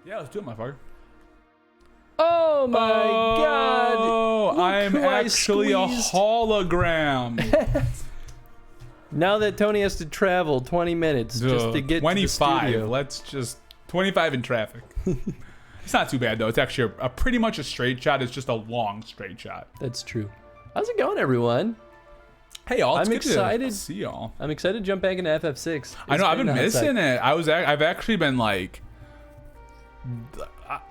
Yeah, let's do it, motherfucker. Oh my god! Oh, I'm actually a hologram. Now that Tony has to travel 20 minutes just to get 25. to the studio. Let's just 25 in traffic. It's not too bad though. It's actually a pretty much a straight shot. It's just a long straight shot. That's true. How's it going, everyone? Hey y'all, it's I'm good excited. to see y'all. I'm excited to jump back into FF6. I know I've been missing it. I've actually been like,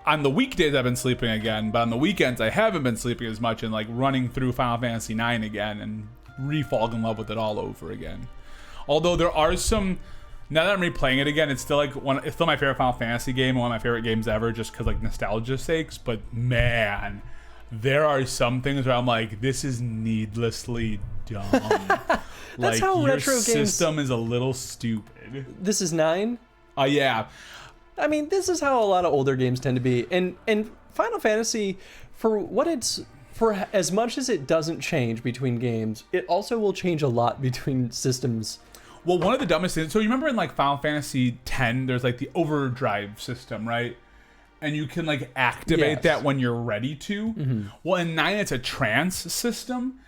on the weekdays I've been sleeping again, but on the weekends I haven't been sleeping as much and like running through Final Fantasy IX again and re-falling in love with it all over again. Although there are some, now that I'm replaying it again, it's still like it's still my favorite Final Fantasy game, one of my favorite games ever, just because like nostalgia's sakes. But man, there are some things where I'm like, this is needlessly dumb. Like how your retro games... system is a little stupid. This is 9? Yeah. I mean, this is how a lot of older games tend to be. And Final Fantasy, for as much as it doesn't change between games, it also will change a lot between systems. Well, one of the dumbest things, so you remember in like Final Fantasy X, there's like the overdrive system, right? And you can like activate that when you're ready to. Mm-hmm. Well, in 9, it's a trance system.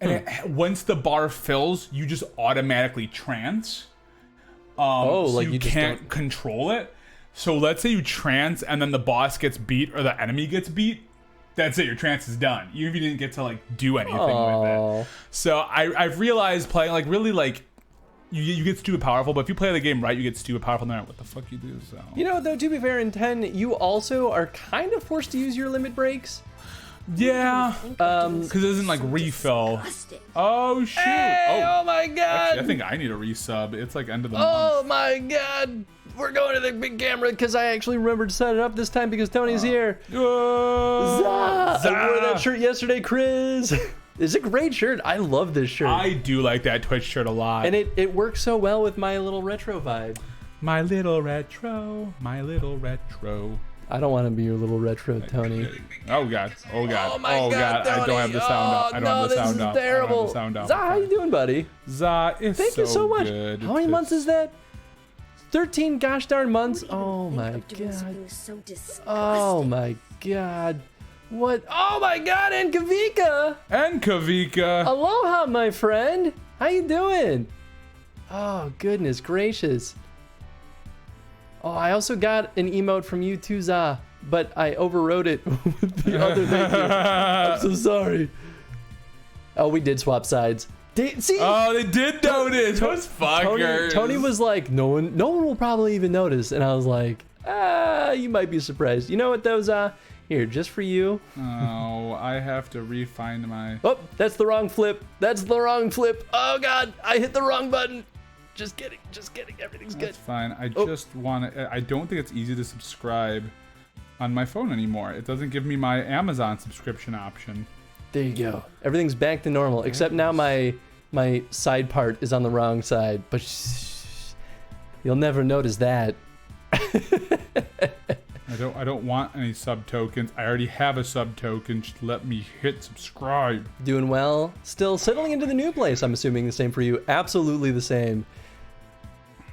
And once the bar fills, you just automatically trance. So like you can't control it. So let's say you trance and then the boss gets beat or the enemy gets beat. That's it. Your trance is done. Even if you didn't get to like do anything with it. So I've realized playing like really like you get stupid powerful, but if you play the game right, you get stupid powerful no matter what the fuck you do. So you know, though, to be fair, in 10, you also are kind of forced to use your limit breaks. Yeah, because it doesn't like refill. Oh shoot! Hey, oh my god! Actually, I think I need a resub. It's like end of the month. Oh my god! We're going to the big camera because I actually remembered to set it up this time because Tony's here. Zah! I wore that shirt yesterday, Chris. It's a great shirt. I love this shirt. I do like that Twitch shirt a lot. And it works so well with my little retro vibe. My little retro, my little retro. I don't want to be your little retro, Tony. Oh god. Oh god. Oh my god, Tony. I don't have the sound up. I don't have the sound up. Terrible. Zah, how you doing, buddy? Zah is Thank you so much. Good. How many months is that? 13 gosh darn months. Oh my god. Oh my god. What? Oh my god, and Kavika. And Kavika. Aloha, my friend. How you doing? Oh, goodness gracious. Oh, I also got an emote from you too, Zah, but I overrode it with the other thank you. I'm so sorry. Oh, we did swap sides. See? Oh, they did notice. Those fuckers. Tony was like, no one will probably even notice, and I was like, you might be surprised. You know what, though, Zah? Here, just for you. Oh, I have to re-find my... Oh, that's the wrong flip. That's the wrong flip. Oh, God, I hit the wrong button. Just kidding. Everything's good. That's fine. I just want to... I don't think it's easy to subscribe on my phone anymore. It doesn't give me my Amazon subscription option. There you go. Everything's back to normal, except now my side part is on the wrong side. But you'll never notice that. I don't want any sub tokens. I already have a sub token. Just let me hit subscribe. Doing well. Still settling into the new place. I'm assuming the same for you. Absolutely the same.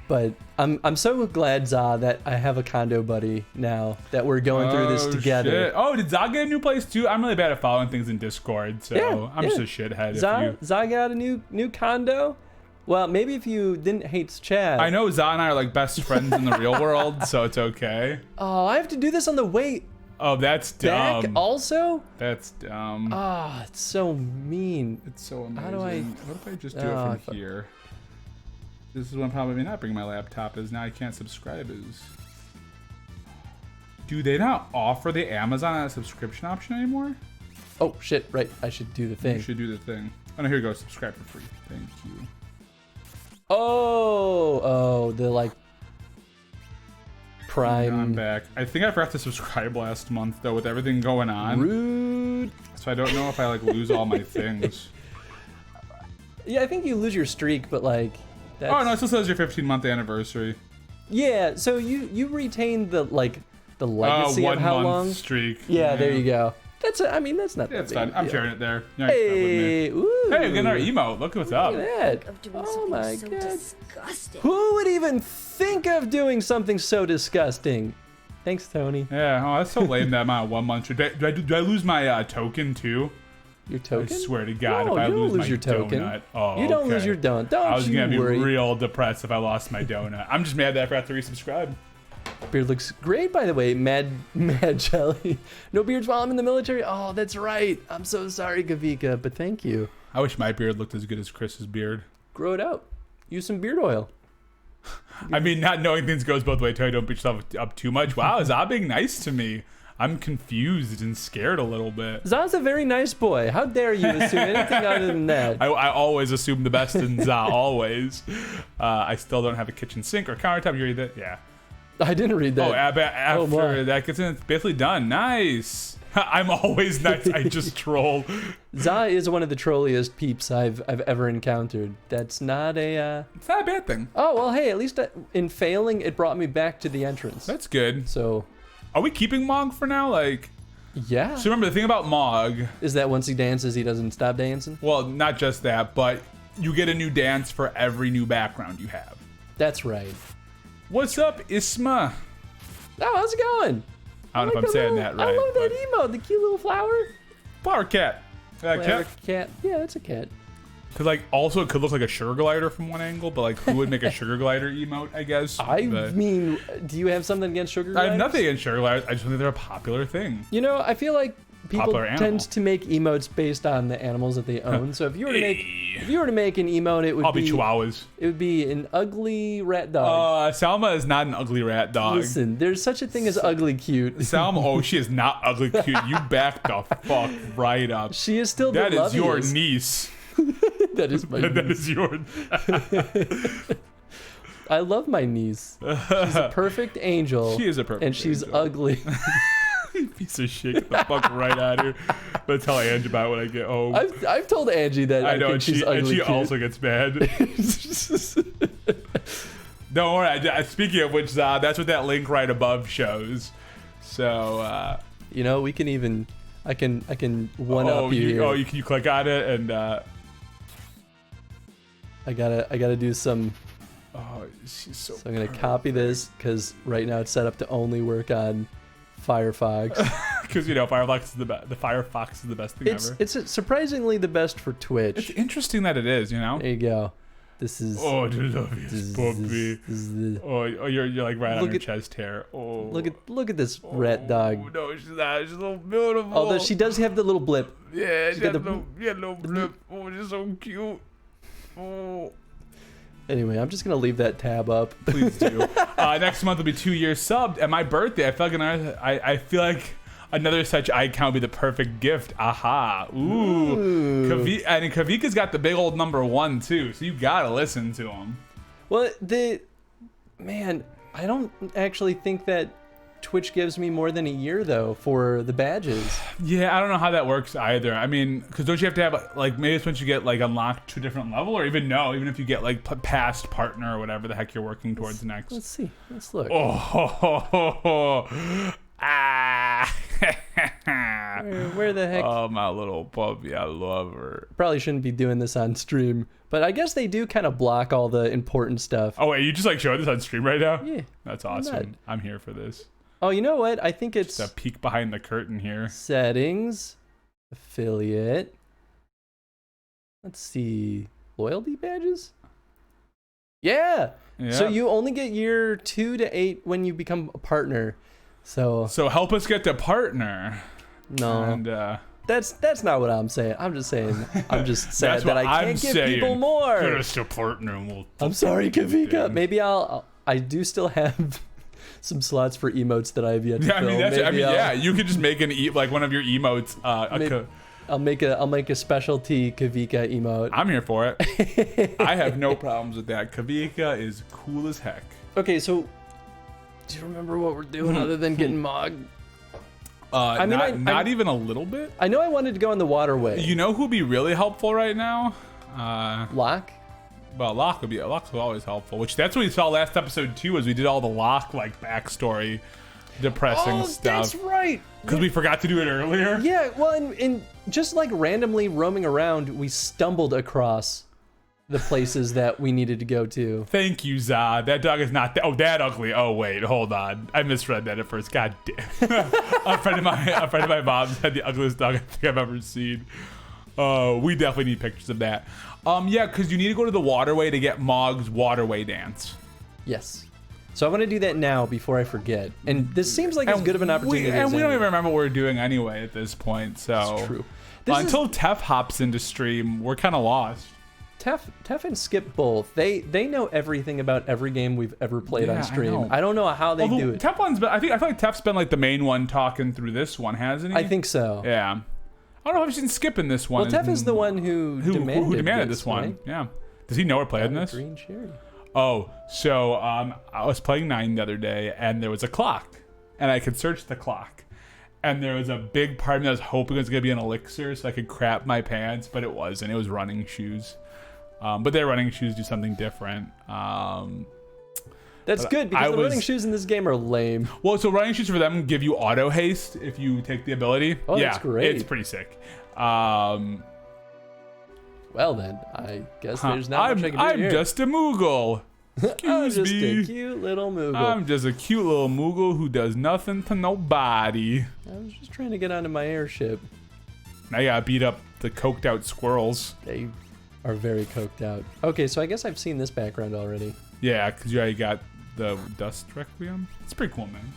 But I'm so glad, Zah, that I have a condo buddy now that we're going through this together. Shit. Oh, did Zah get a new place too? I'm really bad at following things in Discord, so I'm just a shithead. Zah got a new condo. Well, maybe if you didn't hate Chad. I know Zah and I are like best friends in the real world, so it's okay. Oh, I have to do this on the way. Oh, that's dumb. Back also? That's dumb. Ah, it's so mean. It's so amazing. How do I? What if I just do it from here? This is when probably not bring my laptop is. Now I can't subscribe is. Do they not offer the Amazon as a subscription option anymore? Oh, shit. Right. I should do the thing. You should do the thing. Oh, no, here you go. Subscribe for free. Thank you. Oh, the like Prime. I'm back. I think I forgot to subscribe last month though with everything going on. Rude. So I don't know if I like lose all my things. Yeah, I think you lose your streak, but like. That's... Oh no, it still says your 15-month anniversary. Yeah, so you retain the legacy of how 1 month long streak. Yeah, there you go. That's not. Yeah, it's fine. I'm sharing it there. Yeah, hey, ooh. Hey, we're getting our emote. Look what's up. Look at that. Oh my god. Disgusting. Who would even think of doing something so disgusting? Thanks, Tony. Yeah, oh, that's so lame that I'm on a 1 month streak. Do I lose my token too? Your token? I swear to God, no, if I you don't lose lose my your token. donut. Oh, you don't lose your donut. Don't you worry. I was going to be real depressed if I lost my donut. I'm just mad that I forgot to resubscribe. Beard looks great, by the way. Mad jelly. No beards while I'm in the military. Oh, that's right. I'm so sorry, Kavika, but thank you. I wish my beard looked as good as Chris's beard. Grow it out. Use some beard oil. I mean, not knowing things goes both ways. Don't beat yourself up too much. Wow, is that being nice to me? I'm confused and scared a little bit. Zah's a very nice boy. How dare you assume anything other than that? I always assume the best in Zah, always. I still don't have a kitchen sink or countertop. You read that? Yeah. I didn't read that. Oh, after that gets in, it's basically done. Nice. I'm always nice. I just troll. Zah is one of the trolliest peeps I've ever encountered. That's not a... It's not a bad thing. Oh, well, hey, at least in failing, it brought me back to the entrance. That's good. So... Are we keeping Mog for now? Like... Yeah. So remember, the thing about Mog... is that once he dances, he doesn't stop dancing? Well, not just that, but you get a new dance for every new background you have. That's right. What's up, Isma? Oh, how's it going? I don't know if I'm saying that right. I love that emote, the cute little flower. Flower cat. Flower cat. Yeah, it's a cat. Because, like, also it could look like a sugar glider from one angle, but, like, who would make a sugar glider emote, I guess? I mean, do you have something against sugar gliders? I have nothing against sugar gliders. I just think they're a popular thing. You know, I feel like people tend to make emotes based on the animals that they own. So if you were to make an emote, it would I'll be chihuahuas. It would be an ugly rat dog. Salma is not an ugly rat dog. Listen, there's such a thing as ugly cute. Salma, she is not ugly cute. You back the fuck right up. She is still the loveliest. That is your niece. That is my niece. That is your... I love my niece. She's a perfect angel. She is a perfect and she's angel. ugly. Piece of shit. Get the fuck right out of here. I'm gonna tell Angie about it when I get home. I've told Angie that I know, and think she's ugly. And she too. also gets mad. Don't worry. Speaking of which, that's what that link right above shows. So you know, we can even I can one up you here. You click on it and I gotta do some. oh, she's so I'm gonna copy this because right now it's set up to only work on Firefox. because Firefox is the best thing ever. It's surprisingly the best for Twitch. It's interesting that it is. There you go. This is. Oh, the loveliest puppy. Oh, you're like right on her chest hair. Oh, look at this rat dog. Oh, no, she's not. She's so beautiful. Although she does have the little blip. Yeah, she's she got has no blip. Oh, she's so cute. Oh. Anyway, I'm just gonna leave that tab up. Please do. Next month will be 2 years subbed, and my birthday. I feel like another such icon would be the perfect gift. Aha. Ooh. And Kavika's got the big old #1 too, so you gotta listen to him. Well, I don't actually think that Twitch gives me more than a year though for the badges. Yeah, I don't know how that works either. I mean, because don't you have to have maybe it's once you get unlocked to a different level, or even if you get past partner or whatever the heck you're working towards next. Let's see. Let's look. Where the heck? Oh, my little puppy, I love her. Probably shouldn't be doing this on stream, but I guess they do kind of block all the important stuff. Oh wait, you just showing this on stream right now? Yeah. That's awesome. I'm here for this. Oh, you know what? I think it's just a peek behind the curtain here. Settings, affiliate. Let's see, loyalty badges. Yeah. So you only get year 2 to 8 when you become a partner. So help us get to partner. No. And that's not what I'm saying. I'm just saying I'm just sad that I can't give people more. Get us to partner and we'll I'm sorry, Kavika. Maybe I do still have some slots for emotes that I have yet to fill. You could just make one of your emotes. I'll make a specialty Kavika emote. I'm here for it. I have no problems with that. Kavika is cool as heck. Okay, so do you remember what we're doing other than getting mogged? Not even a little bit. I know I wanted to go on the waterway. You know who'd be really helpful right now? Locke. Well, Locke would always helpful. That's what we saw last episode too, as we did all the Locke backstory, depressing stuff. That's right. Because we forgot to do it earlier. Yeah. Well, and just randomly roaming around, we stumbled across the places that we needed to go to. Thank you, Zah. That dog is not that ugly. Oh wait, hold on. I misread that at first. God damn. a friend of my mom's had the ugliest dog I think I've ever seen. We definitely need pictures of that. Yeah, because you need to go to the waterway to get Mog's waterway dance. Yes. So I want to do that now before I forget. And this seems like as good of an opportunity as we don't even remember what we're doing anyway at this point. So it's true. Until Tef hops into stream, we're kind of lost. Tef and Skip both. They know everything about every game we've ever played on stream. I don't know how they do it. Tef one's been, I feel like Tef's been the main one talking through this one, hasn't he? I think so. Yeah. I don't know if I've seen Skip in this one. Well, Tef is the one who demanded this one. Right? Yeah. Does he know we're playing this? Green cherry. Oh, so I was playing 9 the other day, and there was a clock, and I could search the clock, and there was a big part of me that was hoping it was gonna be an elixir, so I could crap my pants, but it wasn't. It was running shoes, but their running shoes do something different. That's good because the running shoes in this game are lame. Well, so running shoes for them give you auto haste if you take the ability. Oh, that's great. It's pretty sick. Well then, I guess there's not much I can do I'm here. just a Moogle. I'm just a cute little Moogle. I'm just a cute little Moogle who does nothing to nobody. I was just trying to get onto my airship. Now you gotta beat up the coked out squirrels. They are very coked out. Okay, so I guess I've seen this background already. Yeah, because you already got the Dust Requiem. It's pretty cool, man.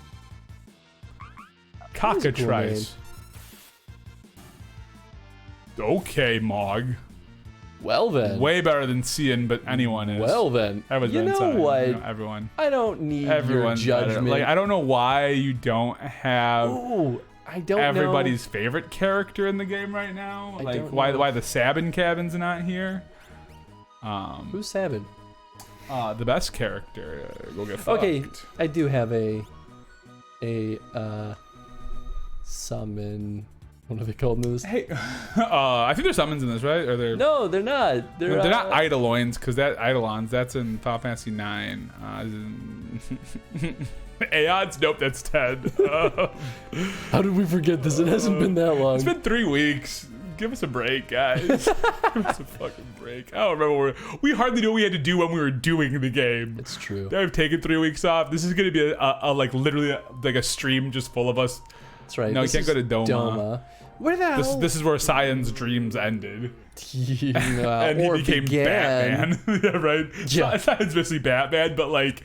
Cockatrice. Okay, Mog. Well then. Way better than Cian, but anyone is. Well then. You know what? Everyone. I don't need your judgment. Better. I don't know why you don't have everybody's favorite character in the game right now. Why the Sabin cabin's not here. Who's Sabin? the best character. Go get fucked. Okay, I do have a summon. What are they called in this? Hey, I think there's summons in this, right? Or they're No, they're not. they're not Eidolons, because Eidolons, that's in Final Fantasy 9. Aeons? Nope, that's 10. How did we forget this? It hasn't been that long. It's been 3 weeks. Give us a break, guys. Give us a fucking break. I don't remember. We hardly knew what we had to do when we were doing the game. It's true. I've taken 3 weeks off. This is going to be a like literally like a stream just full of us. That's right. No, you can't go to Doma. Where the hell? This is where Cyan's dreams ended. And or he became began. Batman. Yeah, right? Yeah. Cyan's basically Batman, but like,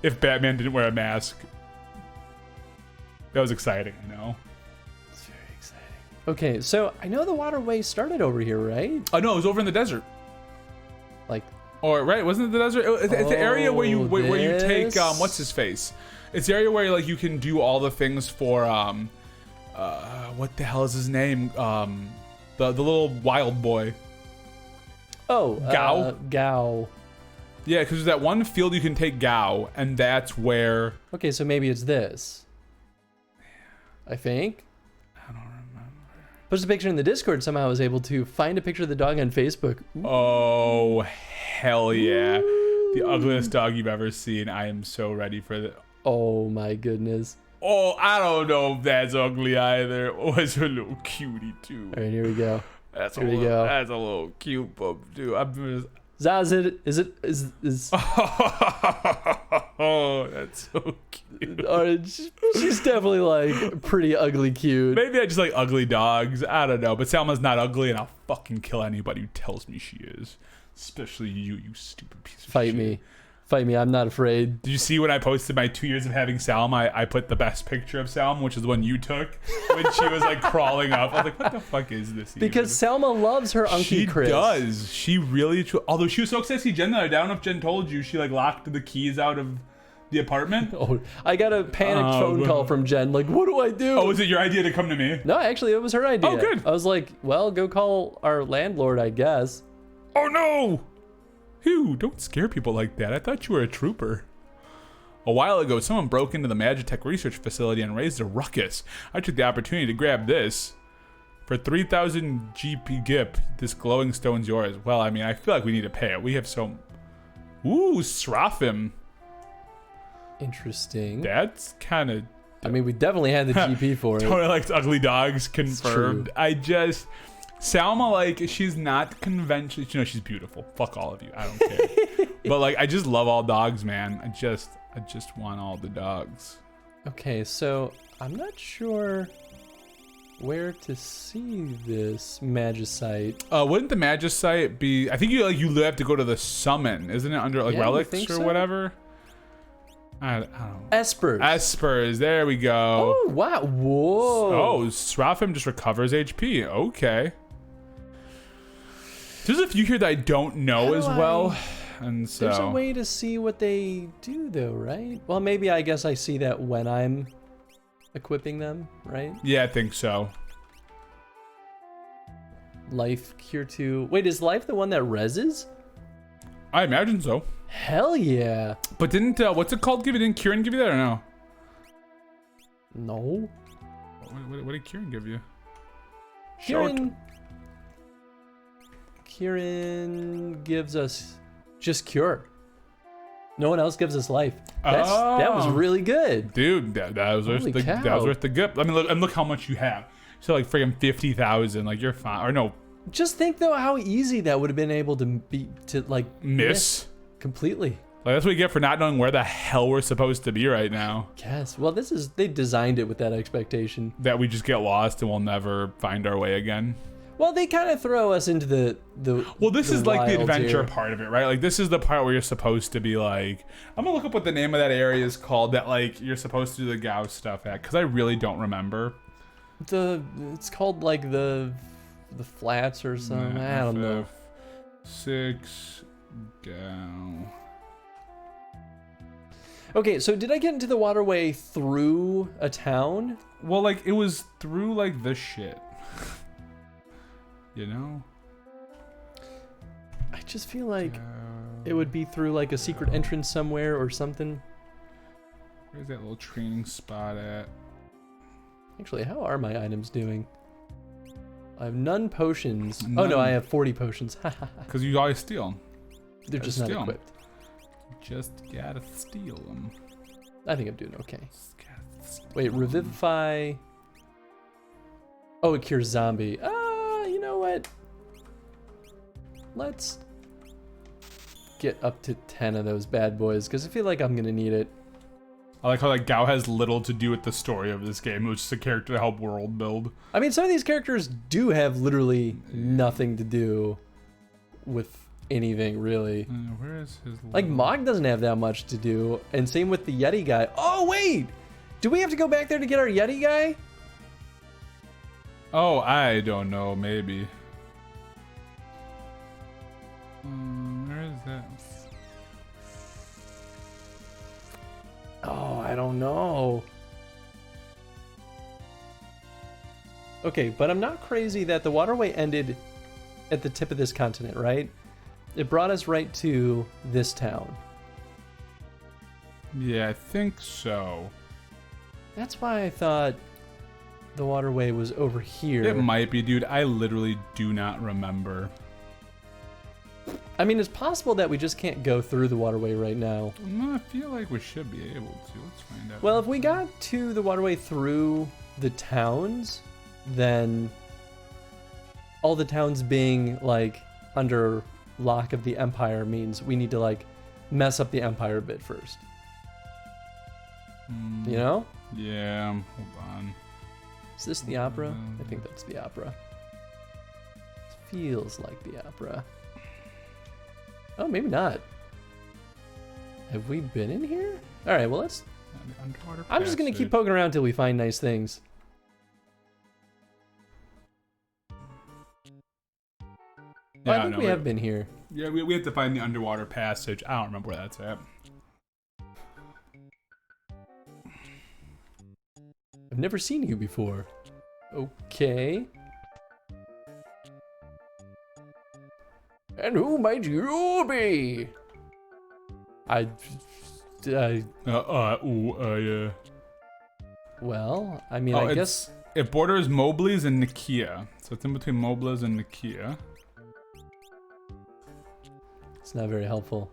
if Batman didn't wear a mask, that was exciting, you know? It's very exciting. Okay, so I know the waterway started over here, right? Oh, no, it was over in the desert. Like, Or, right, wasn't it the desert? It's the area where you take, what's his face? It's the area where like you can do all the things for, what the hell is his name? The little wild boy. oh, Gao? Gao. Yeah, because there's that one field you can take Gao, and that's where... Okay, so maybe it's this. I think. I don't remember. Posted a picture in the Discord. Somehow I was able to find a picture of the dog on Facebook. Ooh. Oh, hell yeah. The ugliest dog you've ever seen. I am so ready for that. Oh my goodness. Oh, I don't know if that's ugly either. Oh, it's a little cutie, too. All right, here we go. That's Here we go. That's a little cute pup, too. I'm just... Is Oh, that's so cute. she's definitely like pretty ugly cute. Maybe I just like ugly dogs. I don't know. But Salma's not ugly, and I'll fucking kill anybody who tells me she is. Especially you stupid piece of shit. Fight me. I'm not afraid. Did you see when I posted my 2 years of having Salma, I put the best picture of Salma, which is the one you took, when she was like crawling up. I was like, what the fuck is this? Because Selma loves her Unky Chris. She does. She really, although she was so excited to see Jen the other day. I don't know if Jen told you, she like locked the keys out of the apartment. Oh, I got a panicked phone call from Jen. Like, what do I do? Oh, was it your idea to come to me? No, actually, it was her idea. Oh, good. I was like, well, go call our landlord, I guess. Oh, no. Phew, don't scare people like that. I thought you were a trooper. A while ago, someone broke into the Magitech research facility and raised a ruckus. I took the opportunity to grab this. For 3,000 GP GIP, this glowing stone's yours. Well, I mean, I feel like we need to pay it. We have so... Ooh, Sraphim. Interesting. That's kind of... I mean, we definitely had the GP for it. Totally likes ugly dogs, confirmed. I just... Salma, like, she's not conventional. You know, she's beautiful. Fuck all of you. I don't care. But, like, I just love all dogs, man. I just want all the dogs. Okay, so I'm not sure where to see this Magicite. Wouldn't the Magicite be... I think you have to go to the summon. Isn't it under, like, relics or whatever? I don't know. Espers. There we go. Oh, wow. Whoa. Oh, Sraphim just recovers HP. Okay. There's a few here that I don't know as well. And so there's a way to see what they do, though, right? Well, maybe I guess I see that when I'm equipping them, right? Yeah, I think so. Life Cure 2. Wait, is Life the one that reses? I imagine so. Hell yeah. But didn't, what's it called? Didn't Kieran give you that or no? No. What did Kieran give you? Kieran gives us just Cure. No one else gives us Life. That was really good. Dude, that was worth the GIP. I mean, look how much you have. So like friggin' 50,000, like you're fine. Or no. Just think though how easy that would have been able to miss completely. Like that's what you get for not knowing where the hell we're supposed to be right now. Yes. Well, they designed it with that expectation that we just get lost and we'll never find our way again. Well, they kind of throw us into the Well, this is like the adventure here. part of it, right? Like this is the part where you're supposed to be like, I'm gonna look up what the name of that area is called that like you're supposed to do the Gao stuff at, because I really don't remember. It's called like the flats or something. I don't know. FF6 Gao. Okay, so did I get into the waterway through a town? Well, like it was through like this shit. You know? just feel like it would be through like a secret entrance somewhere or something. Where's that little training spot at? Actually, how are my items doing? I have none potions. Oh no, I have 40 potions. Because you always steal them. They're just not equipped. Just gotta steal them. I think I'm doing okay. Wait, revivify. Oh, it cures zombie. You know what? Let's get up to 10 of those bad boys because I feel like I'm gonna need it. I like how like Gao has little to do with the story of this game. It was just a character to help world build. I mean, some of these characters do have literally nothing to do with anything, really. Where is his... Like, Mog doesn't have that much to do, and same with the Yeti guy. Oh, wait! Do we have to go back there to get our Yeti guy? Oh, I don't know, maybe. Where is that? Oh, I don't know. Okay, but I'm not crazy that the waterway ended at the tip of this continent, right? It brought us right to this town. Yeah, I think so. That's why I thought the waterway was over here. It might be, dude. I literally do not remember. I mean, it's possible that we just can't go through the waterway right now. No, I feel like we should be able to. Let's find out. Well, if we got to the waterway through the towns, then all the towns being like under lock of the Empire means we need to like mess up the Empire a bit first. You know? Yeah, hold on. Is this the opera? I think that's the opera. It feels like the opera. Oh, maybe not. Have we been in here? All right, well, let's... I'm just going to keep poking around until we find nice things. Yeah, I think we have been here. Yeah, we have to find the underwater passage. I don't remember where that's at. I've never seen you before. Okay. And who might you be? Yeah. Well, I mean, I guess... It borders Mobley's and Nikia. So it's in between Mobley's and Nikia. It's not very helpful.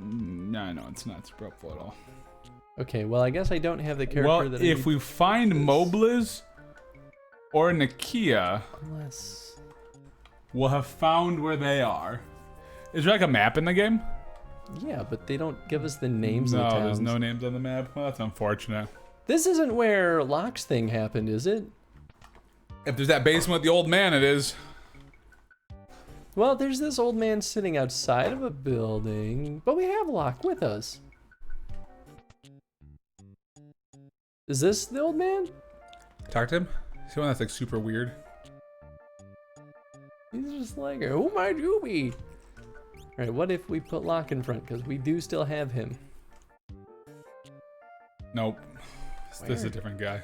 No, it's not super helpful at all. Okay, well, I guess I don't have the character that I need. If we find Mobley's or Nikia, we'll have found where they are. Is there like a map in the game? Yeah, but they don't give us the names of the towns. No, there's no names on the map. Well, that's unfortunate. This isn't where Locke's thing happened, is it? If there's that basement with the old man, it is. Well, there's this old man sitting outside of a building, but we have Locke with us. Is this the old man? Talk to him. He's the one that's like super weird. He's just like, who might you be? Alright, what if we put Locke in front? Because we do still have him. Nope. This is a different guy.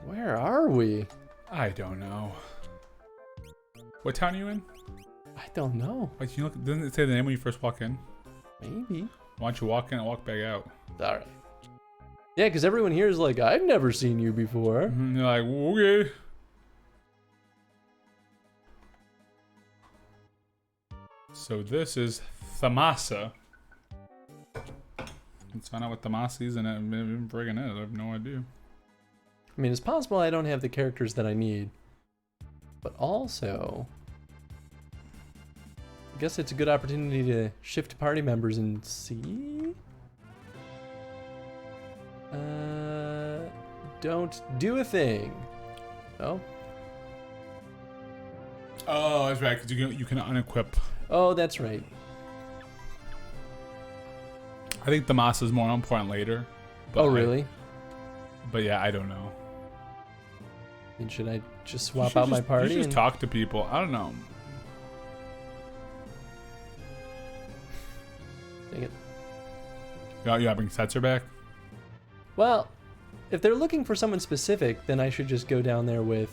Where are we? I don't know. What town are you in? I don't know. Like, you look, doesn't it say the name when you first walk in? Maybe. Why don't you walk in and walk back out? Alright. Yeah, because everyone here is like, I've never seen you before. And you're like, okay. So this is Thamasa. Let's find out what Thamasa is and it friggin' is. I have no idea. I mean, it's possible I don't have the characters that I need. But also, I guess it's a good opportunity to shift party members and see. Don't do a thing. Oh. Oh, that's right, because you can unequip. Oh, that's right. I think Thamasa is more important later. Oh, really? But yeah, I don't know. And should I just swap out my party? You should just talk to people. I don't know. Dang it. You gotta bring Setzer back? Well, if they're looking for someone specific, then I should just go down there with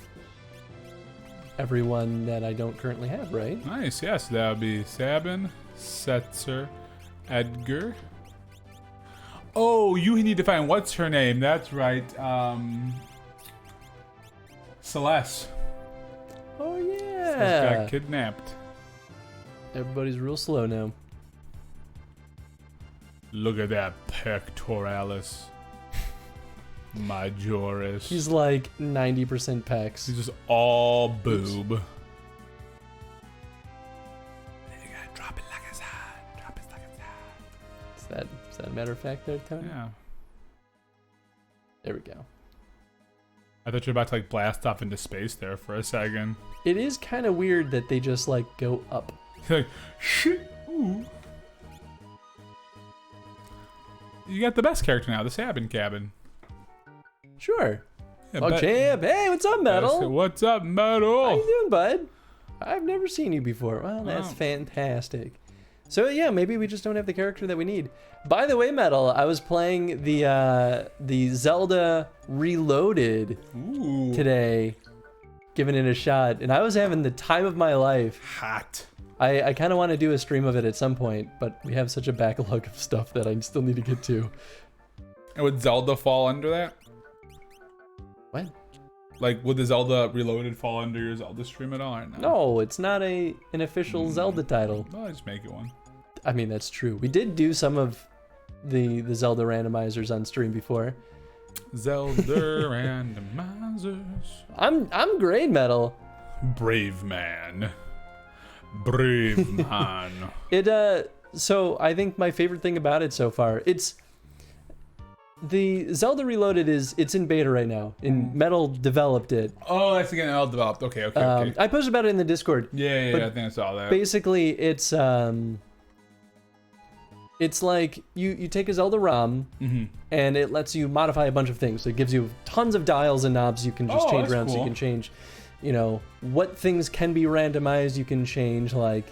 everyone that I don't currently have, right? Nice, yes. That would be Sabin, Setzer, Edgar. Oh, you need to find what's her name. That's right. Celeste. Oh, Celeste yeah. got kidnapped. Everybody's real slow now. Look at that pectoralis majoris. He's like 90% pecs. He's just all boob. You gotta drop it like it's hot. Drop it like it's hot. Is that a matter of fact there, Tony? Yeah. There we go. I thought you were about to like blast off into space there for a second. It is kind of weird that they just like go up. Like, shit. Ooh. You got the best character now, the Sabin Cabin. Sure. Yeah, Oh, champ. Hey, what's up, Metal? What's up, Metal? How you doing, bud? I've never seen you before. Well, that's fantastic. So yeah, maybe we just don't have the character that we need. By the way, Metal, I was playing the Zelda Reloaded today, giving it a shot, and I was having the time of my life. Hot. I kind of want to do a stream of it at some point, but we have such a backlog of stuff that I still need to get to. And would Zelda fall under that? What? Like, would the Zelda Reloaded fall under your Zelda stream at all or no? No, it's not an official Zelda title. Well, just make it one. I mean, that's true. We did do some of the Zelda randomizers on stream before. Zelda randomizers. I'm great, Metal. Brave man. Brave man. So I think my favorite thing about it so far, it's the Zelda Reloaded it's in beta right now. Metal developed it. Oh, that's again all developed. Okay. I posted about it in the Discord. Yeah, I think I saw that. Basically, it's like you take a Zelda ROM and it lets you modify a bunch of things. So it gives you tons of dials and knobs you can just change around. Cool. So you can change, what things can be randomized. You can change like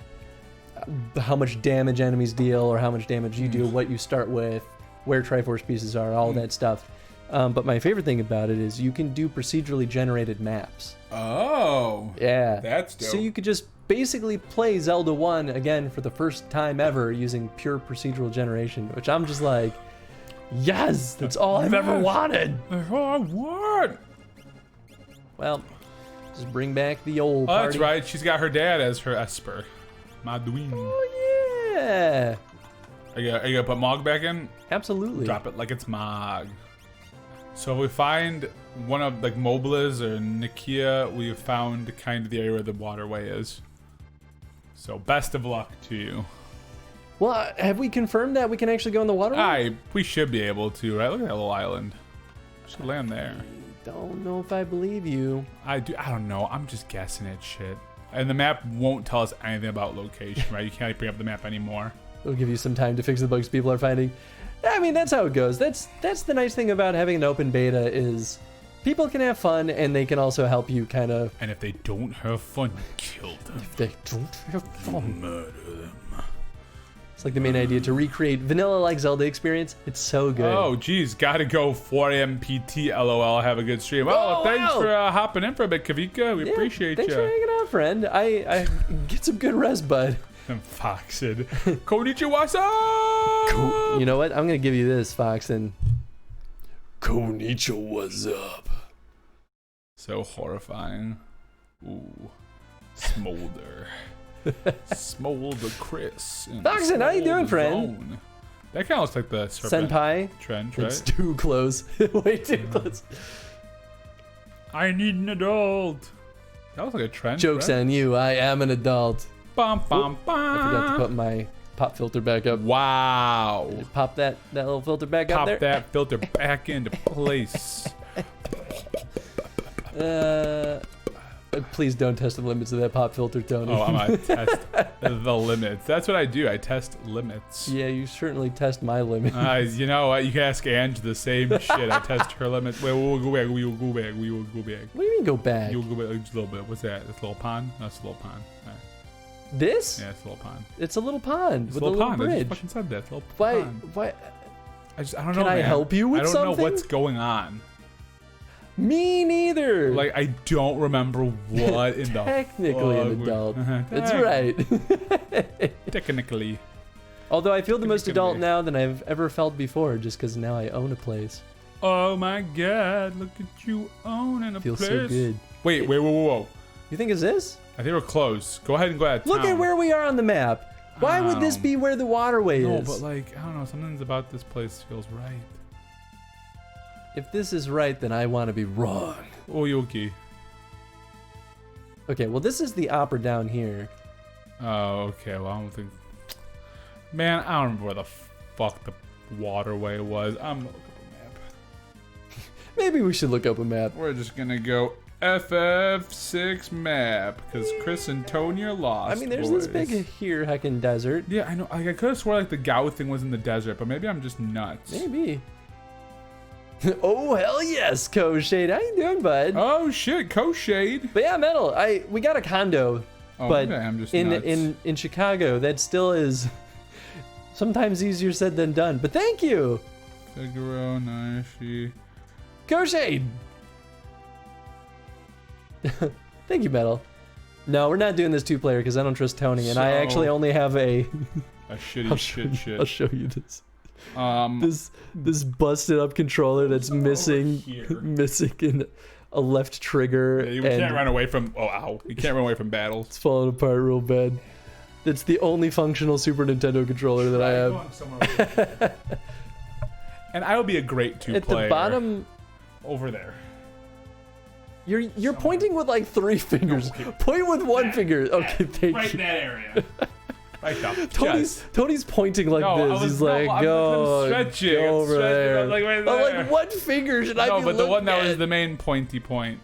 how much damage enemies deal or how much damage you do, what you start with, where Triforce pieces are, all that stuff. But my favorite thing about it is you can do procedurally generated maps. Oh. Yeah. That's dope. So you could just basically play Zelda 1 again for the first time ever using pure procedural generation, which I'm just like, yes, that's all I've ever wanted. That's all I want. Well, just bring back the old party. That's right. She's got her dad as her Esper. Maduin. Oh, yeah. Are you gonna put Mog back in? Absolutely. Drop it like it's Mog. So if we find one of like Mobliz or Nikia, we have found kind of the area where the waterway is. So best of luck to you. Well, have we confirmed that we can actually go in the waterway? We should be able to, right? Look at that little island. We should land there. I don't know if I believe you. I don't know. I'm just guessing at shit. And the map won't tell us anything about location, right? You can't bring up the map anymore. It'll give you some time to fix the bugs people are finding. I mean, that's how it goes. That's the nice thing about having an open beta is people can have fun and they can also help you kind of... And if they don't have fun, kill them. If they don't have fun, murder them. It's like the main idea to recreate vanilla-like Zelda experience. It's so good. Oh, geez. Gotta go 4 a.m. PT, LOL. Have a good stream. Well, thanks for hopping in for a bit, Kavika. We appreciate you. Thanks for hanging out, friend. I get some good rest, bud. And Foxen. Konnichiwa! You know what? I'm going to give you this, Foxen. Konnichiwa, what's up? So horrifying. Ooh. Smolder. Smolder Chris. Foxen, how you doing, friend? That kind of looks like the serpent Senpai trench, right? It's too close. Way too close. I need an adult. That looks like a trench. Joke's on you. I am an adult. Bum, bum, bum. I forgot to put my pop filter back up. Wow. Just pop that little filter back up there. Pop that filter back into place. Please don't test the limits of that pop filter, Tony. Oh, I'm gonna test the limits. That's what I do. I test limits. Yeah, you certainly test my limits. You know what? You can ask Ange the same shit. I test her limits. Wait, we'll go back. We will go back. We will go back. What do you mean go back? You'll go back just a little bit. What's that? It's a little pond? No, it's a little pond. Right. This? Yeah, it's a little pond. It's a little pond with a little pond. bridge. I just fucking said that. It's a little Why? pond. Why? I don't know. Can I help you with something? I don't know what's going on. Me neither. Like, I don't remember what in the Technically an adult. That's right. Technically. Although I feel the most adult be. now than I've ever felt before, just because now I own a place. Oh my God! Look at you owning a Feels place. so good. Wait, whoa. You think it's this? I think we're close. Go ahead and go out of Look town. at where we are on the map. Why would this be where the waterway No, is? but like, I don't know. Something's about this place feels right. If this is right, then I want to be wrong. Oyoki. Okay, well, this is the opera down here. Oh, okay. Well, I don't think. Man, I don't remember where the fuck the waterway was. I'm gonna look up a map. Maybe we should look up a map. We're just gonna go FF6 map because Chris and Tony are lost. I mean, there's boys. this big here heckin' desert. Yeah, I know. Like, I could have swore like the Gao thing was in the desert, but maybe I'm just nuts. Maybe. Oh, hell yes, Shade. How you doing, bud? Oh shit, co-shade. But yeah, Metal, we got a condo, Oh, but maybe I'm just in nuts. in Chicago, that still is sometimes easier said than done. But thank you, Figaro, Naishi. Shade. Thank you, Metal. No, we're not doing this two-player because I don't trust Tony, and I So- actually only have a. A shitty shit. I'll show you this. Um, This busted up controller that's missing here. missing in a left trigger, yeah, you and can't run away from. Oh, ow! You can't run away from battles. it's falling apart real bad. It's the only functional Super Nintendo controller that I have. And I will be a great two-player. At the bottom, over there. you're pointing with like 3 fingers. okay. Point with one finger. Okay, thank Right in you. that area. Right there. Tony's pointing like No, I this. was- He's no, like, I'm go, stretching. go I'm over stretching. there. I'm like right I'm there. like, what finger should I No, be but the one looking that was at? the main pointy point.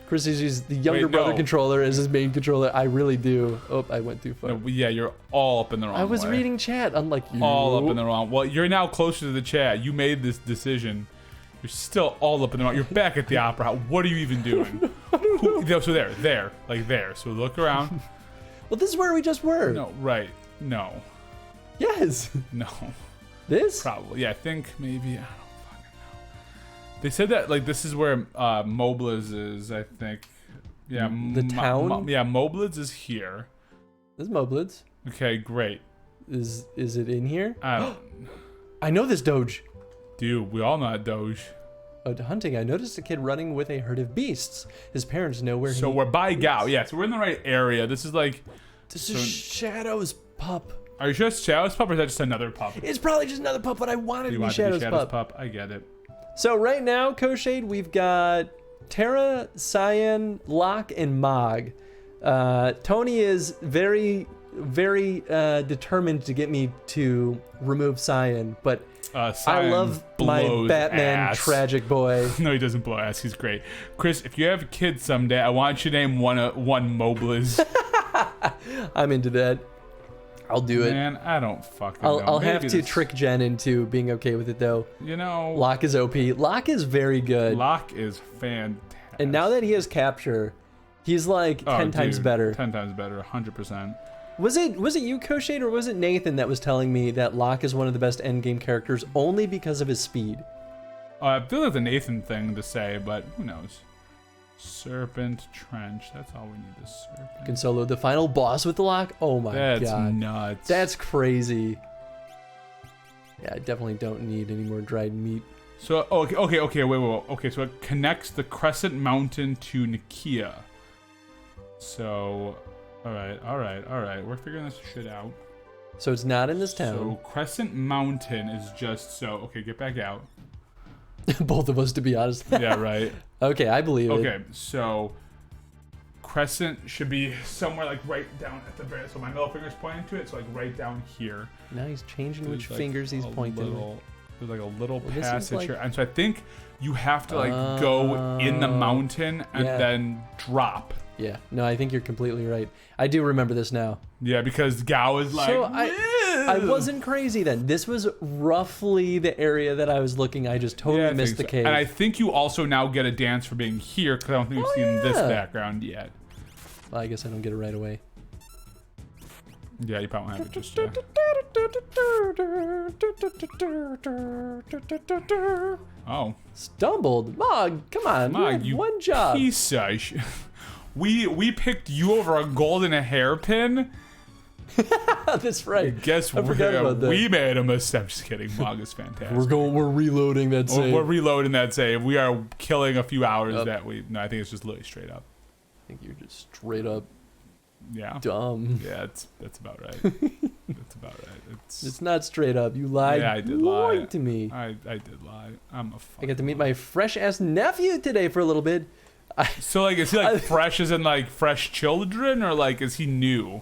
Chris uses the younger Wait, brother no. controller as his main controller. I really do. Oh, I went too far. No, yeah, you're all up in the wrong. I was way. reading chat, unlike you. All up in the wrong. Well, you're now closer to the chat. You made this decision. You're still all up in the wrong. You're back at the opera house. What are you even doing? So there, like there. So look around. Well, this is where we just were. No, right. No. Yes. No. This? Probably. Yeah, I think maybe. I don't fucking know. They said that like this is where Moblins is. I think. Yeah. The town? Yeah, Moblins is here. This is Moblins. Okay, great. Is it in here? I don't. I know this Doge. Dude, we all know that Doge. Hunting, I noticed a kid running with a herd of beasts. His parents know where So he we're by Gao. Yeah, so we're in the right area. This is like. This is Shadow's pup. Are you sure it's Shadow's pup or is that just another pup? It's probably just another pup, but I wanted You to be want Shadow's, to be Shadow's pup. pup? I get it. So right now, Koshade, we've got Terra, Cyan, Locke, and Mog. Tony is very, very determined to get me to remove Cyan, but I Cyan love my blows Batman ass. tragic boy. No, he doesn't blow ass. He's great. Chris, if you have kids someday, I want you to name one Moblins. I'm into that. I'll do it. Man, I don't fucking know. I'll have Maybe to this- trick Jen into being okay with it, though. You know, Locke is OP. Locke is very good. Locke is fantastic. And now that he has capture, he's like 10 times dude, better. 10 times better, 100%. Was it you, Koshade, or was it Nathan that was telling me that Locke is one of the best endgame characters only because of his speed? I feel like the Nathan thing to say, but who knows? Serpent Trench. That's all we need is Serpent. You can solo the final boss with the Locke? Oh my That's god. nuts. That's crazy. Yeah, I definitely don't need any more dried meat. So, okay, wait. Okay, so it connects the Crescent Mountain to Nikia. So, all right. We're figuring this shit out. So it's not in this town. So, Crescent Mountain is just so. Okay, get back out. Both of us, to be honest. Yeah, right. Okay, I believe it. Okay, so Crescent should be somewhere like right down at the very. So my middle finger's pointing to it. So like right down here. Now he's changing which There's, like, fingers he's a pointing. There's like a little Well, this is passage like- here, and so I think you have to like go in the mountain and yeah. then drop. Yeah, no, I think you're completely right. I do remember this now. Yeah, because Gao is like. So I wasn't crazy then. This was roughly the area that I was looking. I just totally Yeah, I missed the think so. cave. And I think you also now get a dance for being here because I don't think we've seen this yeah. background yet. Well, I guess I don't get it right away. Yeah, you probably have it just. Oh. Stumbled. Mog, come on. Mog, you you had one job. piece of sh- we picked you over a golden hairpin. That's right. Guess I forgot about that. we made a mistake. I'm just kidding. Mog is fantastic. We're reloading that save. We're reloading that save. We are killing a few hours that we. No, I think it's just literally straight up. I think you're just straight up Yeah. dumb. Yeah, that's about right. That's about right. It's not straight up. You lied. Yeah, I did lie to me. I did lie. I'm a. I got to meet my fresh ass nephew today for a little bit. So like, is he like fresh as in like fresh children, or like is he new?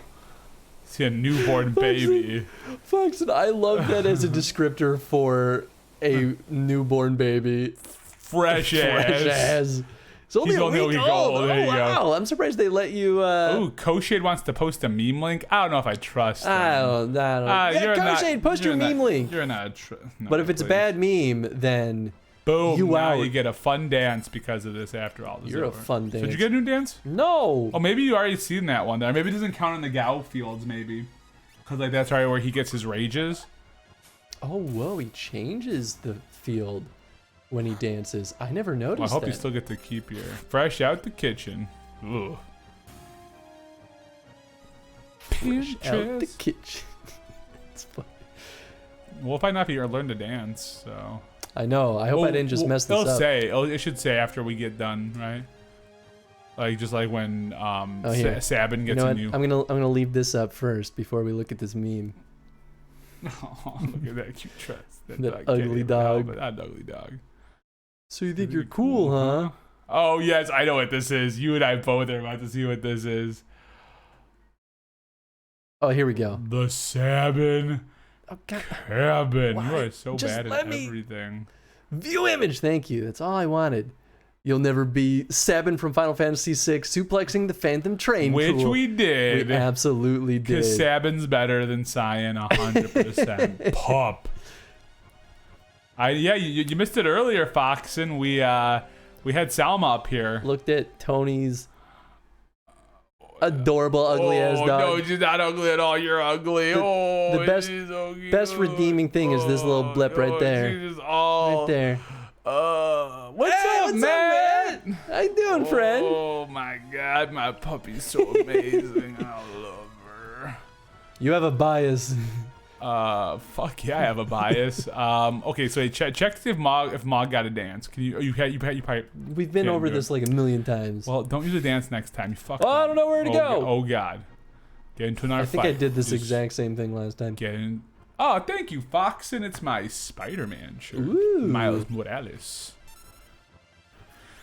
Is he a newborn baby? Foxen, I love that as a descriptor for a newborn baby. Fresh ass. It's only He's a only a week week old. old. There you go. Wow, I'm surprised they let you. Ooh, Koshade wants to post a meme link. I don't know if I trust him. I don't. You're not- Koshade, post your you're meme not- link. You're not. No, But if it's a please. bad meme, then boom, you now out. you get a fun dance because of this. After all, this is You're a over. fun So dance. did you get a new dance? No. Oh, maybe you already seen that one there. Maybe it doesn't count in the Gao fields. Maybe because like that's right where he gets his rages. Oh, whoa, he changes the field when he dances. I never noticed Well, I hope that. you still get to keep your fresh out the kitchen. Ugh. Fresh out the Pinterest. kitchen. It's funny. Well, if I not be here, learn to dance. So I know. I hope I didn't just mess this it'll up. It should say after we get done, right? Like just like when here. Sabin You gets know a what? new. I'm gonna leave this up first before we look at this meme. Oh, look at that cute dress. That dog ugly can't even dog. help it. That ugly dog. So you think you're cool, huh? Oh yes, I know what this is. You and I both are about to see what this is. Oh, here we go. The Sabin Oh God. cabin. Why? You are so Just bad let at me- everything. View image. Thank you. That's all I wanted. You'll never be Sabin from Final Fantasy VI suplexing the Phantom Train. Which Cool. we did. We absolutely did. Because Sabin's better than Cyan 100%. Pup. You missed it earlier, Foxen. We had Salma up here. Looked at Tony's adorable ugly ass dog. No, she's not ugly at all. You're ugly. the best- she's so cute. best redeeming thing is this little blip right there. She's just all, Right there. What's up, man? How you doing, friend? Oh my God, my puppy's so amazing. I love her. You have a bias. Fuck yeah, I have a bias. Okay, so check to see if Mog got a dance. Can you probably. We've been Can't over do this it. like a million times. Well, don't use a dance next time. You fuck. Oh, I don't know where to go. Oh God. Get into another I think fight. I did this Just exact same thing last time. Get in. Oh, thank you, Foxen. It's my Spider-Man shirt. Ooh. Miles Morales.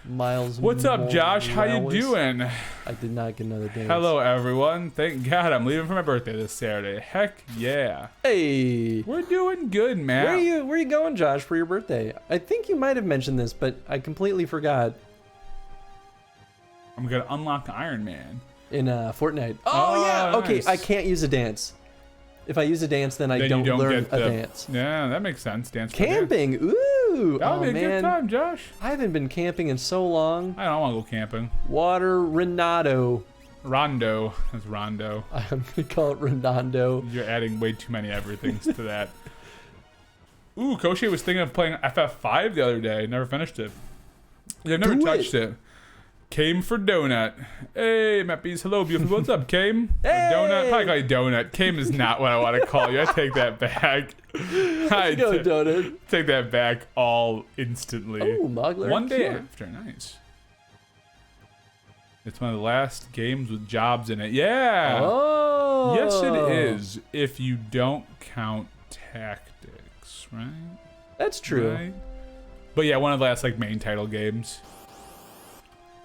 Miles. What's up, Josh? How you Morales. doing? I did not get another dance. Hello, everyone. Thank God I'm leaving for my birthday this Saturday. Heck yeah. Hey. We're doing good, man. Where are you going, Josh, for your birthday? I think you might have mentioned this, but I completely forgot. I'm gonna unlock Iron Man. In Fortnite. Oh, Oh, yeah. Okay, nice. I can't use a dance. If I use a dance, then I Then don't you don't learn get a the dance. Yeah, that makes sense. Dance. for dance. Camping. Ooh. That would Oh be a good man. time, Josh. I haven't been camping in so long. I don't want to go camping. Water Renato. Rondo. That's Rondo. I'm gonna call it Redondo. You're adding way too many everythings to that. Ooh, Koshade was thinking of playing FF5 the other day. Never finished it. Yeah, I've never Do touched it. Came for donut. Hey, Mappies. Hello, beautiful. What's up, Came? Hey! Donut. Probably call you donut. Came is not what I want to call you. I take that back. I Go, ta- Donut. take that back all instantly. Oh, Mogler. One day cute. after. Nice. It's one of the last games with jobs in it. Yeah. Oh. Yes, it is. If you don't count tactics, right? That's true. Right? But yeah, one of the last like main title games.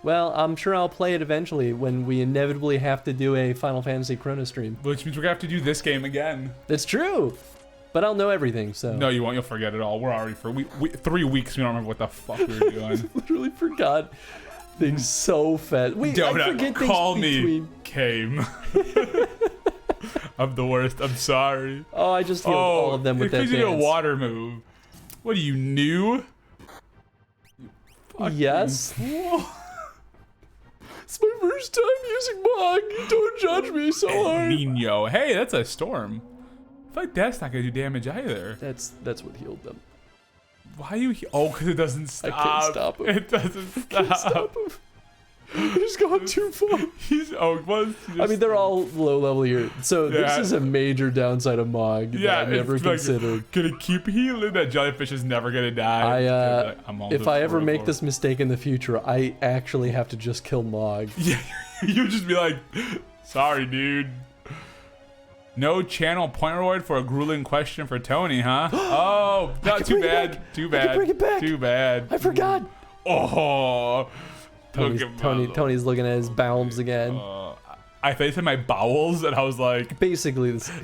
Well, I'm sure I'll play it eventually when we inevitably have to do a Final Fantasy Chrono stream. Which means we're gonna have to do this game again. That's true. But I'll know everything, so. No, you won't. You'll forget it all. We're already for 3 weeks. We don't remember what the fuck we were doing. Literally forgot things so fast. Wait, I Donut, forget call things me. between. Came. I'm the worst. I'm sorry. Oh, I just healed all of them with that because you did a dance. water move. What are you new? Yes. It's my first time using Mog. Don't judge me so hard. Nino. Hey, that's a storm. feel like that's not gonna do damage either. That's what healed them. Why are you? Oh, because it doesn't stop. I can't stop him. It doesn't stop. I can't stop him. He's gone too far. I mean, they're all low level here, so this is a major downside of Mog that I never considered. Gonna keep healing. That jellyfish is never gonna die. If I ever make this mistake in the future, I actually have to just kill Mog. Yeah, you just be like, sorry, dude. No channel point reward for a grueling question for Tony, huh? Oh, not too bad. Too bad. I can bring it back. Too bad. I forgot. Oh. Tony's looking at his bowels again. I faced my bowels and I was like, basically the same.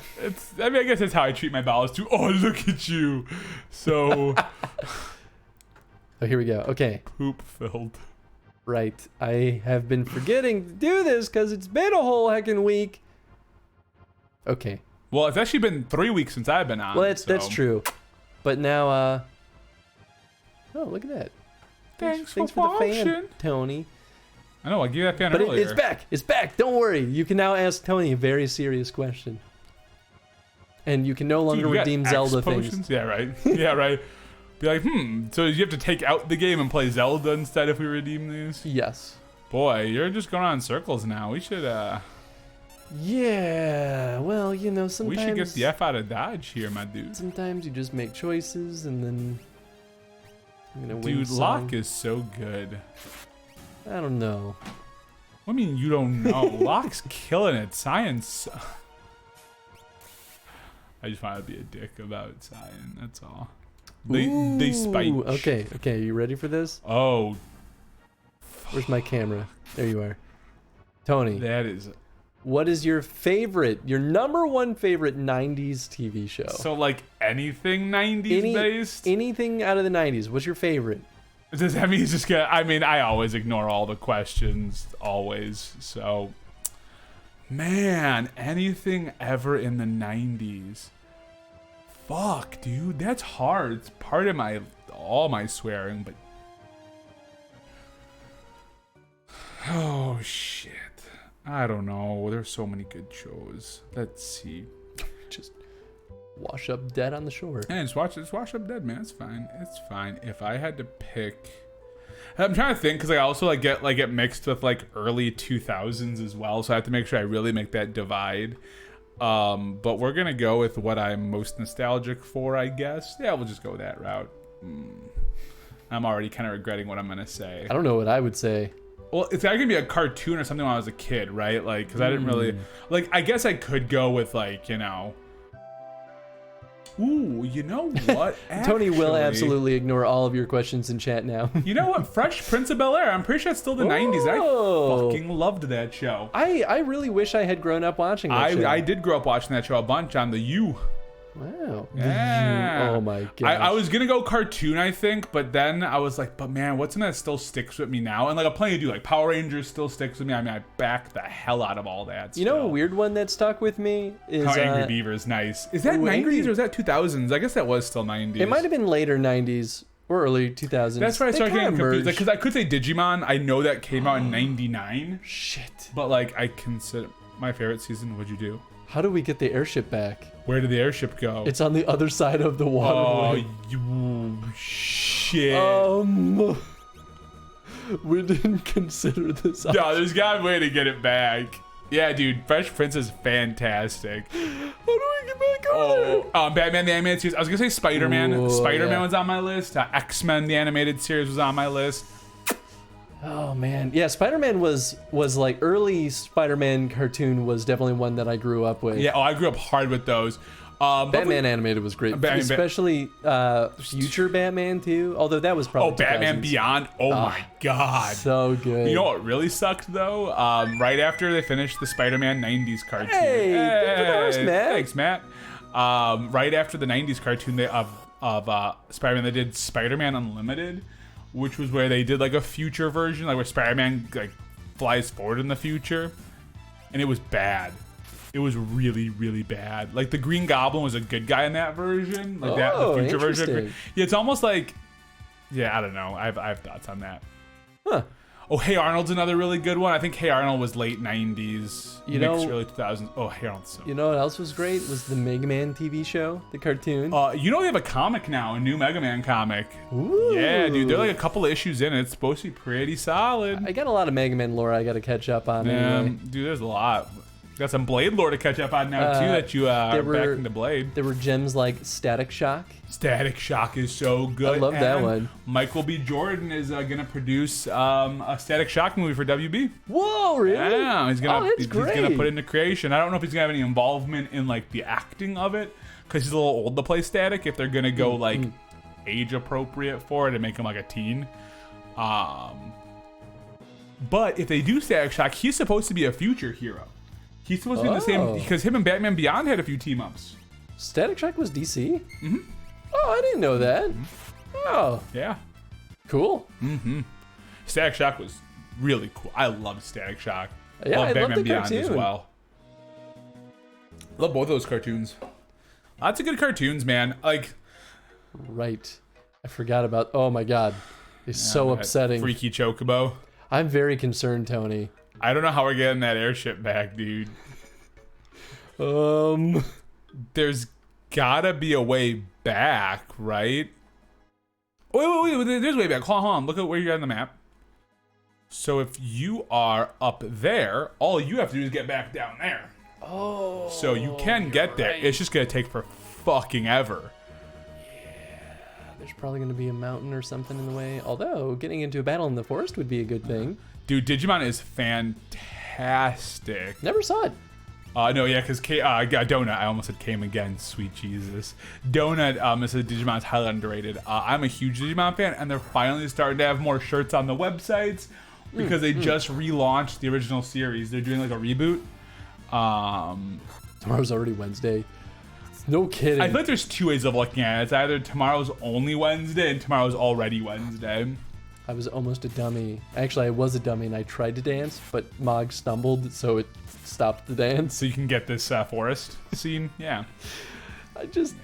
I guess that's how I treat my bowels too. Oh, look at you. So. Oh, here we go. Okay. Poop filled. Right. I have been forgetting to do this because it's been a whole heckin' week. Okay. Well, it's actually been 3 weeks since I've been on. Well, that's true. But now, oh, look at that. Thanks for for the fan, watching. Tony. I know, I gave you that fan but earlier. It's back. It's back. Don't worry. You can now ask Tony a very serious question. And you can no longer redeem Zelda things. Yeah, right. Yeah, right. Be like, so you have to take out the game and play Zelda instead if we redeem these? Yes. Boy, you're just going on in circles now. We should, Yeah, well, you know, sometimes... We should get the F out of Dodge here, my dude. Sometimes you just make choices and then... I'm gonna win dude, Locke is so good. I don't know. I mean, you don't know. Locke's killing it. Science... I just want to be a dick about science, that's all. They spite. Okay, you ready for this? Oh. Where's my camera? There you are. Tony. That is... What is your number one favorite 90s TV show? So, like, anything 90s based? Anything out of the 90s. What's your favorite? Does that mean he's just gonna... I mean, I always ignore all the questions. Always. So, man, anything ever in the 90s. Fuck, dude. That's hard. It's part of all my swearing, but... Oh, shit. I don't know. There's so many good shows. Let's see. Just wash up dead on the shore. Yeah, just wash up dead, man. It's fine. It's fine. If I had to pick, I'm trying to think because I also get mixed with like early 2000s as well, so I have to make sure I really make that divide. But we're gonna go with what I'm most nostalgic for, I guess. Yeah, we'll just go that route. I'm already kind of regretting what I'm gonna say. I don't know what I would say. Well, it's gonna be a cartoon or something when I was a kid, right? Like, because I didn't really... Like, I guess I could go with, like, you know... Ooh, you know what? Tony will absolutely ignore all of your questions in chat now. You know what? Fresh Prince of Bel-Air. I'm pretty sure it's still the 90s. I fucking loved that show. I really wish I had grown up watching that show. I did grow up watching that show a bunch on the U. Wow. Yeah. Oh my god. I was gonna go cartoon, I think, but then I was like, but man, what's something that still sticks with me now? And like I'm playing to do, like Power Rangers still sticks with me. I mean, I back the hell out of all that. You know, a weird one that stuck with me is How Angry Beaver is nice. Is that 90s or is that 2000s? I guess that was still 90s. It might have been later 90s or early 2000s. That's why I started getting confused. Because I could say Digimon. I know that came out in 99. Shit. But like I consider my favorite season. What'd you do? How do we get the airship back? Where did the airship go? It's on the other side of the waterway. Oh, you shit. We didn't consider this. No, there's got to be a way to get it back. Yeah, dude, Fresh Prince is fantastic. How do we get back over there? Batman the Animated Series. I was going to say Spider-Man. Spider-Man was on my list. X-Men the Animated Series was on my list. Oh man, yeah, Spider-Man was like early Spider-Man cartoon was definitely one that I grew up with. Yeah, I grew up hard with those. Batman animated was great, especially future Batman too. Although that was probably Batman 2000s. Beyond. Oh my god, so good. You know what really sucked though? Right after they finished the Spider-Man '90s cartoon. Hey, thanks, Matt. Thanks, Matt. Right after the '90s cartoon of Spider-Man, they did Spider-Man Unlimited, which was where they did like a future version, like where Spider-Man like flies forward in the future, and it was bad. It was really, really bad. Like the Green Goblin was a good guy in that version, like the future version. Yeah, it's almost like, yeah, I don't know. I have thoughts on that. Huh. Oh, Hey Arnold's another really good one. I think Hey Arnold was late 90s, early 2000s. Oh, Hey Arnold's so You know what else was great? Was the Mega Man TV show, the cartoon. you know they have a comic now, a new Mega Man comic. Ooh. Yeah, dude, they're like a couple of issues in it. It's supposed to be pretty solid. I got a lot of Mega Man lore I got to catch up on. Anyway. Dude, there's a lot. Got some Blade lore to catch up on now too. That you are back into Blade. There were gems like Static Shock. Static Shock is so good. I love that one. Michael B. Jordan is gonna produce a Static Shock movie for WB. Whoa, really? Yeah, he's gonna that's great. he's gonna put it into creation. I don't know if he's gonna have any involvement in like the acting of it, because he's a little old to play Static. If they're gonna go like age appropriate for it and make him like a teen. But if they do Static Shock, he's supposed to be a future hero. He's supposed to be the same, because him and Batman Beyond had a few team ups. Static Shock was DC? Mm-hmm. Oh, I didn't know that. Oh. Yeah. Cool. Mm-hmm. Static Shock was really cool. I love Static Shock. Yeah, love I Batman love the Beyond cartoon as well. Love both of those cartoons. Lots of good cartoons, man. Like, right. I forgot about. Oh my god, it's so upsetting. Freaky Chocobo. I'm very concerned, Tony. I don't know how we're getting that airship back, dude. There's gotta be a way back, right? Wait. There's a way back. Hold on. Look at where you're on the map. So if you are up there, all you have to do is get back down there. Oh. So you can get there. Right. It's just gonna take for fucking ever. Yeah. There's probably gonna be a mountain or something in the way. Although getting into a battle in the forest would be a good thing. Dude, Digimon is fantastic. Never saw it. No, yeah, because Donut, I almost said came again, sweet Jesus. Donut said Digimon is highly underrated. I'm a huge Digimon fan, and they're finally starting to have more shirts on the websites because they just relaunched the original series. They're doing like a reboot. Tomorrow's already Wednesday. No kidding. I feel like there's two ways of looking at it. It's either tomorrow's only Wednesday and tomorrow's already Wednesday. I was almost a dummy. Actually, I was a dummy and I tried to dance, but Mog stumbled, so it stopped the dance. So you can get this forest scene? Yeah. I just...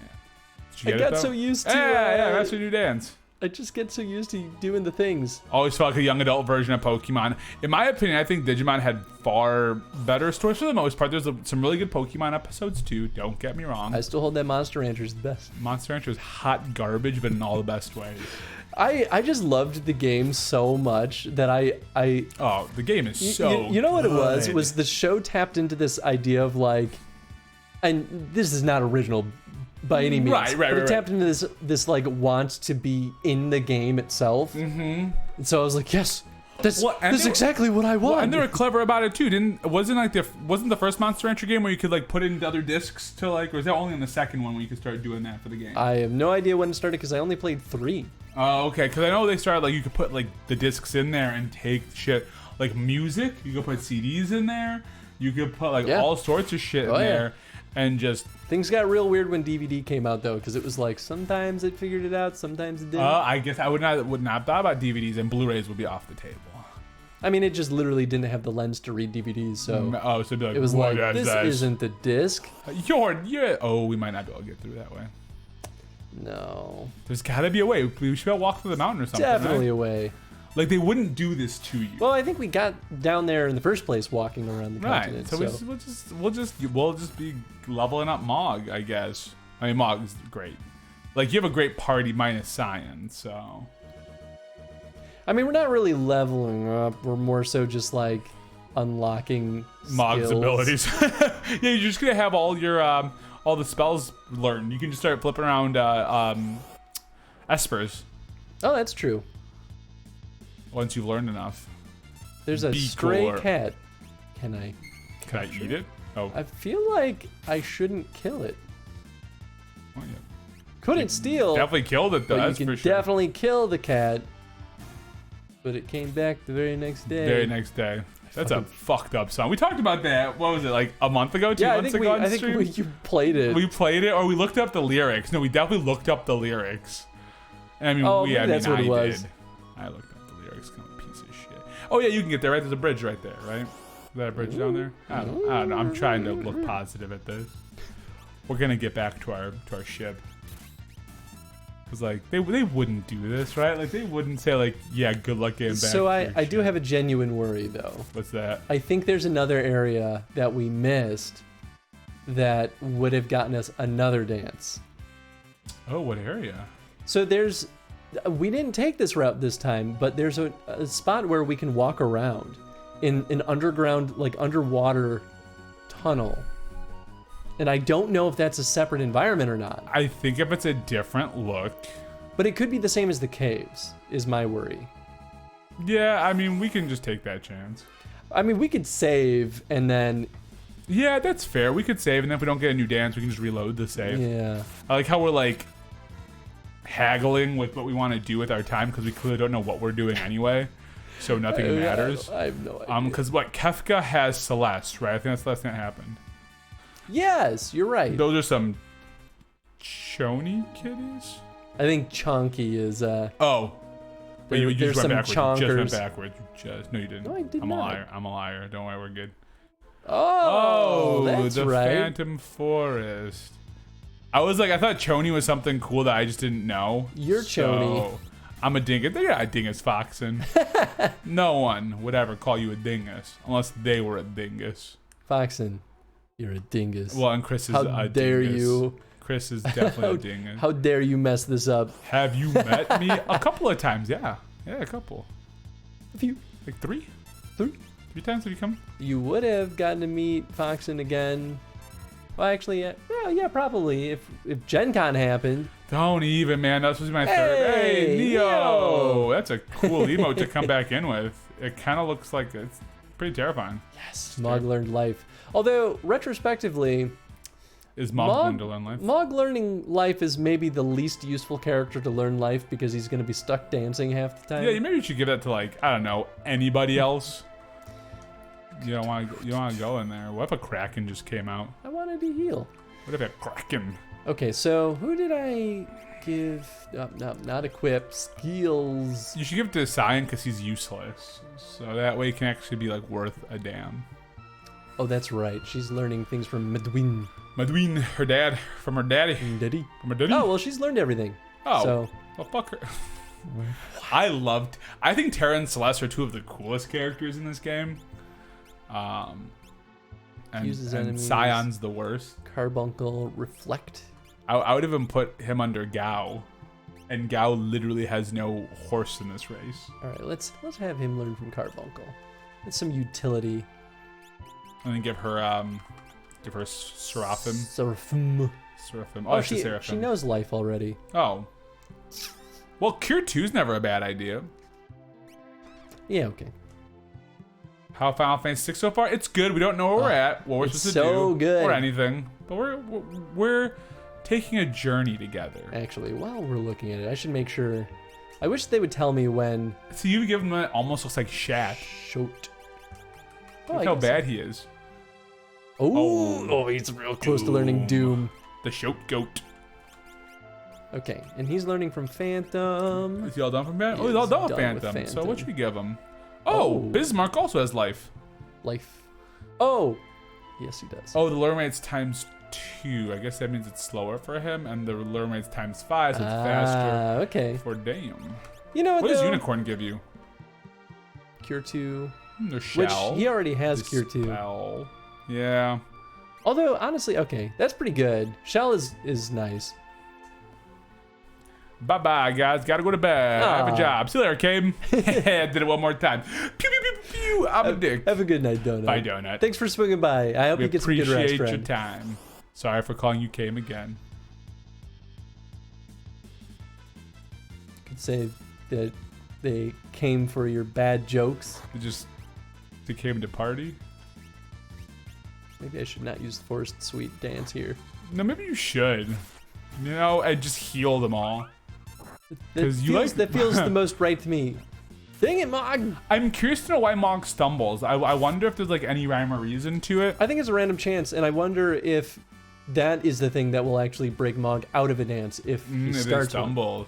Did you I get got it, so used to... Yeah, that's a new dance. I just get so used to doing the things. Always felt like a young adult version of Pokemon. In my opinion, I think Digimon had far better stories for the most part. There's some really good Pokemon episodes too, don't get me wrong. I still hold that Monster Rancher is the best. Monster Rancher is hot garbage, but in all the best ways. I just loved the game so much that Oh, the game is so you know what it good. was the show tapped into this idea of like, and this is not original by any means, but it tapped into this like want to be in the game itself. Mm-hmm. And so I was like, yes, this is exactly what I want. Well, and they were clever about it too. Wasn't the first Monster Rancher game where you could like put in other discs to like, or was that only in the second one where you could start doing that for the game? I have no idea when it started because I only played 3. Oh, okay. Because I know they started like you could put like the discs in there and take shit like music. You could put CDs in there. You could put like all sorts of shit in there, and just things got real weird when DVD came out though, because it was like sometimes it figured it out, sometimes it didn't. I guess I would not thought about DVDs, and Blu-rays would be off the table. I mean, it just literally didn't have the lens to read DVDs, so so it'd be like, it was like this isn't the disc. We might not be able to get through that way. No. There's got to be a way. We should be able to walk through the mountain or something. Definitely a way. Like they wouldn't do this to you. Well, I think we got down there in the first place walking around the continent. So we'll just be leveling up Mog, I guess. I mean, Mog's great. Like you have a great party minus science, so. I mean, we're not really leveling up. We're more so just like unlocking Mog's skills. abilities. Yeah, you're just gonna have all your all the spells learned. You can just start flipping around espers. Oh, that's true. Once you've learned enough. There's a stray cat. Can I eat it? Oh. I feel like I shouldn't kill it. Oh, yeah. Couldn't steal. Definitely killed it though. But That's you can for sure. definitely kill the cat. But it came back the very next day. Very next day. That's a fucked up song. We talked about that. What was it, like a month ago, 2 months ago on stream? I think you played it. We played it, or we looked up the lyrics. No, we definitely looked up the lyrics. I mean, that's what it was. Did. I looked up the lyrics. Kind of piece of shit. Oh yeah, you can get there. Right, there's a bridge right there. Right, is that a bridge down there? I don't know. I'm trying to look positive at this. We're gonna get back to our ship. Because like they wouldn't do this, right? Like they wouldn't say like, yeah, good luck getting back. So I do have a genuine worry though. What's that? I think there's another area that we missed that would have gotten us another dance. Oh, what area? So we didn't take this route this time, but there's a spot where we can walk around in an underground, like underwater tunnel. And I don't know if that's a separate environment or not. I think if it's a different look. But it could be the same as the caves, is my worry. Yeah, I mean, we can just take that chance. I mean, we could save and then... Yeah, that's fair. We could save, and then if we don't get a new dance, we can just reload the save. Yeah. I like how we're like haggling with what we want to do with our time because we clearly don't know what we're doing anyway. So nothing matters. I have no idea. Because what Kefka has Celeste, right? I think that's the last thing that happened. Yes, you're right. Those are some Choni kitties. I think Chonky is. Oh, but you just went backwards. Chonkers. You just went backwards. No, you didn't. No, I did I'm not. a liar. I'm a liar. Don't worry, we're good. Oh, that's the right. Phantom Forest. I thought Choni was something cool that I just didn't know. You're Choni. I'm a dingus. They're not a dingus, Foxen. No one would ever call you a dingus unless they were a dingus. Foxen, you're a dingus. Well, and Chris is how a dare dingus. you? Chris is definitely a dingus. How dare you mess this up? Have you met me? A couple of times, yeah. Yeah, a couple. If you Like three? Three times have you come? You would have gotten to meet Foxen again. Well, actually, yeah, probably. If Gen Con happened. Don't even, man. That's supposed to be my third. Hey, Neo! That's a cool emote to come back in with. It kind of looks like it's pretty terrifying. Yes, Mog learned life. Although, retrospectively... Is Mog going to learn life? Mog learning life is maybe the least useful character to learn life because he's going to be stuck dancing half the time. Yeah, maybe you should give that to, like, I don't know, anybody else. You don't want to go in there. What if a Kraken just came out? I wanted to heal. What if a Kraken? Okay, so who did I give? No, not equip. Skills. You should give it to Cyan because he's useless. So that way he can actually be, like, worth a damn. Oh, that's right. She's learning things from Medwin. Madween, her dad, from her daddy. Daddy. From her daddy. Oh, well, she's learned everything. Oh. So. Well, fuck her. I think Terra and Celeste are two of the coolest characters in this game. And Scion's the worst. Carbuncle, Reflect. I would even put him under Gao. And Gao literally has no horse in this race. All right, let's have him learn from Carbuncle. That's some utility. And then give her Seraphim. Seraphim. Oh, she Seraphim. She knows life already. Oh. Well, Cure 2's never a bad idea. Yeah, okay. How Final Fantasy 6 so far? It's good. We don't know where we're at, what we're supposed to do, so good. or anything. But we're taking a journey together. Actually, while we're looking at it, I should make sure. I wish they would tell me when. So you give him that almost looks like Shat. Shoot. Look how bad he is. Oh, he's real close to learning Doom. The Shoat Goat. Okay, and he's learning from Phantom. Is he all done from Phantom? Oh, he's all done with Phantom. So what should we give him? Oh, Bismarck also has life. Life. Oh, yes, he does. Oh, the lure rate's ×2. I guess that means it's slower for him, and the lure rate's ×5, so it's faster. Okay. For damn. You know what does Unicorn give you? Cure 2. The Shell. Which he already has Cure 2. Spell. Yeah. Although, honestly, okay, that's pretty good. Shell is nice. Bye-bye, guys. Gotta go to bed. I have a job. See you later, Cabe. I did it one more time. Pew, pew, pew, pew. I'm a dick. Have a good night, Donut. Bye, Donut. Thanks for swinging by. I hope you get some good rest, friend. Appreciate your time. Sorry for calling you Cabe again. Could say that they came for your bad jokes. They came to party? Maybe I should not use the Forest Sweet dance here. No, maybe you should. You know, and just heal them all. That feels the most right to me. Dang it, Mog! I'm curious to know why Mog stumbles. I wonder if there's like any rhyme or reason to it. I think it's a random chance, and I wonder if that is the thing that will actually break Mog out of a dance if he starts stumbles.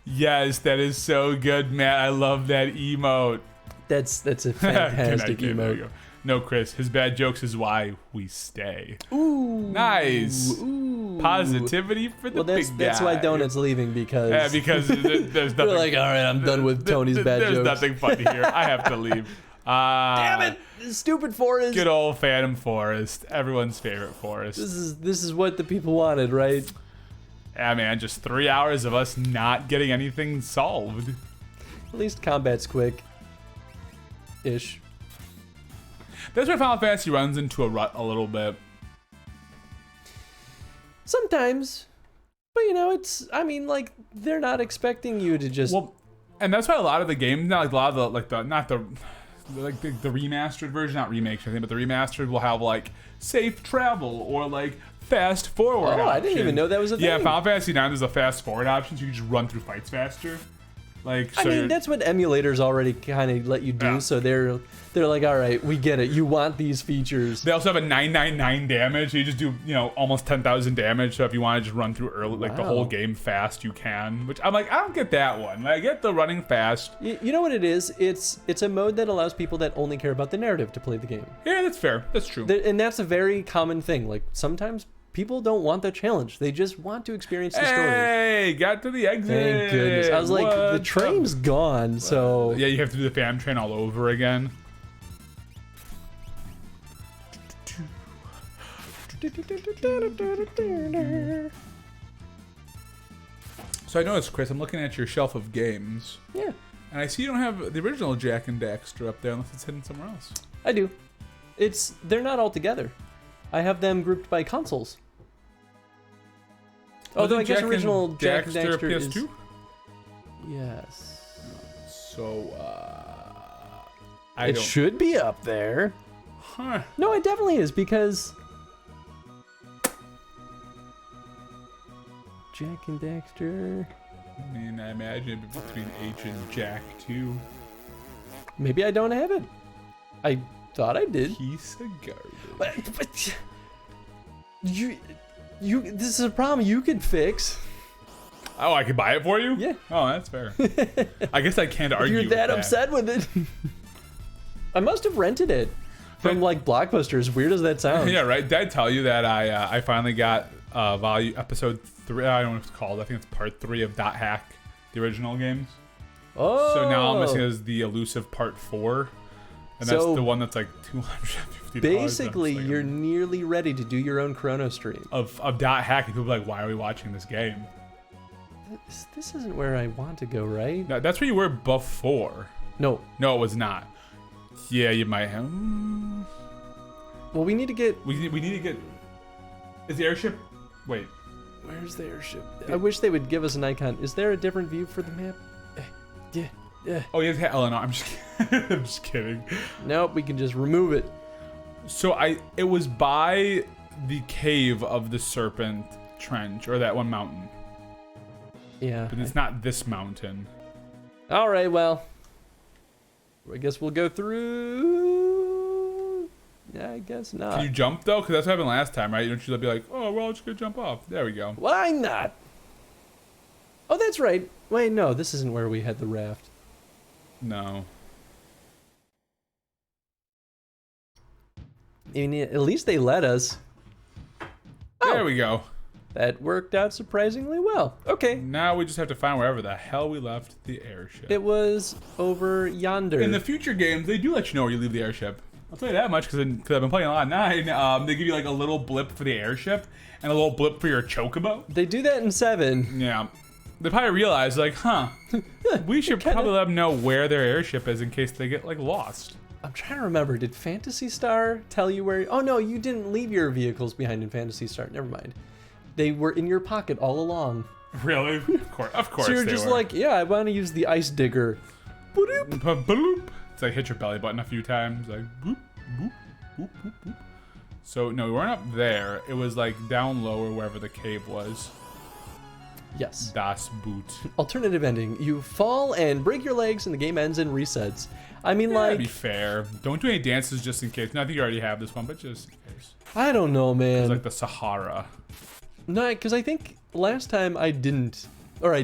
Yes, that is so good, Matt. I love that emote. That's a fantastic emote. No, Chris, his bad jokes is why we stay. Ooh. Nice. Ooh. Positivity for the big guy. That's why Donut's leaving, because... Yeah, because there's nothing... They're like, all right, I'm done with Tony's bad jokes. There's nothing funny here. I have to leave. Damn it! Stupid forest. Good old Phantom Forest. Everyone's favorite forest. This is what the people wanted, right? Yeah, man, just 3 hours of us not getting anything solved. At least combat's quick. Ish. That's where Final Fantasy runs into a rut a little bit. Sometimes. But, you know, like, they're not expecting you to just... Well, and that's why a lot of the games now, like, a lot of the remastered version, not remakes or anything, but the remastered will have, like, safe travel or, like, fast forward option. I didn't even know that was a thing. Yeah, Final Fantasy 9, there's a fast forward option, so you can just run through fights faster. Like, so I mean, that's what emulators already kind of let you do, Yeah. so they're like, all right, we get it. You want these features. They also have a 999 damage, so you just do, you know, almost 10,000 damage, so if you want to just run through early, like, the whole game fast, you can. Which, I'm like, I don't get that one. Like, I get the running fast. You know what it is? It's a mode that allows people that only care about the narrative to play the game. Yeah, that's fair. That's true. And that's a very common thing. Like, sometimes people don't want the challenge. They just want to experience the story. Hey, got to the exit. Thank goodness. I was like, the train's gone, so... Yeah, you have to do the fan train all over again. So I noticed, Chris, I'm looking at your shelf of games. Yeah. And I see you don't have the original Jak and Daxter up there unless it's hidden somewhere else. I do. They're not all together. I have them grouped by consoles. Although I guess original Jak and Daxter PS2? is... Yes. So, It should be up there. Huh. No, it definitely is, because... Jak and Daxter... I mean, I imagine it'd be between H and Jak too. Maybe I don't have it. I thought I did. Piece of garbage. But you, this is a problem you could fix. Oh, I could buy it for you? Yeah. Oh, that's fair. I guess I can't argue. You're that upset with it. I must have rented it from like Blockbuster. As weird as that sounds. Yeah, right. Did I tell you that I finally got episode 3? I don't know what it's called. I think it's part 3 of Dot Hack, the original games. Oh. So now I'm missing is the elusive part 4, and that's the one that's like $250. Basically, you're nearly ready to do your own Chrono stream of Dot Hack, and people are like, why are we watching this game? This isn't where I want to go, right? No, that's where you were before. No. No, it was not. Yeah, you might have. Well, we need to get... We need to get... Is the airship... Wait. Where's the airship? I wish they would give us an icon. Is there a different view for the map? Yeah. Oh, yeah. Oh, no, I'm just kidding. I'm just kidding. Nope, we can just remove it. So it was by the cave of the Serpent Trench, or that one mountain. Yeah. But it's not this mountain. All right, well. I guess we'll go through... Yeah, I guess not. Can you jump, though? Because that's what happened last time, right? Don't you be like, oh, well, I'm just going to jump off. There we go. Why not? Oh, that's right. Wait, no, this isn't where we had the raft. No. I mean, at least they let us. There we go. That worked out surprisingly well. Okay. Now we just have to find wherever the hell we left the airship. It was over yonder. In the future games, they do let you know where you leave the airship. I'll tell you that much because I've been playing a lot of 9. They give you like a little blip for the airship and a little blip for your chocobo. They do that in 7. Yeah. They probably realize, like, huh, we should probably let them know where their airship is in case they get, like, lost. I'm trying to remember. Did Phantasy Star tell you where... Oh, no, you didn't leave your vehicles behind in Phantasy Star. Never mind. They were in your pocket all along. Really? Of course So you're just like, yeah, I want to use the ice digger. Boop. Boop. It's like hit your belly button a few times. Like, boop, boop, boop, boop, boop. So, no, we weren't up there. It was, like, down lower wherever the cave was. Yes. Das Boot. Alternative ending. You fall and break your legs and the game ends and resets. I mean, Yeah, like... to be fair. Don't do any dances just in case. No, I think you already have this one, but just in case. I don't know, man. It's like the Sahara. No, because I think last time I didn't. Or I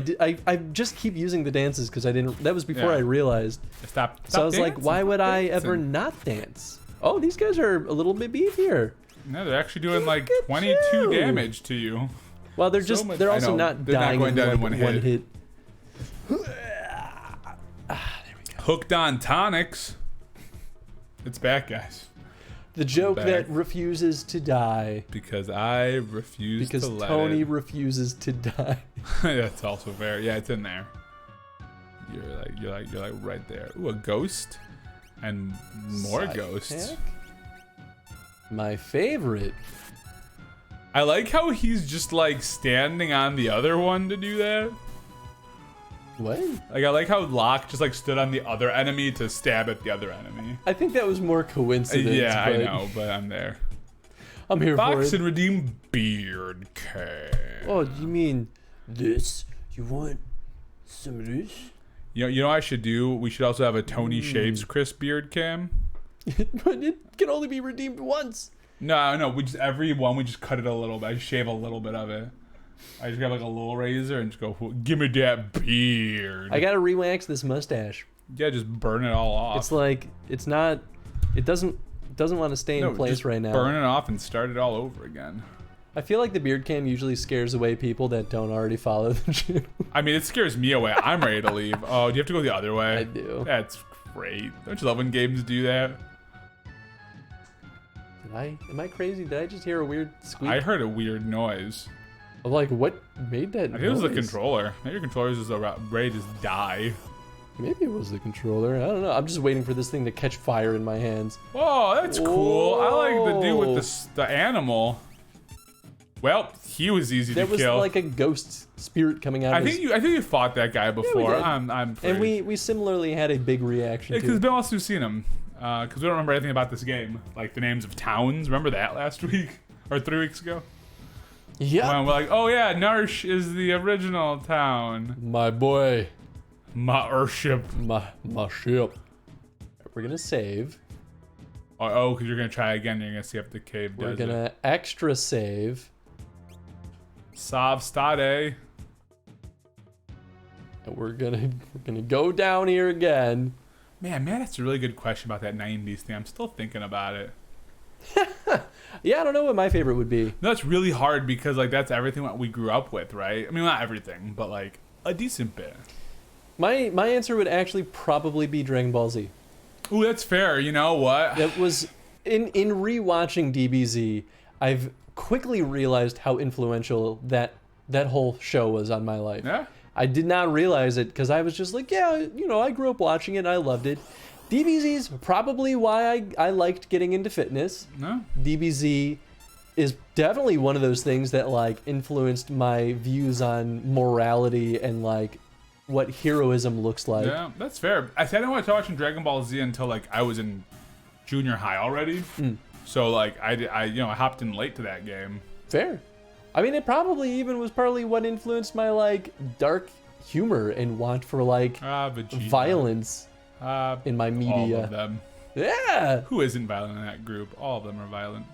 just keep using the dances because I didn't... That was before I realized. Stop So I was like, why would I dancing. ever not dance? Oh, these guys are a little bit beefier. No, they're actually doing like at 22 you. damage to you. Well, they're So just much- they're I also know, not they're not dying going down in one one hit. Hooked on tonics. It's back, guys. The joke back. that refuses to die Because I refuse because to let Tony it. refuses to die. That's also fair. Yeah, it's in there. You're like right there. Ooh, a ghost and more Psych ghosts. pack? My favorite. I like how he's just like standing on the other one to do that. What? Like I like how Locke just like stood on the other enemy to stab at the other enemy. I think that was more coincidence. Yeah, I but know, but I'm there. I'm here for Fox it. and redeem beard cam. Oh, you mean this? You want some of this? You know what I should do? We should also have a Tony shaves Chris beard cam. But it can only be redeemed once. No, we just every one we just cut it a little bit. I shave a little bit of it. I just grab like a little razor and just go, give me that beard. I gotta re-wax this mustache. Yeah, just burn it all off. It's like it's not. It doesn't want to stay in place just right now. Burn it off and start it all over again. I feel like the beard cam usually scares away people that don't already follow the channel. I mean, it scares me away. I'm ready to leave. Oh, do you have to go the other way? I do. That's great. Don't you love when games do that? Am I crazy? Did I just hear a weird squeak? I heard a weird noise. I'm like, what made that I think it was the noise? controller. Maybe your controller's just ready to just die. Maybe it was the controller. I don't know. I'm just waiting for this thing to catch fire in my hands. Oh, that's cool. I like the dude with the animal. Well, he was easy There to was kill. like a ghost spirit coming out. I of think you fought that guy before. did. I'm pretty and we similarly had a big reaction because to it's it. been else who's seen him. Because we don't remember anything about this game, like the names of towns. Remember that last week or 3 weeks ago? Yeah, When we're like, oh yeah, Narsh is the original town. my boy, My Earthship. my ship. We're gonna save. Oh, because you're gonna try again. You're gonna see if the cave We're does gonna extra save. it. Sav stade. And we're gonna go down here again. Man, that's a really good question about that 90s thing. I'm still thinking about it. Yeah, I don't know what my favorite would be. No, it's really hard because like that's everything that we grew up with, right? I mean, not everything, but like a decent bit. My answer would actually probably be Dragon Ball Z. Ooh, that's fair. You know what? That was in rewatching DBZ, I've quickly realized how influential that whole show was on my life. Yeah. I did not realize it because I was just like, yeah, you know, I grew up watching it and I loved it. DBZ's probably why I liked getting into fitness. No. DBZ is definitely one of those things that like influenced my views on morality and like what heroism looks like. Yeah, that's fair. I didn't want to watching Dragon Ball Z until like I was in junior high already. So like I hopped in late to that game. Fair. I mean, it probably even was partly what influenced my like dark humor and want for like Vegeta. violence in my All media. of them. Yeah. Who isn't violent in that group? All of them are violent.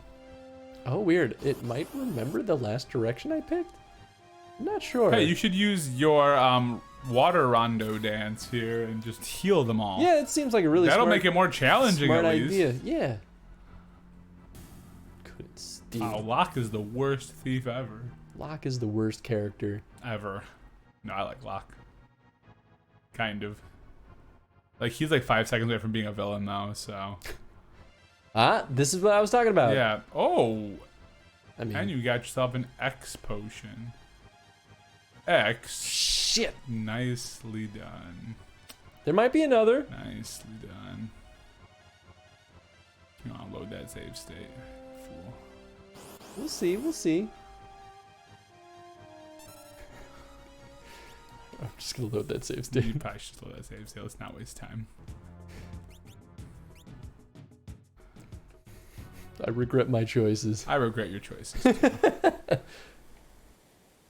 Oh, weird. It might remember the last direction I picked. I'm not sure. Hey, you should use your water rondo dance here and just heal them all. Yeah, it seems like a really That'll smart, make it more challenging smart at least. idea. Yeah. Couldn't steal. Wow, Locke is the worst thief ever. Locke is the worst character. Ever. No, I like Locke. Kind of. Like, he's like 5 seconds away from being a villain, though, so. This is what I was talking about. Yeah. Oh, I mean, and you got yourself an X potion. X. shit. Nicely done. There might be another. Nicely done. You want to load that save state, fool. We'll see. We'll see. I'm just gonna load that save You state. probably should load that save state. Let's not waste time. I regret my choices. I regret your choices.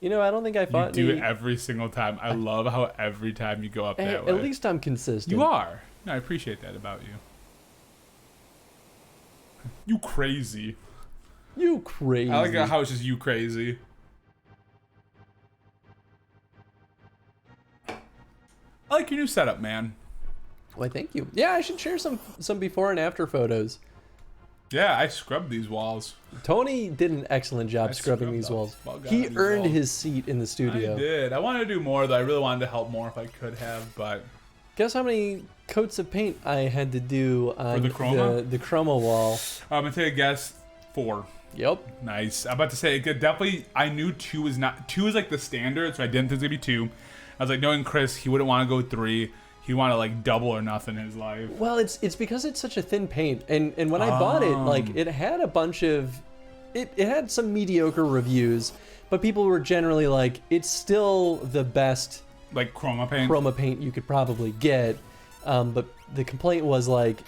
You know, I don't think I You fought do any. it every single time. I love how every time you go up Hey, that way. at least I'm consistent. You are. No, I appreciate that about you. You crazy. You crazy. I like how it's just you crazy. I like your new setup, man. Why, thank you. Yeah, I should share some before and after photos. Yeah, I scrubbed these walls. Tony did an excellent job scrubbing these walls. He earned his seat in the studio. I did. I wanted to do more, though. I really wanted to help more if I could have, but... Guess how many coats of paint I had to do on the chroma? The chroma wall? I'm going to take a guess. 4. Yep. Nice. I'm about to say, it could definitely... I knew 2 is not... 2 is like the standard, so I didn't think it was going to be 2. I was like, knowing Chris, he wouldn't want to go 3. He wanted like double or nothing in his life. Well, it's because it's such a thin paint, and when I bought it, like it had a bunch of, it had some mediocre reviews, but people were generally like, it's still the best like chroma paint you could probably get, but the complaint was like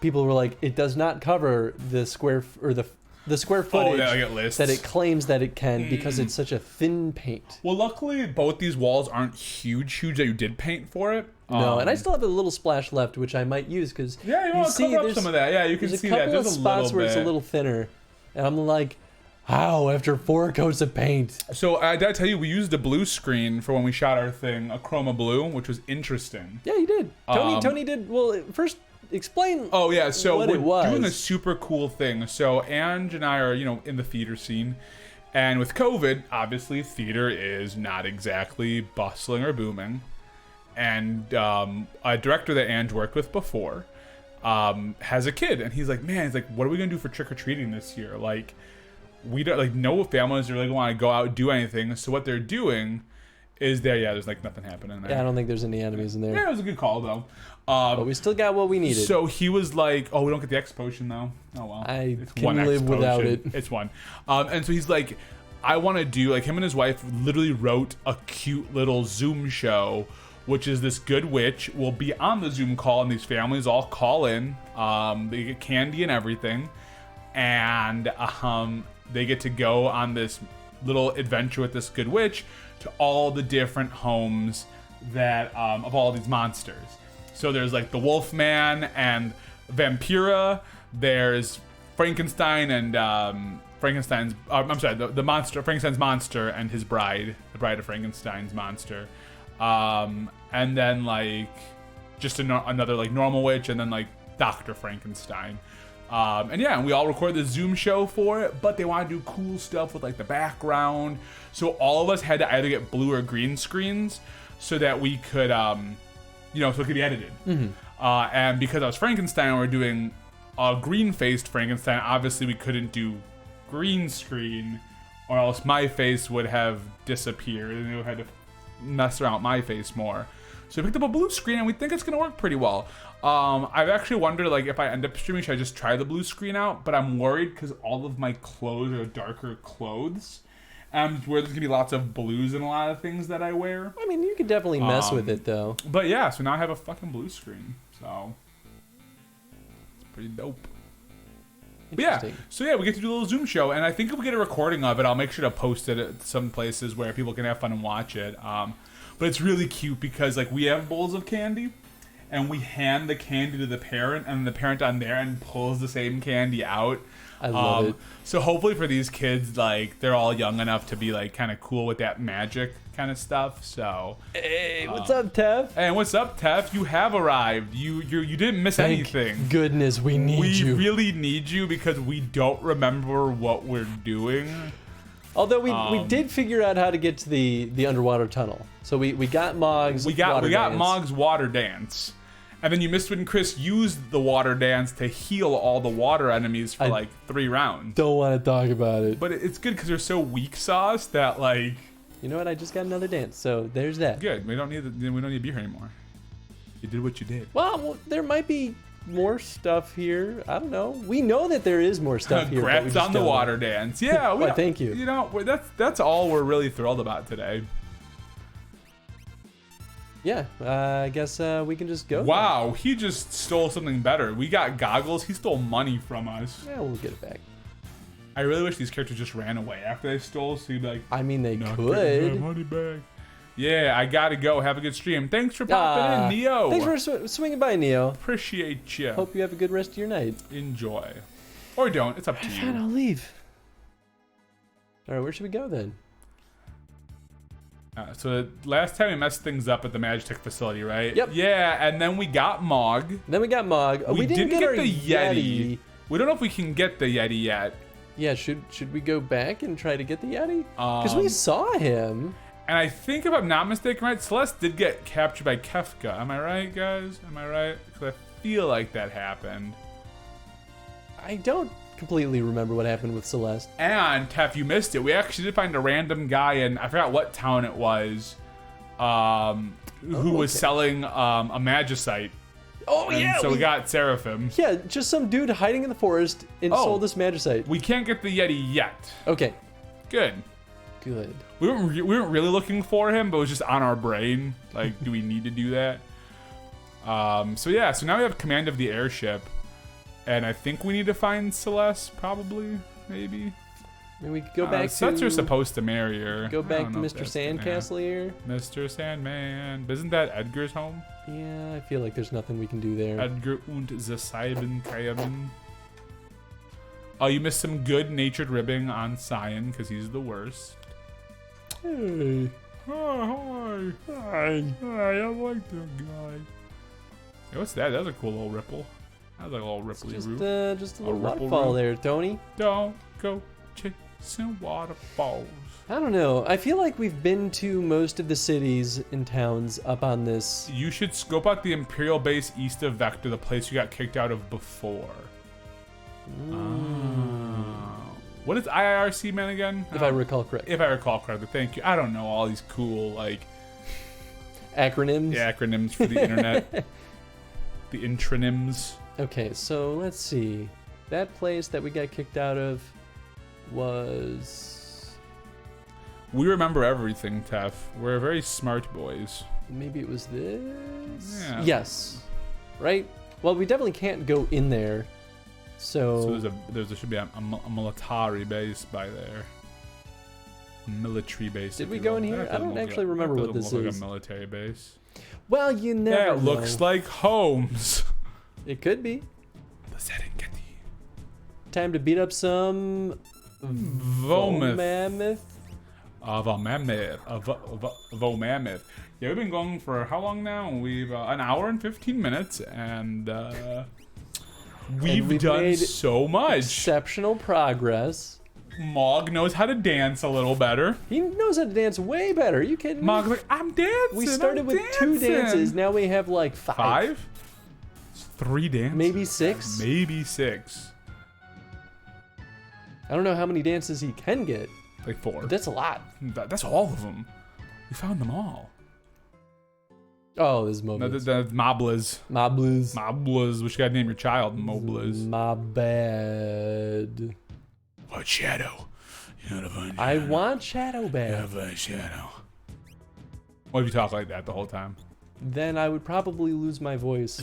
people were like, it does not cover the square footage that it claims that it can because it's such a thin paint. Well, luckily both these walls aren't huge that you did paint for it. No, and I still have a little splash left, which I might use because you want to cover up some of that. Yeah, you can see that. There's a couple of spots where it's a little thinner, and I'm like, how after 4 coats of paint? So I gotta tell you, we used a blue screen for when we shot our thing, a chroma blue, which was interesting. Yeah, you did. Tony did. Well, first explain. Oh yeah, so what we're it was. doing a super cool thing. So Ange and I are, in the theater scene, and with COVID, obviously theater is not exactly bustling or booming. And a director that Ange worked with before has a kid, and he's like, what are we gonna do for trick or treating this year? Like, we don't no families really want to go out and do anything. So what they're doing is there's like nothing happening there. Yeah, I don't think there's any enemies in there. Yeah, it was a good call though. But we still got what we needed. So he was like, "Oh, we don't get the X potion though." Oh well, it's can live without it. It's one. And so he's like, "I want to do like him and his wife literally wrote a cute little Zoom show, which is this good witch will be on the Zoom call, and these families all call in. They get candy and everything, and they get to go on this little adventure with this good witch to all the different homes that of all these monsters." So there's like the Wolfman and Vampira. There's Frankenstein and the monster, Frankenstein's monster and his bride, the bride of Frankenstein's monster. And then like just another like normal witch, and then like Dr. Frankenstein. And we all recorded the Zoom show for it, but they want to do cool stuff with like the background. So all of us had to either get blue or green screens so that we could so it could be edited. Mm-hmm. And because I was Frankenstein, we're doing a green-faced Frankenstein. Obviously, we couldn't do green screen, or else my face would have disappeared, and we had to mess around with my face more. So we picked up a blue screen, and we think it's going to work pretty well. I've actually wondered, like, if I end up streaming, should I just try the blue screen out? But I'm worried because all of my clothes are darker clothes. And where there's gonna be lots of blues in a lot of things that I wear. I mean, you could definitely mess with it though. But yeah, so now I have a fucking blue screen. So it's pretty dope. But yeah, so we get to do a little Zoom show, and I think if we get a recording of it, I'll make sure to post it at some places where people can have fun and watch it. But it's really cute because like we have bowls of candy, and we hand the candy to the parent, and the parent on their end pulls the same candy out. I love it. So hopefully for these kids, like they're all young enough to be like kind of cool with that magic kind of stuff. So hey, what's up, Tev? And what's up, Tev? You have arrived. You didn't miss anything. Goodness, we need you. We really need you because we don't remember what we're doing. Although we did figure out how to get to the underwater tunnel. So we got Mog's. We got Mog's water dance. And then you missed when Chris used the water dance to heal all the water enemies for like 3 rounds. Don't want to talk about it. But it's good because they're so weak sauce that like. You know what? I just got another dance, so there's that. Good. We don't need to be here anymore. You did what you did. Well, there might be more stuff here. I don't know. We know that there is more stuff here. Congrats on the water dance. Yeah. Well, thank you. You know, that's all we're really thrilled about today. Yeah, I guess we can just go. Wow, then. He just stole something better. We got goggles. He stole money from us. Yeah, we'll get it back. I really wish these characters just ran away after they stole, so you'd be like, I mean, they could. Money back. Yeah, I gotta go. Have a good stream. Thanks for popping in, Neo. Thanks for swinging by, Neo. Appreciate you. Hope you have a good rest of your night. Enjoy. Or don't. It's up to you. Fine, I'll leave. All right, where should we go then? So last time we messed things up at the Magitech facility, right? Yep. Yeah, and then we got Mog. We didn't get the Yeti. We don't know if we can get the Yeti yet. Yeah, should we go back and try to get the Yeti? Because we saw him. And I think, if I'm not mistaken, right, Celeste did get captured by Kefka. Am I right, guys? Am I right? Because I feel like that happened. I don't completely remember what happened with Celeste. And, Tef, you missed it. We actually did find a random guy in, I forgot what town it was, who was selling a Magicite. Oh, and yeah. So we got Seraphim. Yeah, just some dude hiding in the forest and sold this Magicite. We can't get the Yeti yet. Okay. Good. Good. We weren't really looking for him, but it was just on our brain. Like, do we need to do that? So now we have command of the airship. And I think we need to find Celeste, probably, maybe. Maybe we could go back to... Sets are supposed to marry her. Go back to Mr. Sandcastle here. Mr. Sandman. Isn't that Edgar's home? Yeah, I feel like there's nothing we can do there. Edgar und the Seibenkräben. Oh, you missed some good-natured ribbing on Cyan, because he's the worst. Hey. Oh, hi. Hi, I like that guy. Hey, what's that? That's a cool little ripple. That's like a little ripply roof. Just a little waterfall there, Tony. Don't go chasing waterfalls. I don't know. I feel like we've been to most of the cities and towns up on this. You should scope out the Imperial base east of Vector, the place you got kicked out of before. What is IIRC, man, again? If I recall correctly. If I recall correctly. Thank you. I don't know all these cool, like... acronyms? Yeah, acronyms for the internet. The intronyms. Okay, so let's see. That place that we got kicked out of was... We remember everything, Tef. We're very smart boys. Maybe it was this? Yeah. Yes. Right? Well, we definitely can't go in there. So there should be a military base by there. Military base. Did we go in here? I don't actually remember what this look is. Like a military base. Well, you never know. Looks like Holmes. It could be. The Serengeti. Time to beat up some Vomammoth. Vomammoth. Yeah, we've been going for how long now? We've an hour and 15 minutes, and we've done so much. Exceptional progress. Mog knows how to dance a little better. He knows how to dance way better. Are you kidding me? Mog's like, I'm dancing. We started with 2 dances. Now we have like 5. 5? 3 dances? Maybe 6? Maybe 6. I don't know how many dances he can get. Like 4. That's a lot. That's all of them. We found them all. Oh, this is Moblins. No, the Moblas. Moblas. Moblas. Which you gotta name your child Moblas. My bad. What shadow? I want shadow bad. Shadow. What if you talk like that the whole time? Then I would probably lose my voice.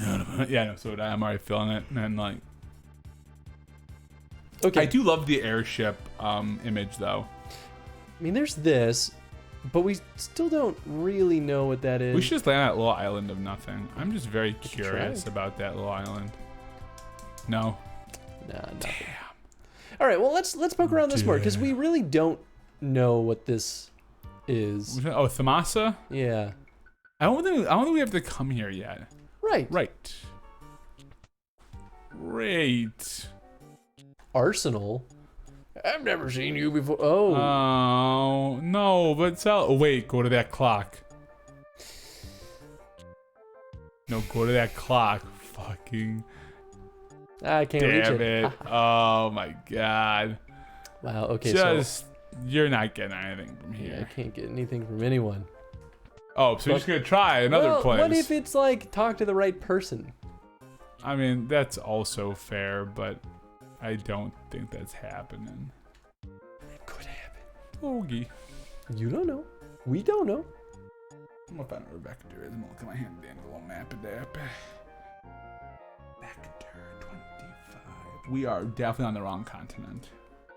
Yeah, no, so I'm already feeling it. And like, okay. I do love the airship image though. I mean, there's this, but we still don't really know what that is. We should just land on that little island of nothing. I'm just very curious about that little island. No. Nah, nothing. Damn. All right, well let's poke around this more because we really don't know what this is. Oh, Thamasa? Yeah. I don't think we have to come here yet. Right. Great. Arsenal. I've never seen you before. Oh. Oh no, but wait, go to that clock. No, go to that clock. Fucking. I can't reach it. Damn it. Oh my god. Wow, okay, you're not getting anything from here. Yeah, I can't get anything from anyone. Oh, so you're just gonna try another place. What if it's like talk to the right person? I mean, that's also fair, but I don't think that's happening. It could happen. Ogie. You don't know. We don't know. I'm gonna find out where Vector is. I'm gonna look at my hand down the little map of that. Vector 25. We are definitely on the wrong continent.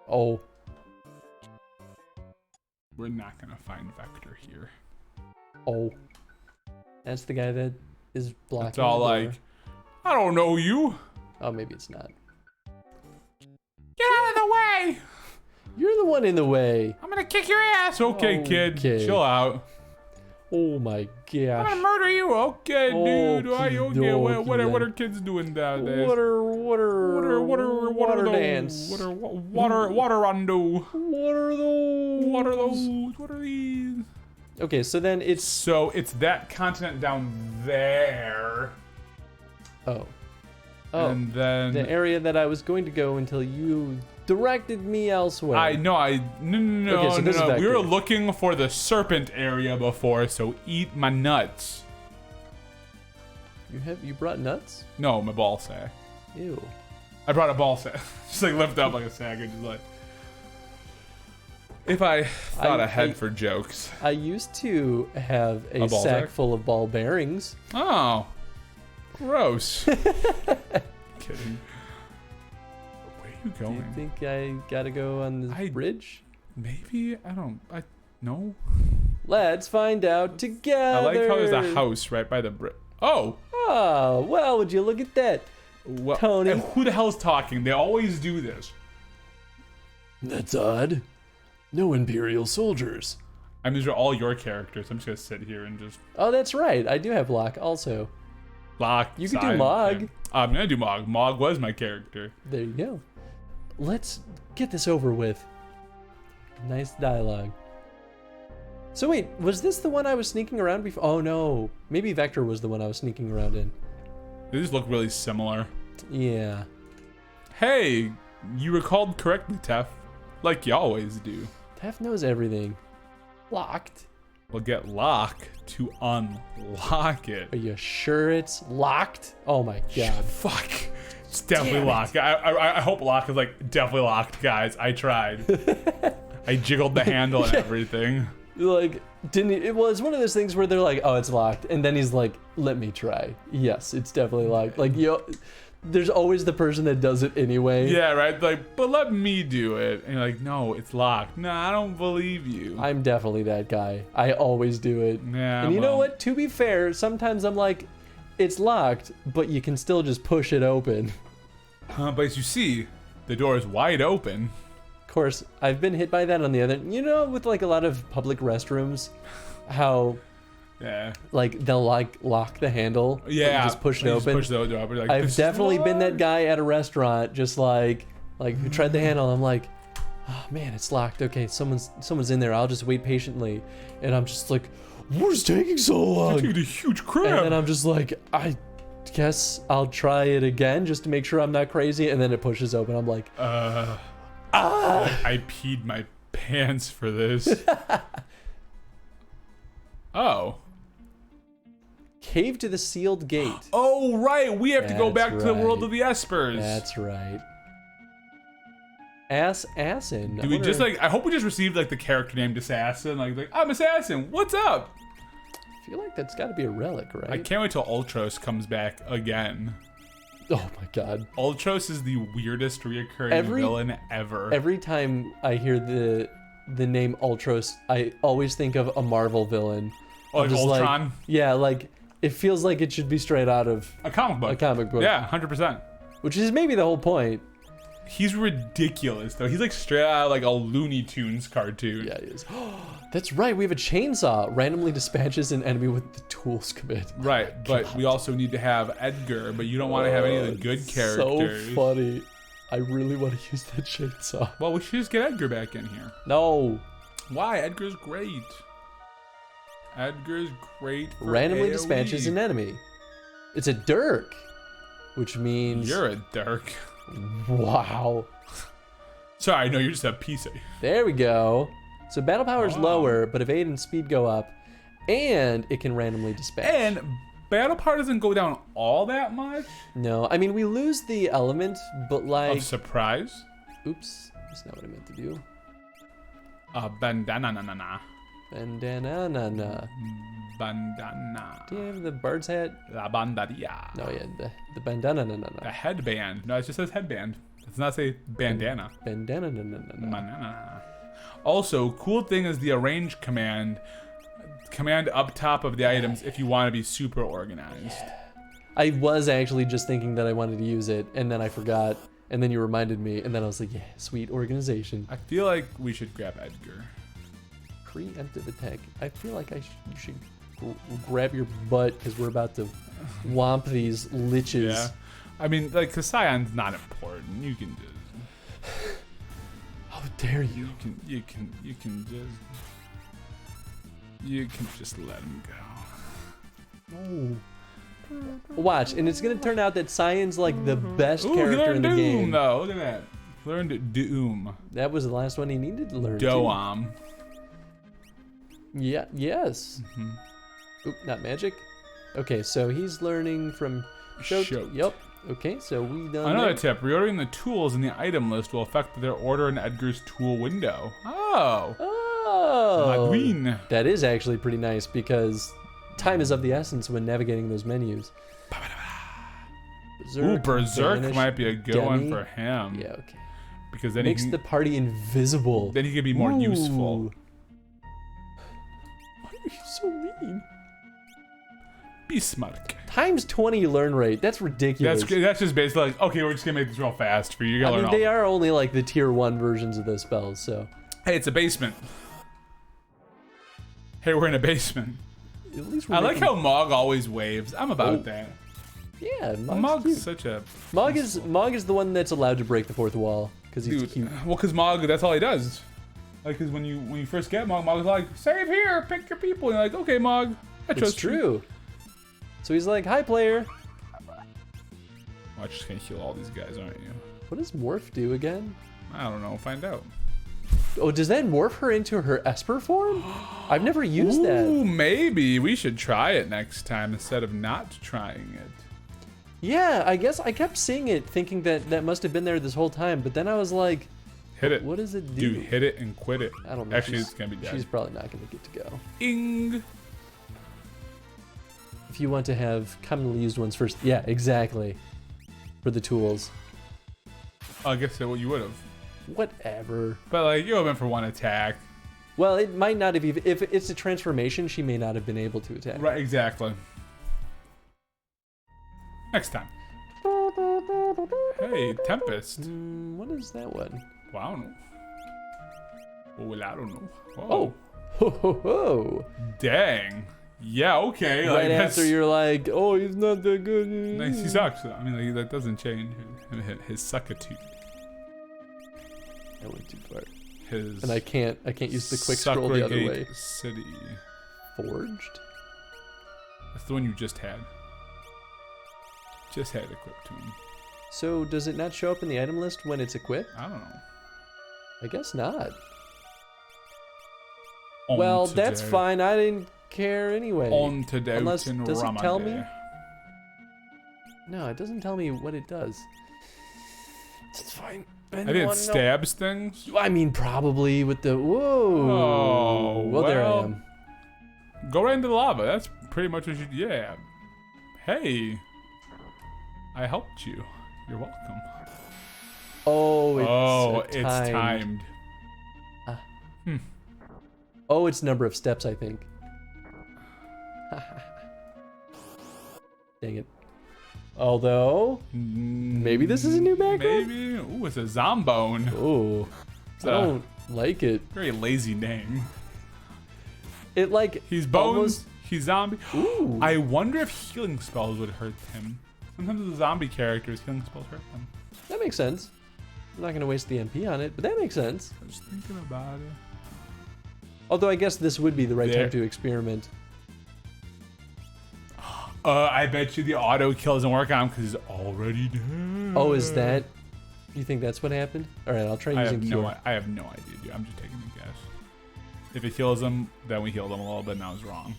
Oh. We're not gonna find Vector here. Oh. That's the guy that is blocking. It's all like, I don't know you. Oh, maybe it's not. Get out of the way! You're the one in the way. I'm gonna kick your ass. Okay, kid. Chill out. Oh my I'm gosh. gonna murder you. Okay, dude. Okay. Okey-dokey What then. are kids doing nowadays? Water those? dance. Water rondo. What are those? What are those? What are these? Okay, so then it's So it's that continent down there. oh, And then the area that I was going to go until you directed me elsewhere. no. Okay, so this is no. back We were here. looking for the serpent area before, so eat my nuts. You brought nuts? No, my ball sack. Ew. I brought a ball sack. Just like lift up like a sack and just like. If I thought ahead for jokes. I used to have a ball sack sack? full of ball bearings. Oh, gross. Kidding. Where are you Do going? you think I gotta go on this bridge? Maybe no. Let's find out I together. like how there's a house right by the bridge. Oh, Oh, well, would you look at that? well, Tony. and who the hell's talking? They always do this. That's odd. No Imperial soldiers. I mean, these are all your characters. I'm just gonna sit here and just Oh, that's right. I do have Locke also. lock. You could do Mog. Yeah. I'm gonna do Mog. Mog was my character. There you go. Let's get this over with. Nice dialogue. So wait, was this the one I was sneaking around before? Oh no, maybe Vector was the one I was sneaking around in. They just look really similar. Yeah. Hey, you recalled correctly, Tef. Like you always do. Tef knows everything. Locked. We'll get Lock to unlock it. Are you sure it's locked? Oh my god. Fuck. It's definitely Damn it. locked. I hope Lock is like definitely locked, guys. I tried. I jiggled the handle and everything. Like, it was one of those things where they're like, oh, it's locked. And then he's like, let me try. Yes, it's definitely locked. Like, there's always the person that does it anyway. Yeah, right? Like, but let me do it. And you're like, no, it's locked. No, I don't believe you. I'm definitely that guy. I always do it. Yeah, And you know well. what? To be fair, sometimes I'm like, it's locked, but you can still just push it open. But as you see, the door is wide open. Of course, I've been hit by that on the other. You know, with like a lot of public restrooms, how Yeah. like they'll like lock the handle. but you Yeah. just push it you just open. push the door open. Like, I've "This is definitely been that locked." guy at a restaurant, just like who tried the handle. I'm like, oh man, it's locked. Okay, someone's in there. I'll just wait patiently, and I'm just like, what is taking so long? Dude, a huge And crab. then I'm just like, I guess I'll try it again just to make sure I'm not crazy. And then it pushes open. I'm like, I peed my pants for this. Oh. cave to the sealed gate. Oh, right. We have to go That's back to the world right. of the Espers. That's right. Assassin. Do we just like, I hope we just received like the character named Assassin. Like I'm Assassin. What's up? I feel like that's got to be a relic, right? I can't wait till Ultros comes back again. Oh my god. Ultros is the weirdest reoccurring Every- villain ever. Every time I hear the name Ultros, I always think of a Marvel villain. Oh, like Just Ultron? yeah, like it feels like it should be straight out of A comic book. a comic book. Yeah, 100%. Which is maybe the whole point. He's ridiculous though. He's like straight out of like a Looney Tunes cartoon. Yeah, he is. That's right, we have a chainsaw. Randomly dispatches an enemy with the tools commit. Right, but we also need to have Edgar, but you don't want to have any of the good characters. So funny. I really want to use that chainsaw. Well, we should just get Edgar back in here. No. Why? Edgar's great. Edgar's great for Randomly AoE. dispatches an enemy. It's a Dirk, which means You're a Dirk. wow. Sorry, no, you're just a piece of... There we go. So battle power is Oh. lower, but if aid and speed go up, and it can randomly dispatch. And battle power doesn't go down all that much. No, I mean we lose the element, but like, Of surprise. oops, that's not what I meant to do. Bandana na na na. Bandana. Bandana. Do you have the bird's hat? La bandaria. No, yeah, the bandana. The headband. No, it just says headband. It does not say bandana. Bandana. Banana. Also, cool thing is the arrange command. Command up top of the items if you want to be super organized. I was actually just thinking that I wanted to use it, and then I forgot, and then you reminded me, and then I was like, yeah, sweet organization. I feel like we should grab Edgar. Preemptive attack. I feel like you should grab your butt because we're about to whomp these liches. Yeah. I mean, like, the Scion's not important. You can just... How dare you? You can just let him go. Oh. Watch, and it's gonna turn out that Scion's like the best character in the Doom, game. Though. Look at that. Learned Doom. That was the last one he needed to learn. Doam. Yeah. Yes. Oop, not magic. Okay, so he's learning from Shote. Yep. Okay, so we done. Another tip: reordering the tools in the item list will affect their order in Edgar's tool window. Oh. Madween. That is actually pretty nice because time is of the essence when navigating those menus. Berserk Vanish, might be a good one for him. Yeah, okay. Because then Makes the party invisible. Then he could be more useful. Why are you so mean? Bismarck. Times 20 learn rate. That's ridiculous. That's just basically like, okay, we're just gonna make this real fast for you. You gotta learn they are only like the tier 1 versions of those spells, so. Hey, it's a basement. Hey, we're in a basement. At least I like how Mog always waves. I'm about that. Yeah, Mog's such a... Mog is the one that's allowed to break the fourth wall because he's cute. Well, because Mog, that's all he does. Like, because when you first get Mog, Mog's like, save here, pick your people. And you're like, okay, Mog, I trust It's true. So he's like, hi, player. Well, just gonna heal all these guys, aren't you? What does Morph do again? I don't know. Find out. Oh, does that morph her into her Esper form? I've never used that. Ooh, maybe we should try it next time instead of not trying it. Yeah, I guess I kept seeing it, thinking that must have been there this whole time. But then I was like, hit it. What does it do? Dude, hit it and quit it. I don't know. Actually, it's gonna be dead. She's probably not gonna get to go. Ing. If you want to have commonly used ones first, yeah, exactly. For the tools. I guess that what you would have. Whatever. But like, you open for one attack. Well, it might not have even. If it's a transformation, she may not have been able to attack. Right, exactly. Next time. Hey, Tempest. What is that one? Well, I don't know. Well, I don't know. Oh. Ho, ho, ho. Dang. Yeah, okay. Right after you're like, oh, he's not that good. Nice, he sucks. I mean, like, that doesn't change his suckitude. I went too far. And I can't use the quick scroll the other way. City. Forged? That's the one you just had. Just had equipped to him. So does it not show up in the item list when it's equipped? I don't know. I guess not. On well, today. that's fine. I didn't care anyway. On today. Unless, does it tell me? No, it doesn't tell me what it does. It's fine. I think it stabs things? I mean, probably with the... Whoa. Oh, well, there I am. Go right into the lava. That's pretty much what you... Yeah. Hey. I helped you. You're welcome. Oh, it's timed. Oh, it's number of steps, I think. Dang it. Although, maybe this is a new background? Maybe. Ooh, it's a Zombone. Ooh. I don't like it. Very lazy name. It like... He's bones, he's zombie. Ooh. I wonder if healing spells would hurt him. Sometimes the zombie characters, healing spells hurt them. That makes sense. I'm not going to waste the MP on it, but that makes sense. I was thinking about it. Although I guess this would be the right time to experiment. I bet you the auto kill doesn't work on him because he's already dead. Oh, is that... You think that's what happened? Alright, I'll try using Cure. I have no idea, dude. I'm just taking a guess. If it heals him, then we healed him a little bit and I was wrong.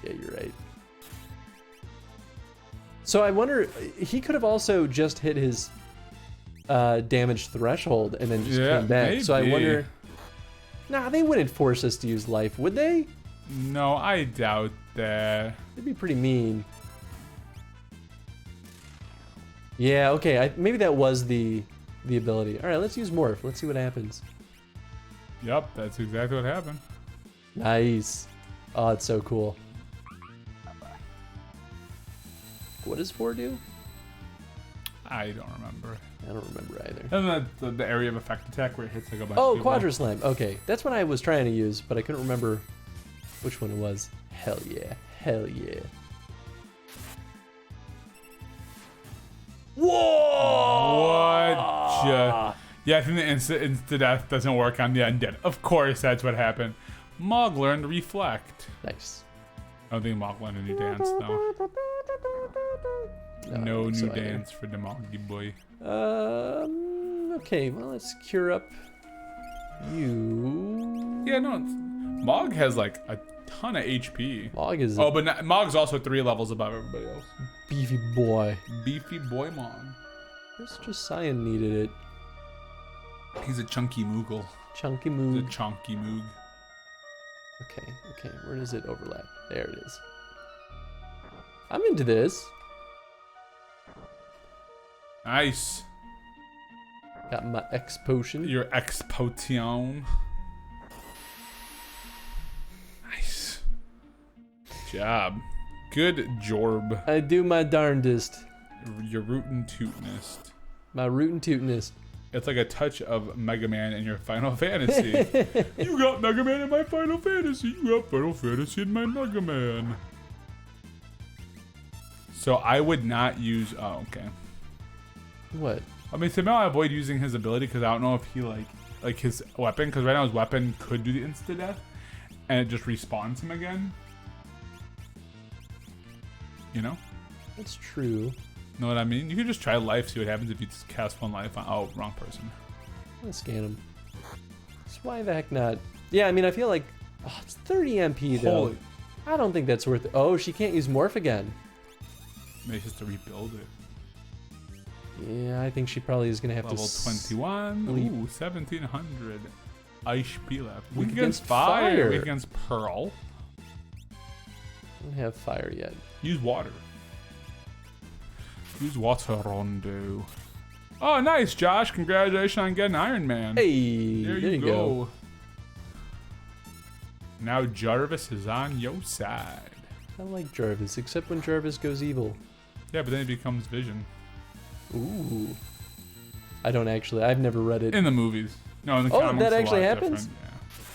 Yeah, you're right. So I wonder, he could have also just hit his damage threshold and then just came back. Maybe. So I wonder... Nah, they wouldn't force us to use life, would they? No, I doubt that. It'd be pretty mean. Yeah, okay, maybe that was the ability. Alright, let's use Morph. Let's see what happens. Yep, that's exactly what happened. Nice. Oh, it's so cool. What does 4 do? I don't remember. I don't remember either. And the area of effect attack where it hits like a bunch Oh, of people. Quadra Slam. Okay, that's what I was trying to use, but I couldn't remember which one it was. Hell yeah. Hell yeah. Whoa! What? Yeah, I think the insta-death doesn't work on the undead. Of course, that's what happened. Mog learned Reflect. Nice. I don't think Mog learned a new dance, though. No new dance for the Moggy boy. Okay, well, let's cure up you. Yeah, no, Mog has like a ton of HP. Mog is but Mog's also 3 levels above everybody else. beefy boy. Beefy boy Mog. Just Cyan needed it. He's a chunky Moogle. Chunky He's Moog. a chunky Moog. Okay, where does it overlap? There it is. I'm into this. Nice. Got my X potion. Your X potion. Nice. Good job. Good jorb. I do my darndest. Your rootin' tootinest. My rootin' tootinest. It's like a touch of Mega Man in your Final Fantasy. You got Mega Man in my Final Fantasy. You got Final Fantasy in my Mega Man. So I would not use. Oh, okay. What? I mean, somehow I avoid using his ability because I don't know if he like his weapon. Because right now his weapon could do the insta death, and it just respawns him again. You know? That's true. Know what I mean? You can just try life, see what happens if you just cast 1 life on. Oh, wrong person. I'm gonna scan him. So why the heck not? Yeah, I mean, I feel like it's 30 MP though. Holy. I don't think that's worth it. Oh, she can't use Morph again. Maybe just to rebuild it. Yeah, I think she probably is gonna have Level to 21. leap. Ooh, 1700. HP left. Weak Weak against fire. fire. Weak against Pearl. I don't have fire yet. Use water. Use water rondo. Oh, nice, Josh. Congratulations on getting Iron Man. Hey, there you go. Now Jarvis is on your side. I like Jarvis, except when Jarvis goes evil. Yeah, but then it becomes Vision. Ooh. I don't actually. I've never read it. In the movies. No, in the Oh, comics that it's a actually lot happens? different,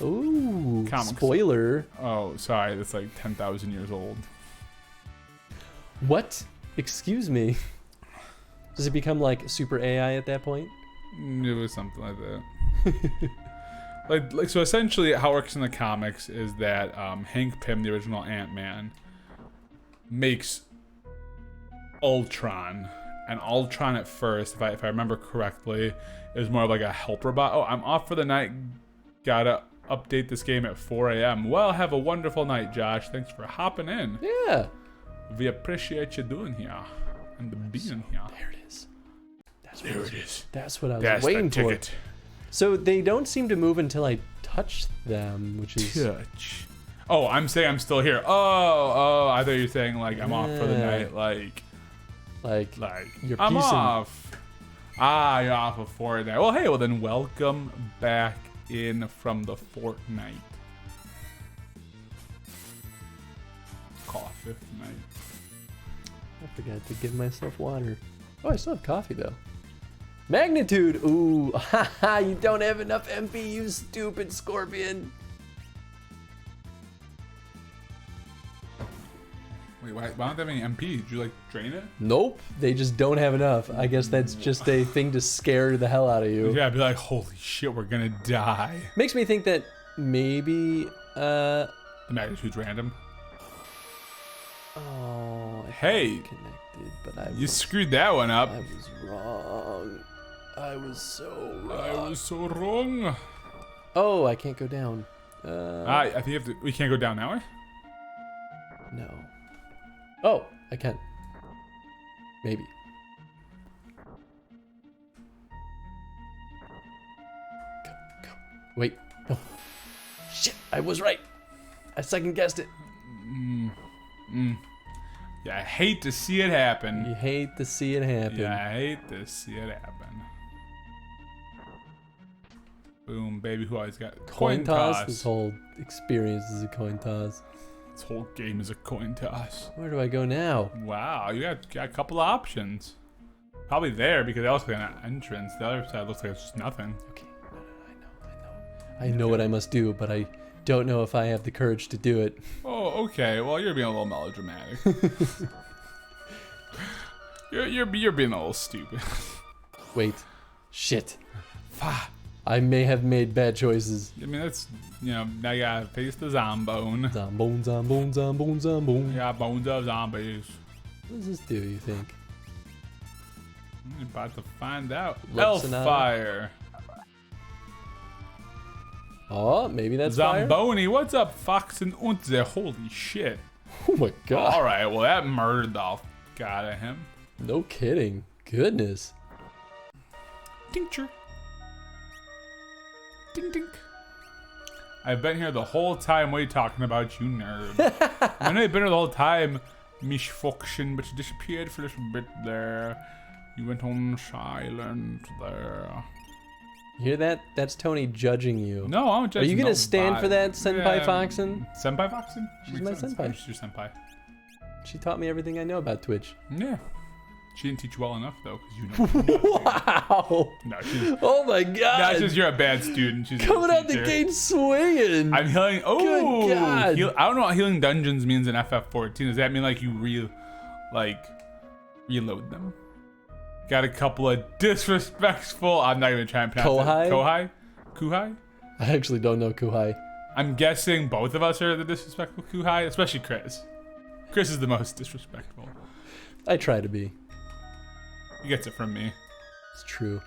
Yeah. Ooh. Comics. Spoiler. Oh, sorry. That's like 10,000 years old. What? Excuse me. Does it become like super AI at that point? It was something like that. like so essentially how it works in the comics is that Hank Pym, the original Ant-Man, makes Ultron. And Ultron at first, if I remember correctly, is more of like a helper bot. Oh, I'm off for the night. Gotta update this game at 4 a.m. Well, have a wonderful night, Josh. Thanks for hopping in. Yeah. We appreciate you doing here and being here. There it is. There it is. That's what I was That's waiting the for. ticket. So they don't seem to move until I touch them, which is Touch. Oh, I'm saying I'm still here. Oh, I thought you were saying like I'm off for the Yeah. night. Like you're I'm piecing- off. Ah, you're off of Fortnite. Well, hey, well then welcome back in from the Fortnite. Coffee night. I forgot to give myself water. Oh, I still have coffee though. Magnitude! Ooh, haha, you don't have enough MP, you stupid scorpion. Wait, why don't they have any MP? Did you like drain it? Nope, they just don't have enough. I guess that's just a thing to scare the hell out of you. Yeah, I'd be like, holy shit, we're gonna die. Makes me think that maybe, The magnitude's random. oh, I Hey, thought it connected, but I You was, screwed that one up. I was wrong. I was so I wrong. was so wrong. Oh, I can't go down. I think you have to. We can't go down that way. No. Oh, I can. Maybe. Go. Wait. No. Shit, I was right. I second guessed it. Yeah, I hate to see it happen. You hate to see it happen. Yeah, I hate to see it happen. Boom, baby. Who always got Coin toss. This whole experience is a coin toss. This whole game is a coin toss. Where do I go now? Wow, you got a couple of options. Probably there because they also got an entrance. The other side looks like it's just nothing. Okay, I know. I know what I must do, but I don't know if I have the courage to do it. Oh, okay. Well, you're being a little melodramatic. you're being a little stupid. Wait. Shit. I may have made bad choices. I mean, that's, now you gotta face the zombone. Zombone, zombone, zombone, zombone. Yeah, bones of zombies. What does this do, you think? I'm about to find out. Looks an Hellfire. Oh, maybe that's fire? Zamboni, what's up, Fox and Unze? Holy shit. Oh my god. Alright, well, that murdered the f out of him. No kidding. Goodness. Tincture. Ding ding. I've been here the whole time. What are you talking about, you nerd? I know you've been here the whole time, Mishfunction, but you disappeared for a little bit there. You went on silent there. You hear that? That's Tony judging you. No, I'm judging. Are you gonna stand for that, Senpai Foxen? Senpai Foxen? She's my senpai. She's your senpai. She taught me everything I know about Twitch. Yeah. She didn't teach you well enough, though, because you know. Wow. No, she's. Oh my god. That's just you're a bad student. She's coming out the gate swinging. I'm healing. Oh, good god. I don't know what healing dungeons means in FF14. Does that mean like you reload them? Got a couple of disrespectful. I'm not even trying to pronounce it. Kuhai? I actually don't know Kuhai. I'm guessing both of us are the disrespectful Kuhai, especially Chris. Chris is the most disrespectful. I try to be. He gets it from me. It's true.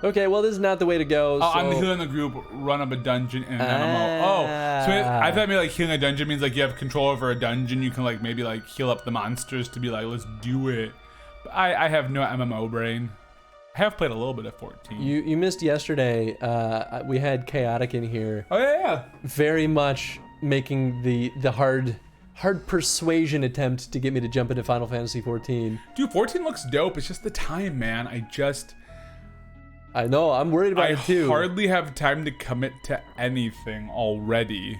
Okay, well, this is not the way to go. Oh, so... I'm healing the group, run up a dungeon in an MMO. Oh, so I thought maybe like healing a dungeon means like you have control over a dungeon. You can like maybe like heal up the monsters to be like, let's do it. But I have no MMO brain. I have played a little bit of 14. You missed yesterday. We had Chaotic in here. Oh yeah. Very much making the hard persuasion attempt to get me to jump into Final Fantasy 14. Dude, 14 looks dope. It's just the time, man. I know. I'm worried about it too. I hardly have time to commit to anything already.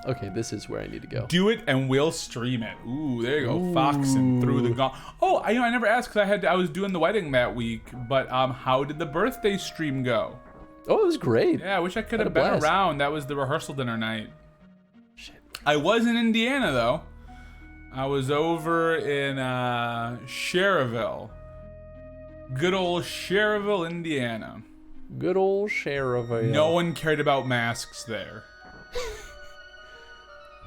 Okay, this is where I need to go. Do it and we'll stream it. Ooh, there you go. Foxing through the gauntlet. Oh, I never asked because I was doing the wedding that week. But how did the birthday stream go? Oh, it was great. Yeah, I wish I could have been around. That was the rehearsal dinner night. Shit. I was in Indiana though. I was over in Cherville. Good old Cherville, Indiana. Good old Cherville. No one cared about masks there.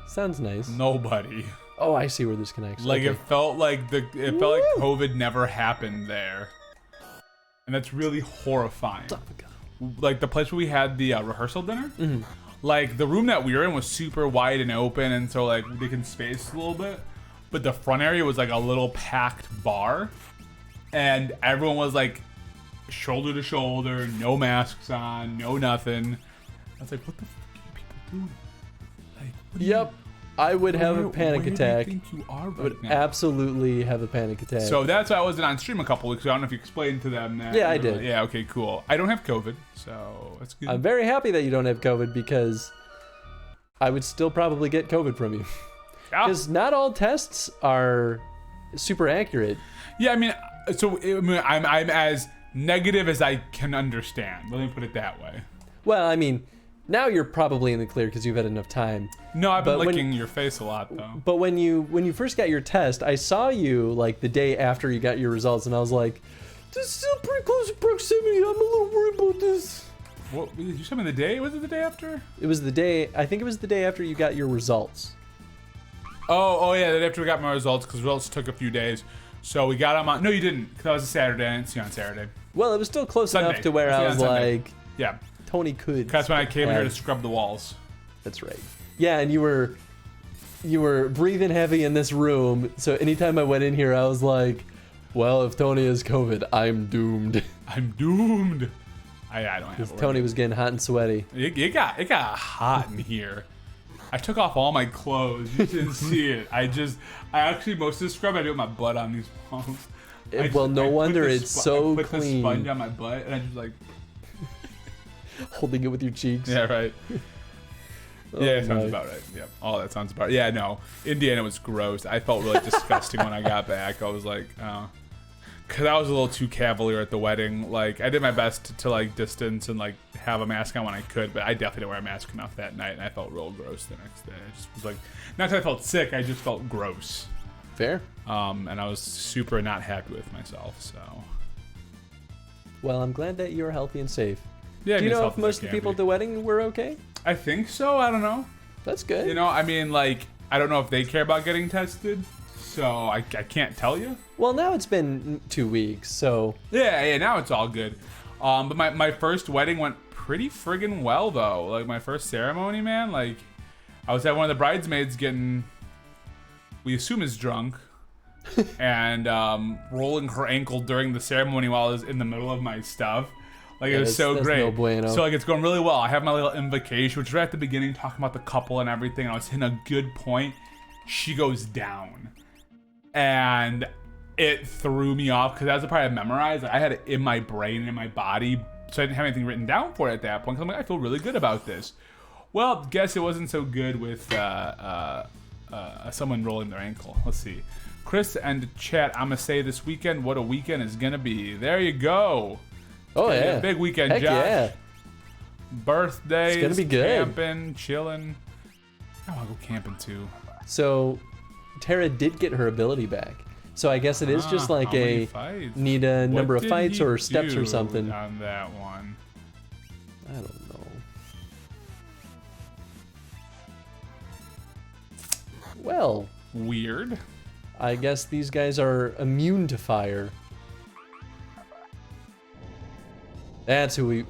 Sounds nice. Nobody. Oh, I see where this connects. Like okay. it felt like COVID never happened there, and that's really horrifying. Like the place where we had the rehearsal dinner, like the room that we were in was super wide and open, and so like they can space a little bit, but the front area was like a little packed bar, and everyone was like shoulder to shoulder, no masks on, no nothing. I was like, what the fuck are you people doing? Like, yep. I would have a panic attack. Do you think you are right would now? Absolutely have a panic attack. So that's why I wasn't on stream a couple weeks ago. I don't know if you explained to them that. Yeah, I did. Yeah, okay, cool. I don't have COVID, so that's good. I'm very happy that you don't have COVID because I would still probably get COVID from you. Because not all tests are super accurate. Yeah, I mean, I'm as negative as I can understand. Let me put it that way. Well, I mean, now you're probably in the clear because you've had enough time. No, I've been licking your face a lot though. But when you first got your test, I saw you like the day after you got your results, and I was like, "This is still pretty close to proximity. I'm a little worried about this." What did you tell me the day? Was it the day after? It was the day. I think it was the day after you got your results. Oh yeah, the day after we got my results because results took a few days. So we got them on. No, you didn't. Because that was a Saturday. I didn't see you on Saturday. Well, it was still close Sunday. enough to where I was like, yeah, Tony could. That's when I came in here to scrub the walls. That's right. Yeah, and you were breathing heavy in this room. So anytime I went in here, I was like, well, if Tony has COVID, I'm doomed. I'm doomed. I don't have it. Tony was getting hot and sweaty. It got hot in here. I took off all my clothes. You didn't see it. I actually, most of the scrub I do with my butt on these walls. Well, no wonder it's so clean. I put the clean. sponge on my butt and I just like holding it with your cheeks. Yeah, right. Yeah, that sounds about right. Yep. Oh, that sounds about right. Yeah, no. Indiana was gross. I felt really disgusting when I got back. I was like, oh. Because I was a little too cavalier at the wedding. Like, I did my best to like distance and like have a mask on when I could, but I definitely didn't wear a mask enough that night, and I felt real gross the next day. I just was like, not that I felt sick, I just felt gross. Fair. And I was super not happy with myself. So. Well, I'm glad that you're healthy and safe. Yeah. Do you know if most of the people at the wedding were okay? I think so. I don't know. That's good. You know, I mean, like, I don't know if they care about getting tested, so I can't tell you. Well, now it's been 2 weeks, so... Yeah, now it's all good. But my first wedding went pretty friggin' well, though. Like, my first ceremony, man, like, I was at one of the bridesmaids getting, we assume is drunk, and rolling her ankle during the ceremony while I was in the middle of my stuff. Like, it was so great. No bueno. So, like, it's going really well. I have my little invocation, which is right at the beginning, talking about the couple and everything. And I was hitting a good point. She goes down. And it threw me off because that was the part I memorized. I had it in my brain and in my body. So I didn't have anything written down for it at that point. Because I'm like, I feel really good about this. Well, guess it wasn't so good with someone rolling their ankle. Let's see. Chris and chat, I'm going to say this weekend what a weekend is going to be. There you go. Oh, yeah. Big weekend, Heck Josh. Yeah. Birthdays, it's gonna be good. Camping, chilling. I want to go camping too. So, Tara did get her ability back. So I guess it is just like need a number of fights or steps or something. On that one, I don't know. Well, weird. I guess these guys are immune to fire. That's who we...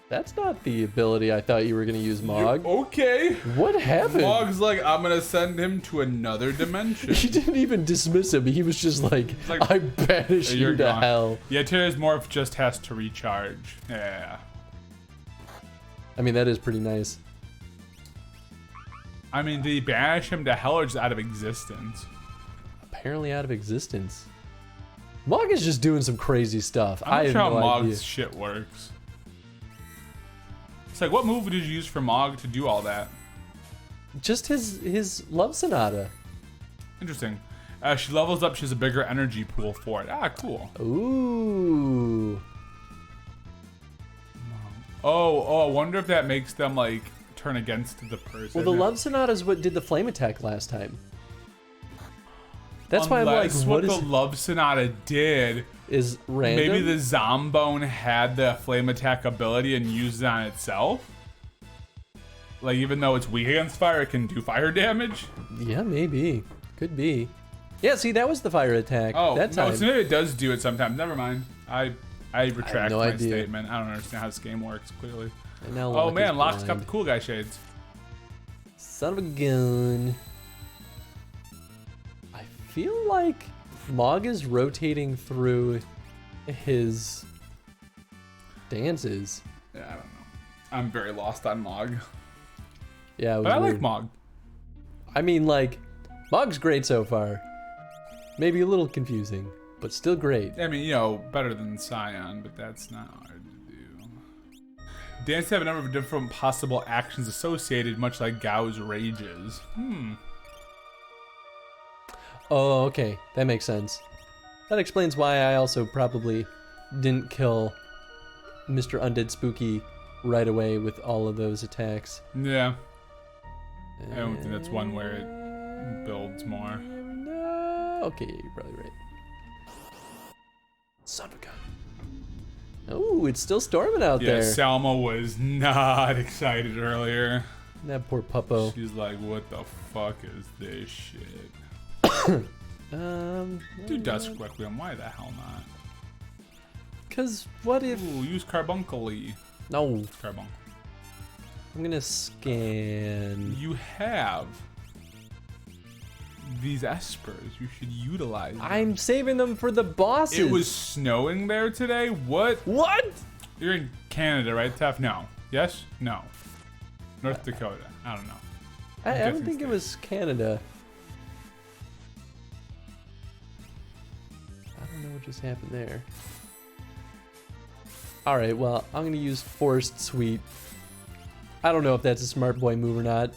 That's not the ability I thought you were going to use, Mog. Okay. What happened? Mog's like, I'm going to send him to another dimension. He didn't even dismiss him. He was just like I banish you to hell. Yeah, Tara's morph just has to recharge. Yeah. I mean, that is pretty nice. I mean, did he banish him to hell or just out of existence? Apparently out of existence. Mog is just doing some crazy stuff. I'm not sure how Mog's idea. shit works. It's like, what move did you use for Mog to do all that? Just his love sonata. Interesting. She levels up. She has a bigger energy pool for it. Ah, cool. Ooh. Oh, I wonder if that makes them like turn against the person. Well, the love sonata is what did the flame attack last time. That's why I'm like, what the love sonata did is random. Maybe the Zombone had the flame attack ability and used it on itself. Like, even though it's weak against fire, it can do fire damage. Yeah, maybe. Could be. Yeah, see, that was the fire attack. Oh, that time. No, so maybe it does do it sometimes. Never mind. I retract my idea. statement. I don't understand how this game works, clearly. And now oh, man, Locke's blind. got the cool guy shades. Son of a gun. I feel like Mog is rotating through his dances. Yeah, I don't know. I'm very lost on Mog. Yeah, it was but I weird. like Mog. I mean, like, Mog's great so far. Maybe a little confusing, but still great. I mean, you know, better than Scion, but that's not hard to do. Dance have a number of different possible actions associated, much like Gao's rages. Oh, okay. That makes sense. That explains why I also probably didn't kill Mr. Undead Spooky right away with all of those attacks. Yeah. I don't think that's one where it builds more. No. Okay, you're probably right. Son of a gun. Oh, it's still storming out there. Yeah, Salma was not excited earlier. That poor puppo. She's like, what the fuck is this shit? Do Dusk Requiem, why the hell not? Cause what if... Ooh, use Carbuncle. No. Carbuncle. I'm gonna scan... You have these espers. You should utilize them. I'm saving them for the bosses. It was snowing there today? What? What? You're in Canada, right, Tef? No. Yes? No. North Dakota. I don't know. I don't think it was Canada. I don't know what just happened there. Alright, well, I'm going to use Forest Sweep. I don't know if that's a smart boy move or not.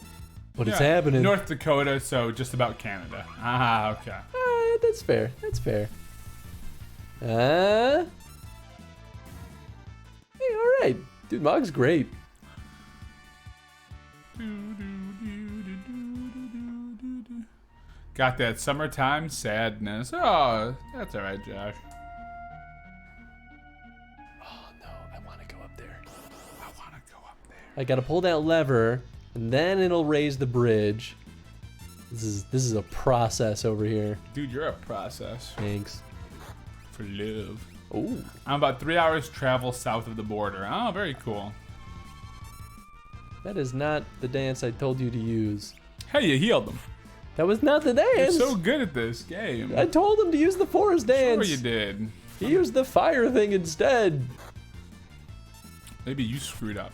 But it's happening. North Dakota, so just about Canada. Ah, okay. That's fair. That's fair. Hey, all right. Dude, Mog's great. Got that summertime sadness. Oh, that's all right, Josh. Oh, no. I want to go up there. I got to pull that lever, and then it'll raise the bridge. This is a process over here. Dude, you're a process. Thanks. For love. Oh. I'm about 3 hours travel south of the border. Oh, very cool. That is not the dance I told you to use. Hey, you healed them. That was not the dance. You're so good at this game. I told him to use the forest dance. Sure you did. He used the fire thing instead. Maybe you screwed up.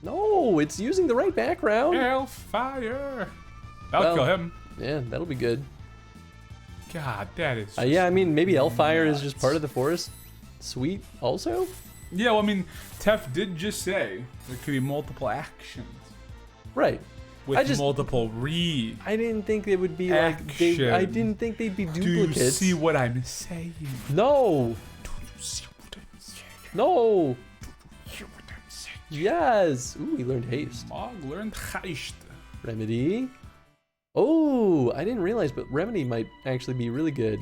No, it's using the right background. Hellfire. That'll kill him. Yeah, that'll be good. God, that is. Yeah, I mean, maybe Hellfire is just part of the forest suite also? Yeah, well, I mean, Tef did just say there could be multiple actions. Right. With multiple I didn't think they would be like. I didn't think they'd be duplicates. Do you see what I'm saying? No. Do you see what I'm saying? No. Do you hear what I'm saying? Yes. Ooh, we learned haste. Mog learned haste. Remedy. Oh, I didn't realize, but Remedy might actually be really good.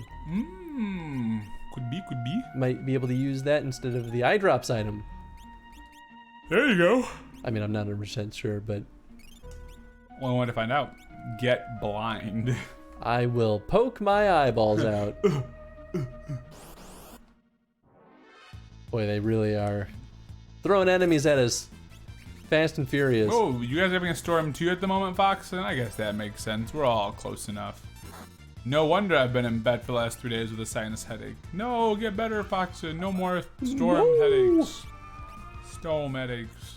Could be. Might be able to use that instead of the eye drops item. There you go. I mean, I'm not 100% sure, but Only one to find out. Get blind. I will poke my eyeballs out. Boy, they really are throwing enemies at us. Fast and furious. Oh, you guys are having a storm too at the moment, Fox? And I guess that makes sense. We're all close enough. No wonder I've been in bed for the last 3 days with a sinus headache. No, get better, Fox. No more storm headaches. Storm headaches.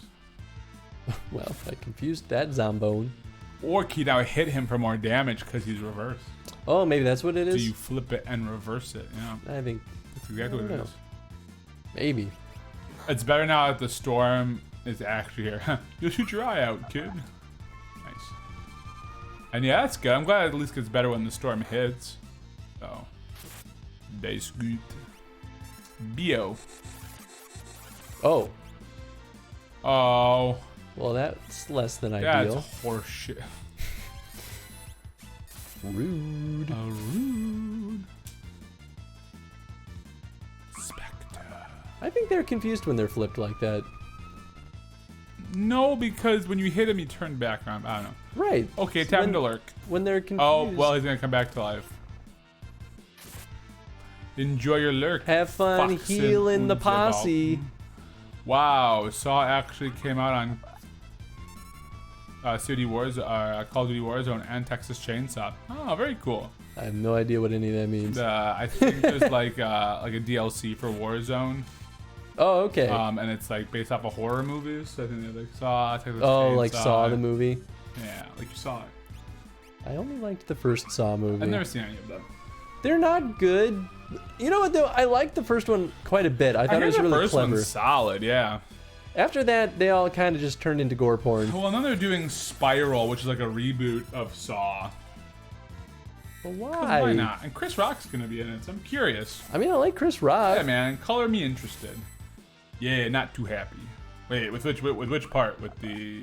Well, I confused that zombone. Or can you now hit him for more damage because he's reversed? Oh, maybe that's what it is? So you flip it and reverse it, yeah. I think That's exactly what it is. Maybe. It's better now that the storm is actually here. You'll shoot your eye out, kid. Nice. And yeah, that's good. I'm glad it at least gets better when the storm hits. Oh. That's good. Bio. Oh. Oh. Well, that's less than ideal. That's horseshit. Rude. Rude. Spectre. I think they're confused when they're flipped like that. No, because when you hit him, he turned back around. I don't know. Right. Okay, tap him to lurk. When they're confused. Oh, well, he's going to come back to life. Enjoy your lurk. Have fun healing the posse. Wow, Saw actually came out on Call of Duty Warzone and Texas Chainsaw. Oh, very cool. I have no idea what any of that means. I think there's like a DLC for Warzone. Oh, okay. And it's like based off of horror movies. So I think they're like Saw, Texas Chainsaw. Oh, like Saw the movie? Yeah, like you saw it. I only liked the first Saw movie. I've never seen any of them. They're not good. You know what though? I liked the first one quite a bit. I thought it was really first clever. One's solid, yeah. After that, they all kind of just turned into gore porn. Well, and then they're doing Spiral, which is like a reboot of Saw. Well, why? Why not? And Chris Rock's gonna be in it, so I'm curious. I mean, I like Chris Rock. Yeah, man, color me interested. Yeah, not too happy. Wait, with which part? With the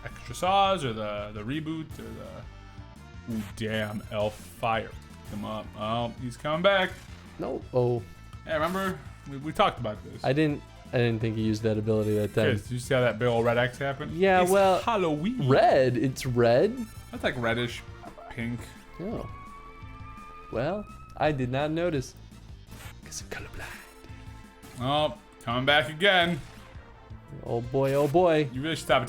extra saws or the reboot or the? Ooh, damn, Elf fire him up. Oh, he's coming back. No. Oh. Yeah, remember we talked about this. I didn't think he used that ability that time. Did you see how that big old red X happened? Yeah, it's well, Halloween. Red. It's red. That's like reddish pink. Oh. Well, I did not notice. Because I'm colorblind. Oh, coming back again. Oh boy, oh boy. You really should stop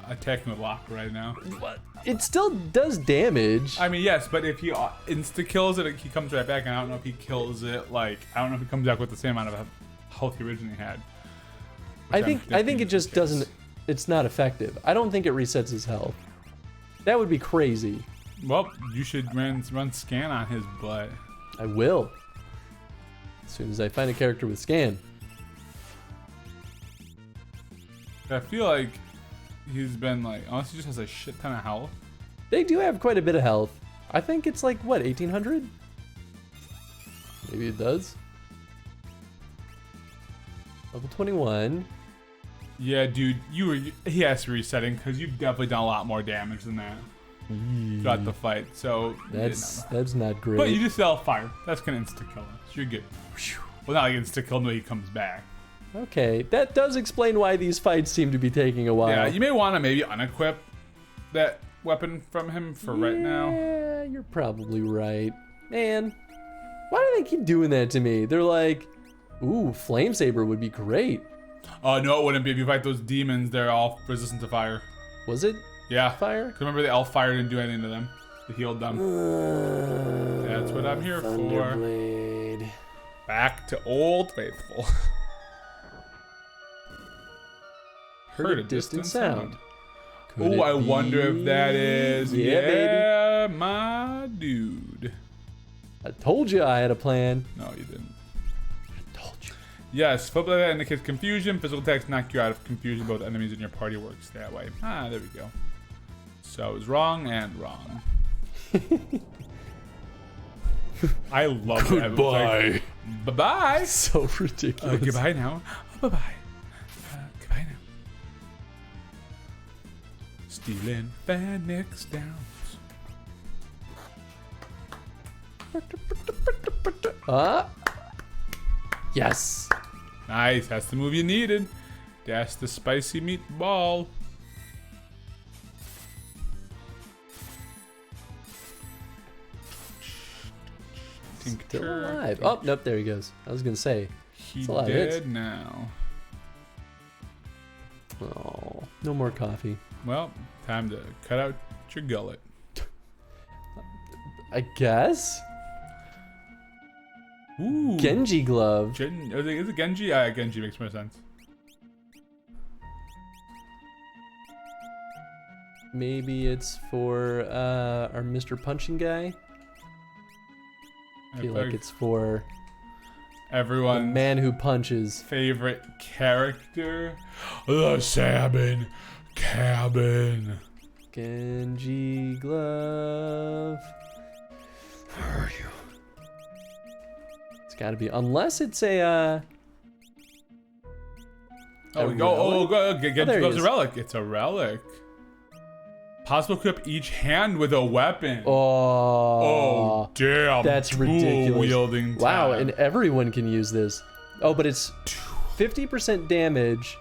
attacking with lock right now. What? It still does damage. I mean, yes, but if he insta kills it, he comes right back, and I don't know if he kills it. Like, I don't know if he comes back with the same amount of health he originally had. I think it just doesn't. It's not effective. I don't think it resets his health. That would be crazy. Well, you should run scan on his butt. I will. As soon as I find a character with scan. I feel like he's been like, unless he just has a shit ton of health. They do have quite a bit of health. I think it's like, what, 1800? Maybe it does. Level 21. Yeah, dude, he has to be resetting because you've definitely done a lot more damage than that throughout the fight. So that's not great. But you just sell fire. That's gonna insta kill him. So you're good. Well, not like insta kill him when he comes back. Okay, that does explain why these fights seem to be taking a while. Yeah, you may want to maybe unequip that weapon from him for right now. Yeah, you're probably right. Man, why do they keep doing that to me? They're like, ooh, Flame Saber would be great. Oh, no, it wouldn't be. If you fight those demons, they're all resistant to fire. Was it? Yeah. Fire? 'Cause remember, the elf fire didn't do anything to them. It healed them. That's what I'm here Thunderblade. for. Back to Old Faithful. Heard a distant sound. Oh, I wonder if that is... Yeah, baby. My dude. I told you I had a plan. No, you didn't. I told you. Yes, flip like that indicates confusion. Physical attacks knock you out of confusion. Both enemies in your party works that way. Ah, there we go. So I was wrong and wrong. I love that. Goodbye. Bye-bye. So ridiculous. Goodbye now. Bye-bye. Goodbye now. Stealing Phoenix Downs. Yes. Nice. That's the move you needed. That's the spicy meatball. Still alive. Oh, nope, there he goes. I was going to say. He's alive. dead now. Oh, no more coffee. Well, time to cut out your gullet. I guess. Ooh. Genji glove. Is it Genji? Yeah, Genji makes more sense. Maybe it's for our Mr. Punching guy. I feel like it's for everyone's the man who punches. Favorite character, the Salmon Cabin. Genji glove. Where are you? It's got to be, unless it's a. Oh, we go. Oh, Genji glove's a relic. It's a relic. Possible equip each hand with a weapon. Oh, damn. That's ridiculous. Wielding tab. Wow, and everyone can use this. Oh, but it's 50% damage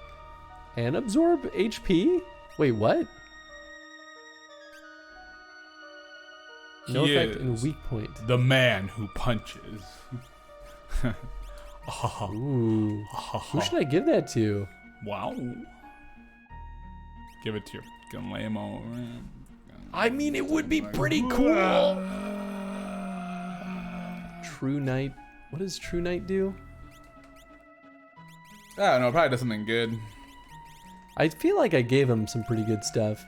and absorb HP? Wait, what? No effect in weak point. The man who punches. Ooh. Who should I give that to? Wow. Give it to your lame-o. I mean, it would be pretty cool. True Knight. What does True Knight do? I don't know. Probably does something good. I feel like I gave him some pretty good stuff.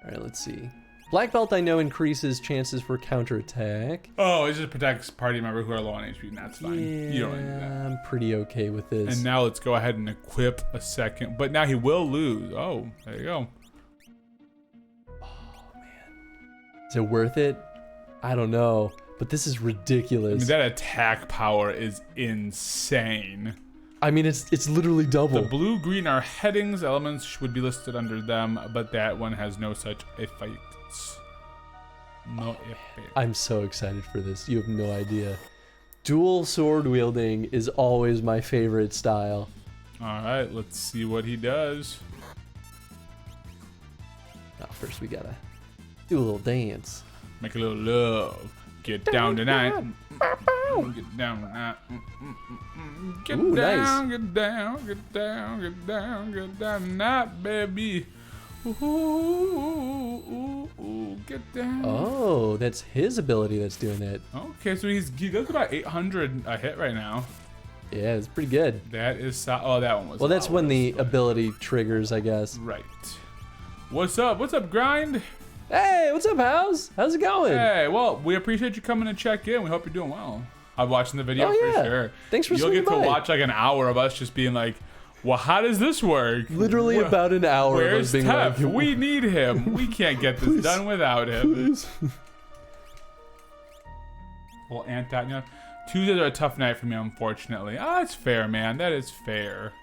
All right, let's see. Black Belt, I know, increases chances for counterattack. Oh, it just protects party member who are low on HP, and that's fine. Yeah, you don't need that. I'm pretty okay with this. And now let's go ahead and equip a second. But now he will lose. Oh, there you go. Oh, man. Is it worth it? I don't know. But this is ridiculous. I mean, that attack power is insane. I mean, it's literally double. The blue-green are headings. Elements would be listed under them, but that one has no such effects. No effect. I'm so excited for this. You have no idea. Dual sword wielding is always my favorite style. All right, let's see what he does. Now, first we gotta do a little dance. Make a little love. Get down tonight. Get down tonight. Get Ooh, down, nice. get down, get down, get down, get down tonight, baby. Ooh, get down. Oh, that's his ability that's doing that. Okay, so he does about 800 a hit right now. Yeah, it's pretty good. That is oh, that one was. Well, that's when the but... ability triggers, I guess. Right. What's up? What's up, Grind? Hey, what's up, House? How's it going? Hey, well, we appreciate you coming to check in. We hope you're doing well. I'm watching the video for sure. Thanks for You'll swinging get to by. watch like an hour of us just being like, Well, how does this work? Literally about an hour. Where's of being Tef? like, We need him. We can't get this done without him. Please. Well, Ant. Tuesdays are a tough night for me, unfortunately. It's fair, man. That is fair.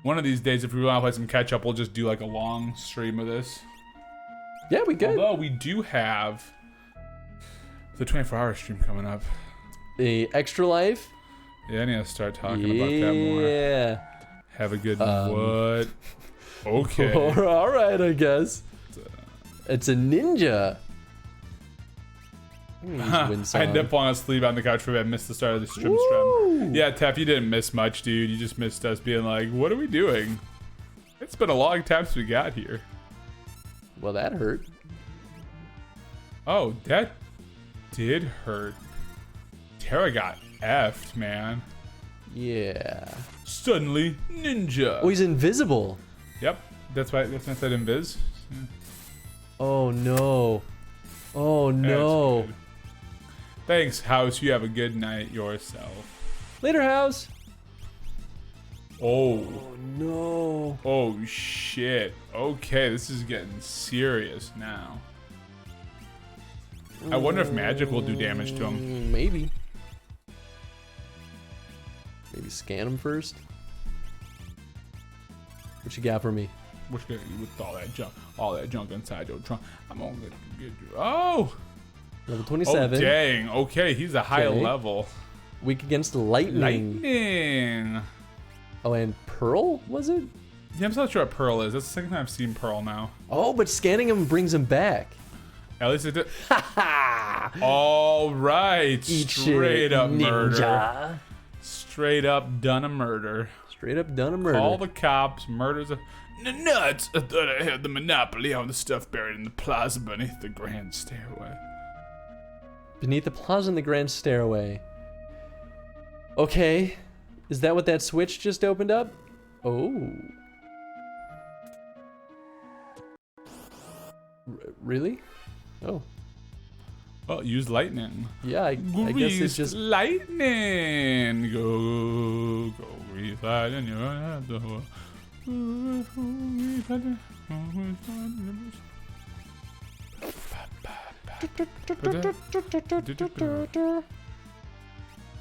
One of these days, if we want to play some catch up, we'll just do like a long stream of this. Yeah, we could. Although we do have the 24-hour stream coming up. The Extra Life. Yeah, I need to start talking about that more. Yeah. Have a good what? Okay. All right, I guess. It's a ninja. I ended up falling asleep on the couch for a bit. I missed the start of the stream. Yeah, Tef, you didn't miss much, dude. You just missed us being like, what are we doing? It's been a long time since we got here. Well, that hurt. Oh, that did hurt. Terra got effed, man. Yeah. Suddenly, ninja. Oh, he's invisible. Yep, that's why I said invis. Yeah. Oh, no. Oh, no. Thanks, House. You have a good night yourself. Later, House. Oh. Oh, no. Oh, shit. Okay, this is getting serious now. I wonder if magic will do damage to him. Maybe. Maybe scan him first. What you got for me? What's good with all that junk inside your trunk? I'm gonna get you. Oh! Level Oh, 27. dang. Okay, he's a high Okay. level. Weak against lightning. Lightning. Oh, and Pearl, was it? Yeah, I'm not sure what Pearl is. That's the second time I've seen Pearl now. Oh, but scanning him brings him back. At least it did. Ha! All right. Eat Straight shit, up murder. ninja. Straight up done a murder. Straight up done a murder. All the cops, murders. Nuts! I thought I had the monopoly on the stuff buried in the plaza beneath the grand stairway. Beneath the plaza in the grand stairway. Okay. Is that what that switch just opened up? Oh. Really? Oh. Well, use lightning. Yeah, I guess it's just... lightning. Go, breathe light in your eyes.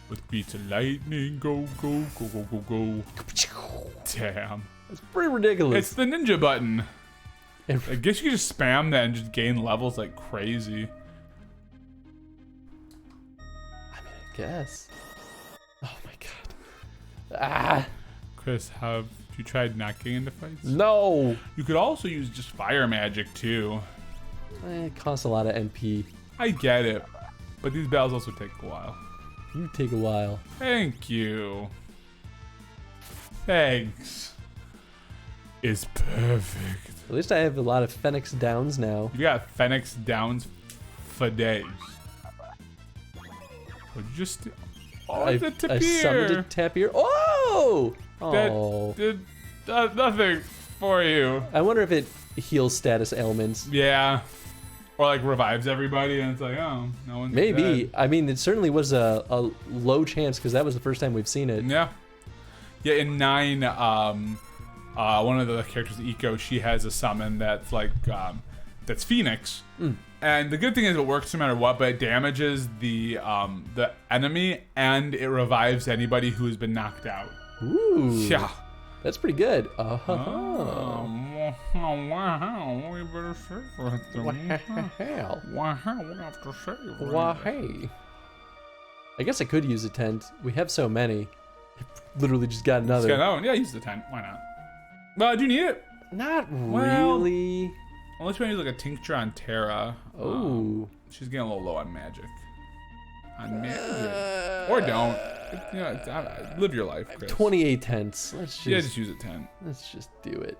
With beats of lightning, go. Damn. It's pretty ridiculous. It's the ninja button. I guess you could just spam that and just gain levels like crazy. I mean, I guess. Oh my god. Ah! Chris, have you tried not getting into fights? No! You could also use just fire magic too. It costs a lot of NP. I get it, but these battles also take a while. You take a while. Thank you. Thanks. It's perfect. At least I have a lot of Phoenix Downs now. You got Phoenix Downs for days. Would you just... Oh, I it's a summoned a tapir. tapir. Oh! That Oh. did nothing for you. I wonder if it heals status ailments. Yeah. Or like revives everybody and it's like, oh, no one's Maybe. dead. I mean, it certainly was a low chance because that was the first time we've seen it. Yeah. Yeah, in 9, one of the characters, Eco, she has a summon that's like, that's Phoenix. And the good thing is it works no matter what, but it damages the enemy and it revives anybody who has been knocked out. Ooh. Yeah. That's pretty good. Wow, we better save right there. Wow. Wow, we have to save right Wow, there. hey. I guess I could use a tent. We have so many. Literally just got another. Yeah, use the tent. Why not? Well, I do need it. Not Well, really. Unless you want to use like a tincture on Terra. Oh. She's getting a little low on magic. Or don't. You know, live your life, Chris. 28 tents. Let's Just use a 10. Let's just do it.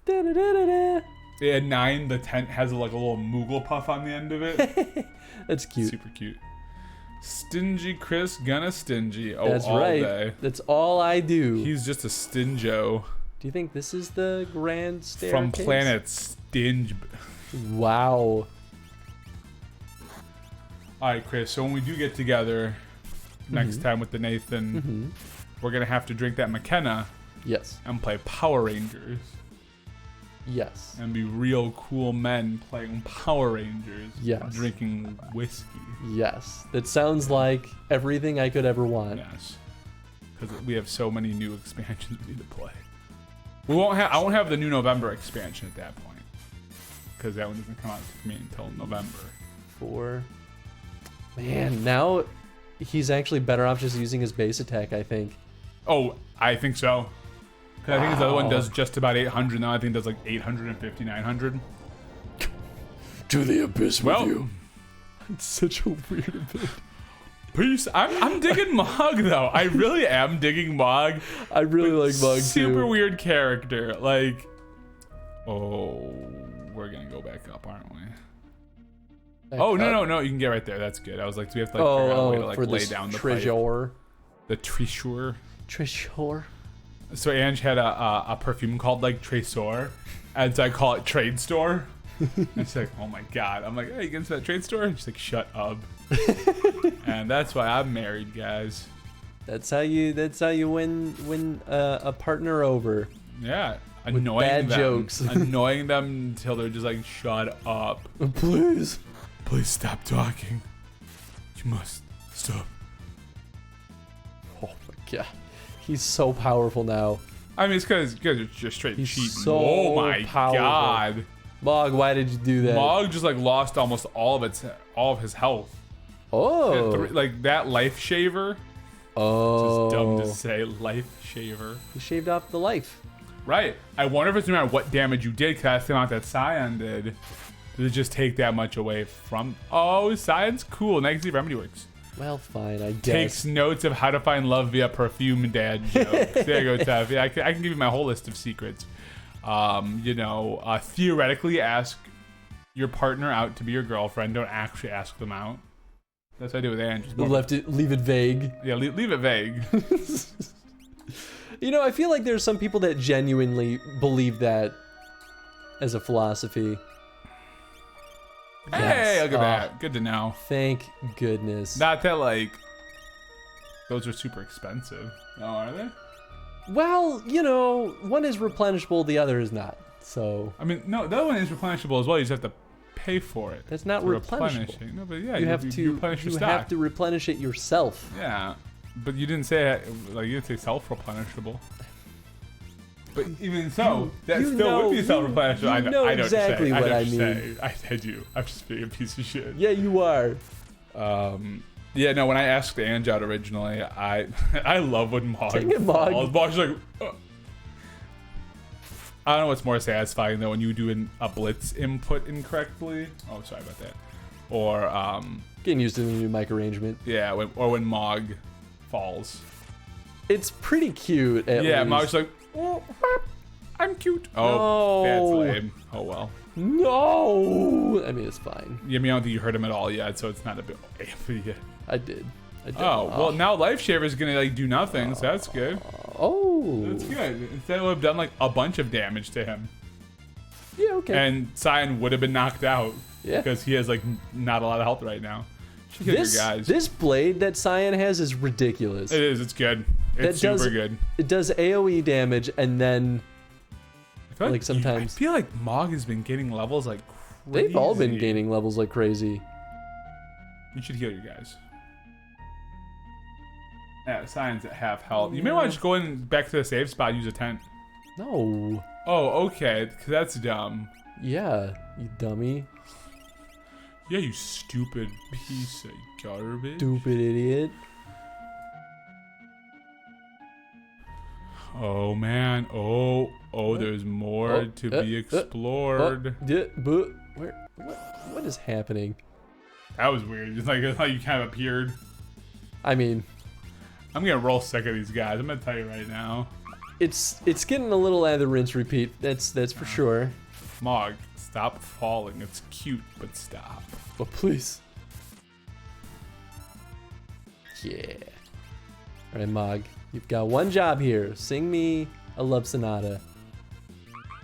Da-da-da-da-da. Yeah, 9, the tent has like a little Moogle puff on the end of it. That's cute. Super cute. Stingy Chris, gonna stingy. Oh, That's all right. day. That's all I do. He's just a stinjo. Do you think this is the grand staircase? From planet Stinge. Wow. Alright, Chris, so when we do get together, next time with the Nathan, we're gonna have to drink that McKenna. Yes. And play Power Rangers. Yes. And be real cool men playing Power Rangers. Yes. Drinking whiskey. Yes. That sounds like everything I could ever want. Yes. Because we have so many new expansions we need to play. I won't have the new November expansion at that point. Because that one doesn't come out to me until November. Man, now he's actually better off just using his base attack, I think. Oh, I think so. I think his other one does just about 800 now. I think it does like 850, 900. To the abyss with you. It's such a weird ability. Peace. I'm digging Mog though. I really am digging Mog. I really like Mog too. Super weird character. Like, oh, we're gonna go back up, aren't we? No. You can get right there. That's good. I was like, do we have to like figure out a way to like lay down the treasure? The treasure. Treasure. So Ange had a perfume called like Tresor, and so I call it Trade Store. And she's like, oh my god. I'm like, hey, you get into that trade store? And she's like, shut up. And that's why I'm married, guys. That's how you win a partner over. Yeah. Annoying bad them. Jokes. Annoying them until they're just like, shut up. Please stop talking. You must stop. Oh my god. He's so powerful now. I mean, it's because it's just straight He's cheating. So oh my powerful. god. Mog, why did you do that? Mog just like lost almost all of his health. Oh. Like that life shaver. Oh. Just dumb to say, life shaver. He shaved off the life. Right. I wonder if it's no matter what damage you did, because that's the amount that Scion did. Did it just take that much away from... Oh, Scion's cool. Next Remedy works. Well, fine, I guess. Takes notes of how to find love via perfume dad jokes. There you go, Tev. Yeah, I can give you my whole list of secrets. Theoretically, ask your partner out to be your girlfriend. Don't actually ask them out. That's what I do with Ange. Leave it vague. Yeah, leave it vague. You know, I feel like there's some people that genuinely believe that as a philosophy. Hey, look at that. Good to know. Thank goodness. Not that, like, those are super expensive. Oh, are they? Well, you know, one is replenishable, the other is not. So. I mean, no, the other one is replenishable as well. You just have to pay for it. That's not replenishable. No, but yeah, you have to replenish your you stock. have to replenish it yourself. Yeah, but you didn't say self-replenishable. But even so, that still would be self-replenishable. I know exactly what I mean. I do. I'm just being a piece of shit. Yeah, you are. Yeah, no. When I asked Ange out originally, I love when Mog falls. Mog's like, I don't know what's more satisfying though when you do a blitz input incorrectly. Oh, sorry about that. Or getting used to the new mic arrangement. Yeah, or when Mog falls. It's pretty cute. At least. Mog's like, oh, I'm cute. Oh, no. That's lame. Oh well. No. I mean, it's fine. Yeah, I mean, I don't think you heard him at all yet, so it's not a bit yet. I did. Oh, well, now Life Shaver is gonna like do nothing, so that's good. Oh, that's good. Instead, we've done like a bunch of damage to him. Yeah, okay. And Scion would have been knocked out. Yeah. Because he has like not a lot of health right now. This blade that Scion has is ridiculous. It is. It's good. It's super good. It does AOE damage, and then like sometimes I feel like Mog has been getting levels like crazy. They've all been gaining levels like crazy. You should heal your guys. Yeah, Scion's at half health. You may want to just go in back to the save spot and use a tent. No. Oh, okay. Because that's dumb. Yeah, you dummy. Yeah, you stupid piece of garbage. Stupid idiot. Oh man. Oh, there's more to be explored. But what is happening? That was weird. It's like you kind of appeared. I mean, I'm gonna roll sick of these guys. I'm gonna tell you right now. It's getting a little out of the rinse repeat. That's for sure. Mog, stop falling. It's cute, but stop. Oh, please. Yeah. All right, Mog. You've got one job here. Sing me a love sonata.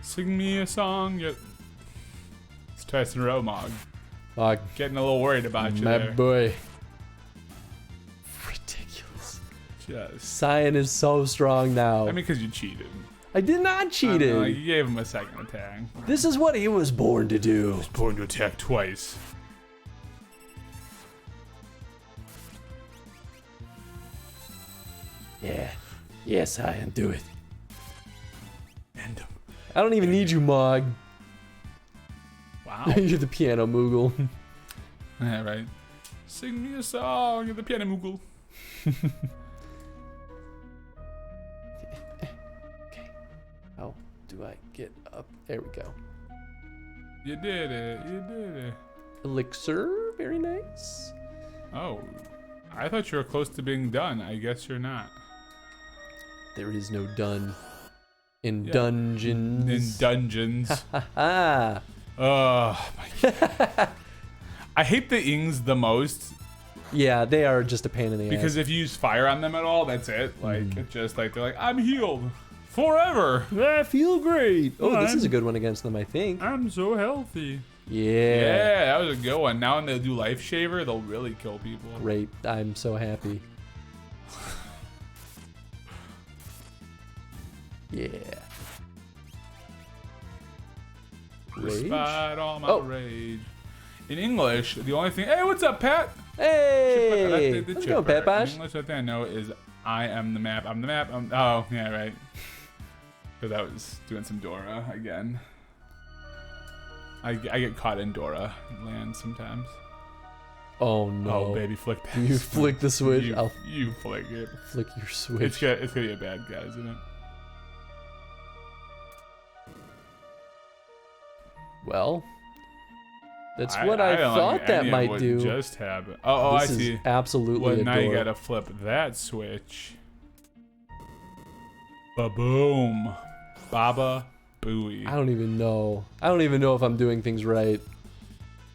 Sing me a song. It's twice in a row, Mog. Mog. Getting a little worried about you My there. boy. Ridiculous. Just. Cyan is so strong now. I mean, because you cheated. I did not cheat it. You gave him a second attack. This is what he was born to do. He was born to attack twice. Yeah. Yeah, Cyan, do it. End him. I don't even need you, Mog. Wow. You're the piano moogle. Yeah, right. Sing me a song at the piano moogle. Okay. How do I get up? There we go. You did it. You did it. Elixir, very nice. Oh, I thought you were close to being done. I guess you're not. There is no done in dungeons. In dungeons. Ha. Oh my god. I hate the ings the most. Yeah, they are just a pain in the ass. Because if you use fire on them at all, that's it. Like, it's just like, they're like, I'm healed forever. I feel great. Oh, this is a good one against them, I think. I'm so healthy. Yeah. Yeah, that was a good one. Now when they do Life Shaver, they'll really kill people. Great. I'm so happy. Yeah. Rage? Despite all my rage. In English, the only thing. Hey, what's up, Pat? Hey! Let's go, Pat Bosh. In English, the thing I know is I am the map. I'm the map. Oh, yeah, right. Because I was doing some Dora again. I get caught in Dora land sometimes. Oh no! Oh baby, flick that. You flick the switch. You flick it. Flick your switch. It's gonna be a bad guy, isn't it? Well, that's what I thought that might do. Just happened. Oh, I see. Is absolutely. Well, now you door. gotta flip that switch. Ba-boom. Baba Booey. I don't even know. I don't even know if I'm doing things right.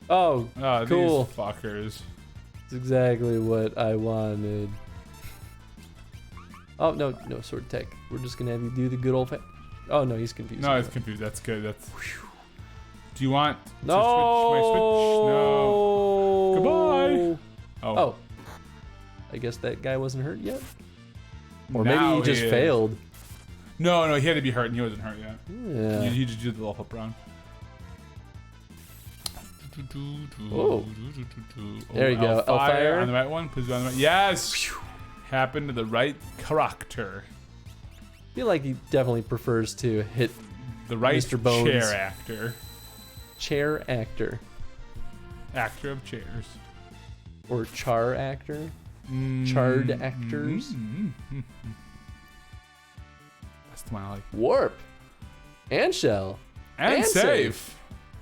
Oh, cool. These fuckers. That's exactly what I wanted. Oh, no sword tech. We're just gonna have you do the good old Oh, no, he's confused. No, he's confused. That's good. That's... Whew. Do you want to switch my switch? No. Goodbye. Oh. I guess that guy wasn't hurt yet? Or now maybe he just failed. No, he had to be hurt and he wasn't hurt yet. Yeah. He just did the little flip round. Oh. There you go. Elfire on the right one. Please on the right. Yes. Happened to the right character. I feel like he definitely prefers to hit the right Mr. Bones. chair actor. Chair actor. Actor of chairs. Or char actor. Charred actors. That's the one I like. Warp. And shell. And save.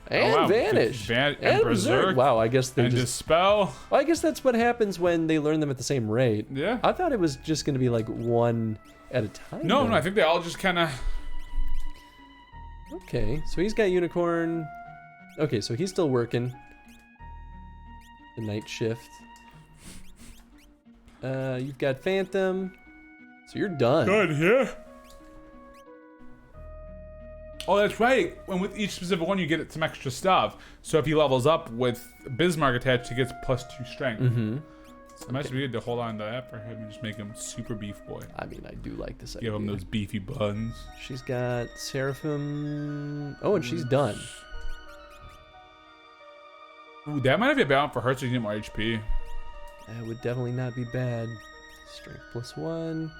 And vanish. And berserk. Wow, I guess they and just... dispel. Well, I guess that's what happens when they learn them at the same rate. Yeah. I thought it was just going to be like one at a time. No, I think they all just kind of... Okay, so he's got unicorn. Okay, so he's still working. The night shift. You've got Phantom. So you're done. Good, yeah. Oh, that's right. And with each specific one, you get some extra stuff. So if he levels up with Bismarck attached, he gets +2 strength. So it might be good to hold on to that for him and just make him super beef boy. I mean, I do like this idea. Give him those beefy buns. She's got Seraphim. Oh, and she's done. Ooh, that might be a balance for her so you get more HP. That would definitely not be bad. Strength +1.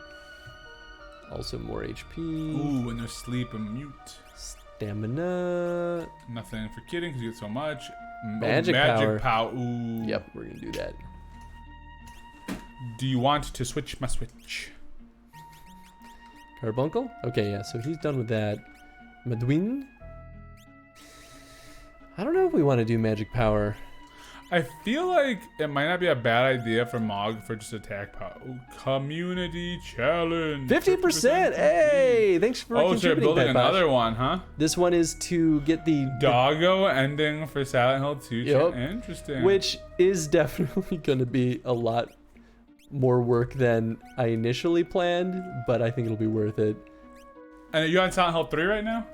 Also more HP. Ooh, and they're sleep and mute. Stamina. Nothing for kidding because you get so much. Magic power. Ooh. Yep, we're gonna do that. Do you want to switch my switch? Carbuncle? Okay, yeah, so he's done with that. Madwin? I don't know if we want to do magic power. I feel like it might not be a bad idea for Mog for just attack power. Ooh, community challenge. 50%! Hey! Thanks for contributing. Oh, so you're building another one, huh? This one is to get the... Doggo ending for Silent Hill 2. Yep. Interesting. Which is definitely going to be a lot more work than I initially planned, but I think it'll be worth it. And are you on Silent Hill 3 right now?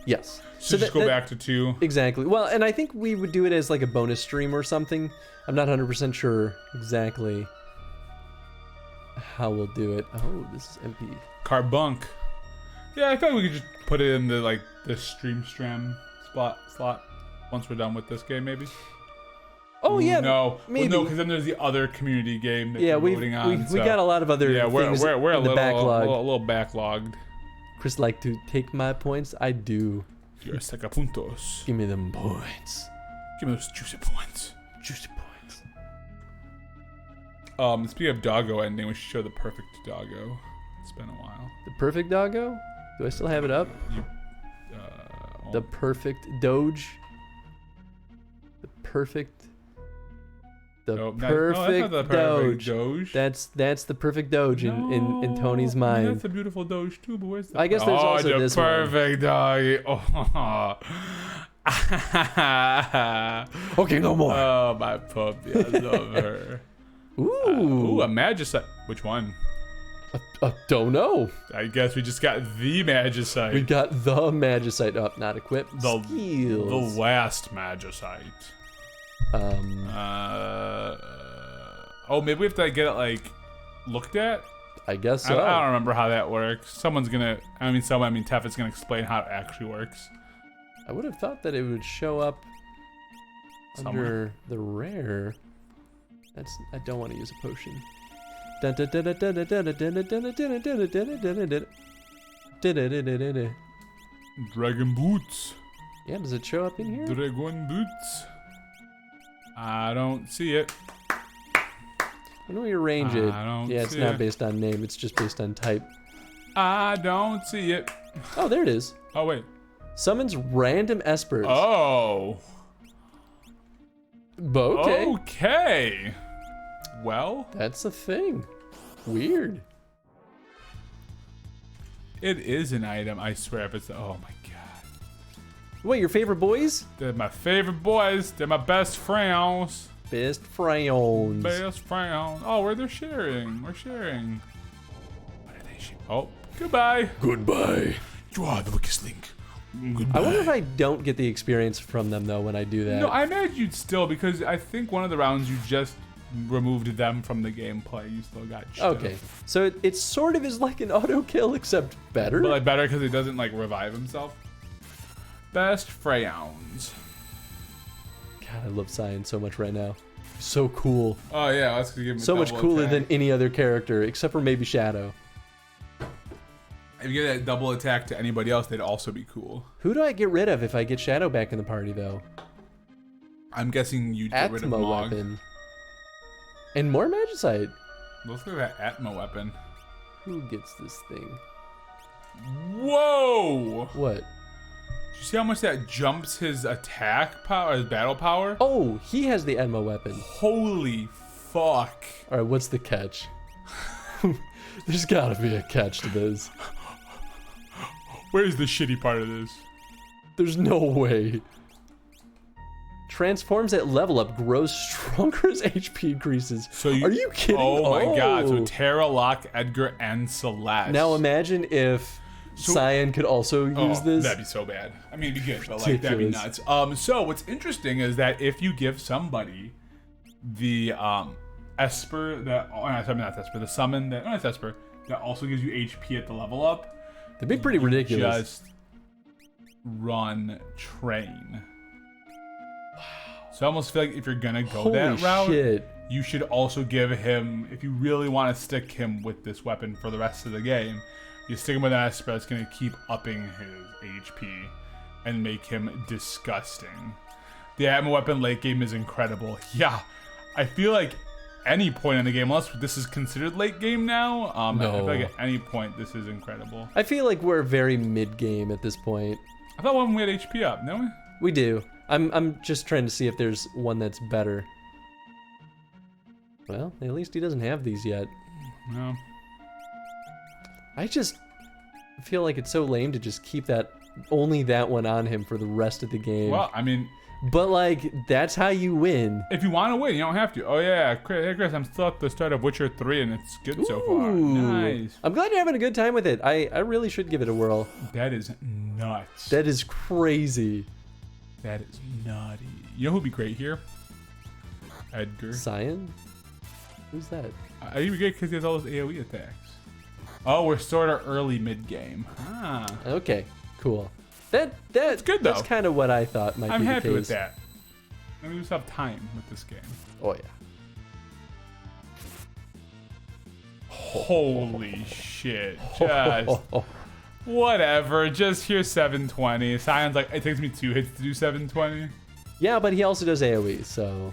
Yes. So just go back to 2. Exactly. Well, and I think we would do it as like a bonus stream or something. I'm not 100% sure exactly. how we'll do it. Oh, this is empty. Carbunk. Yeah, I thought we could just put it in the like the stream slot once we're done with this game, maybe. Oh yeah, no, maybe. Well, no, because then there's the other community game that we're we voting on. we got a lot of other things we're in the backlog. a little backlogged. Chris like to take my points. I do. You're a saca puntos. Give me them points. Give me those juicy points. Juicy points. Speaking of doggo ending, we should show the perfect doggo. It's been a while. The perfect doggo? Do I still have it up? The perfect doge. The perfect. Doge. That's the perfect doge in Tony's mind. That's a beautiful doge too, but where's the? I guess there's also this perfect doggy. Oh. Okay, no more. Oh, my puppy, I love her. Ooh, a Magicite. Which one? Don't know. I guess we just got the Magicite. We got the Magicite up, not equipped. The Skills. The last Magicite. Oh, maybe we have to get it like looked at. I guess so. I don't remember how that works. Someone's gonna. I mean, Tef is gonna explain how it actually works. I would have thought that it would show up Somewhere. under the rare. I don't want to use a potion. Dragon boots. Yeah, does it show up in here? Dragon boots. I don't see it. When do we arrange it? I don't Yeah, it's see not it. based on name, it's just based on type. I don't see it. Oh, there it is. Oh wait. Summons random espers. Oh. Okay. Okay. Well, That's a thing. Weird. it is an item. I swear. If it's oh my god, What, your favorite boys? they're my favorite boys. They're my best friends. Best friends. Best friends. Oh, they're sharing. We're sharing. What are they sharing? Oh, goodbye. Goodbye. You are the weakest link. Goodbye. I wonder if I don't get the experience from them though when I do that. No, I imagine you'd still, because I think one of the rounds you just removed them from the gameplay. You still got stuff. Okay, so it sort of is like an auto kill except better. But like better because it doesn't like revive himself. Best Freyhounds. God, I love Cyan so much right now. So cool. Oh yeah, let's give him a So much double cooler attack. than any other character except for maybe Shadow. If you give that double attack to anybody else, they'd also be cool. Who do I get rid of if I get Shadow back in the party though? I'm guessing you'd get rid of Atmo Mog. weapon. And more Magicite. Let's look at that Atmo weapon. Who gets this thing? Whoa! What? Did you see how much that jumps his attack power, his battle power? Oh, he has the Atmo weapon. Holy fuck. Alright, what's the catch? There's gotta be a catch to this. Where's the shitty part of this? There's no way. Transforms at level up, grows stronger as HP increases. So Are you kidding? Oh my god, so Tara, Locke, Edgar, and Celeste. Now imagine if Cyan could also use this. That'd be so bad. I mean, it'd be good, but like that'd be nuts. So what's interesting is that if you give somebody the Esper that not Esper, the summon that not Esper that also gives you HP at the level up, That'd be pretty ridiculous. Just run train. So I almost feel like if you're gonna go Holy that route, shit. you should also give him, if you really want to stick him with this weapon for the rest of the game, you stick him with an Esper that's going to keep upping his HP and make him disgusting. The Atmo weapon late game is incredible. Yeah, I feel like any point in the game, unless this is considered late game now, I feel like at any point this is incredible. I feel like we're very mid-game at this point. I thought when we had HP up, no we? We do. I'm just trying to see if there's one that's better. Well, at least he doesn't have these yet. No. I just feel like it's so lame to just keep only that one on him for the rest of the game. Well, I mean, but like, that's how you win. if you want to win, you don't have to. Oh yeah, hey Chris, I'm still at the start of Witcher 3 and it's good so far. Ooh. Nice. I'm glad you're having a good time with it. I really should give it a whirl. That is nuts. That is crazy. That is nutty. You know who'd be great here? Edgar. Cyan? Who's that? You get because he has all those AoE attacks. Oh, we're sort of early mid-game. Ah. Okay, cool. That's good, though. That's kind of what I thought might I'm be the happy case. with that. And we just have time with this game. Oh, yeah. Holy shit. Just whatever. Just here's 720. Sion's like, it takes me 2 hits to do 720. Yeah, but he also does AoE, so...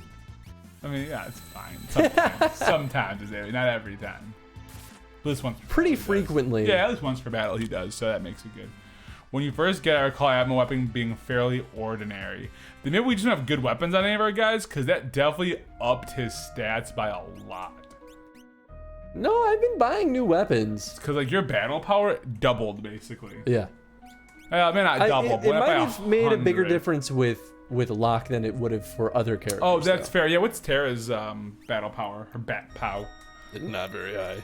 I mean, yeah, it's fine. Sometimes it's AoE, not every time. At least once. Pretty frequently. Yeah, at least once per battle he does, so that makes it good. When you first get it, I recall I have my weapon being fairly ordinary. Then maybe we just don't have good weapons on any of our guys, because that definitely upped his stats by a lot. No, I've been buying new weapons. Because like your battle power doubled basically. Yeah. I mean not doubled, it but might by have made a bigger 100. difference with Locke than it would have for other characters. Oh, that's though. fair. Yeah, what's Terra's battle power? Her bat pow? Not very high.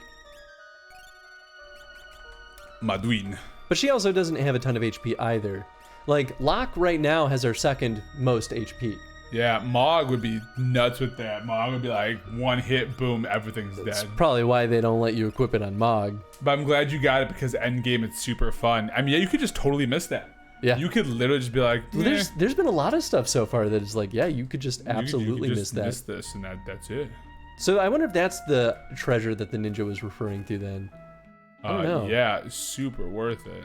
Madwin. But she also doesn't have a ton of HP either. Like, Locke right now has our second most HP. Yeah, Mog would be nuts with that. Mog would be like, one hit, boom, everything's That's dead. probably why they don't let you equip it on Mog. But I'm glad you got it because endgame it's super fun. I mean, yeah, you could just totally miss that. Yeah. You could literally just be like, Well, there's been a lot of stuff so far that is like, yeah, you could just absolutely you could miss just that. miss this and that's it. So I wonder if that's the treasure that the ninja was referring to then. I don't know. Yeah, super worth it.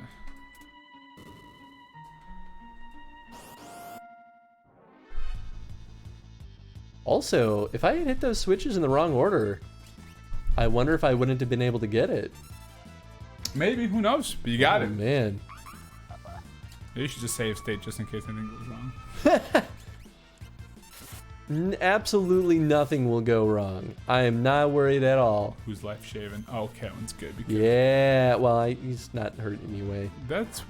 Also, if I had hit those switches in the wrong order, I wonder if I wouldn't have been able to get it. Maybe, who knows? But you got Oh, it. man. Maybe you should just save state just in case anything goes wrong. Absolutely nothing will go wrong. I am not worried at all. Who's life shaven? Oh, Kevin's good. Because Yeah, well, he's not hurt anyway. That's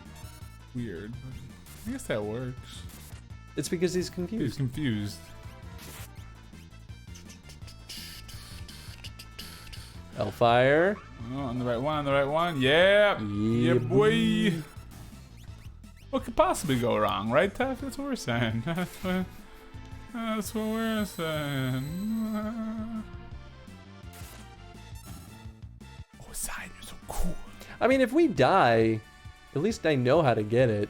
weird. I guess that works. It's because he's He's confused. confused. Hellfire. Oh, on the right one. Yeah. Yeah, Boy. What could possibly go wrong, right, Tef? That's what we're saying. That's what we're saying. Oh, Zion, you're so cool. I mean, if we die, at least I know how to get it.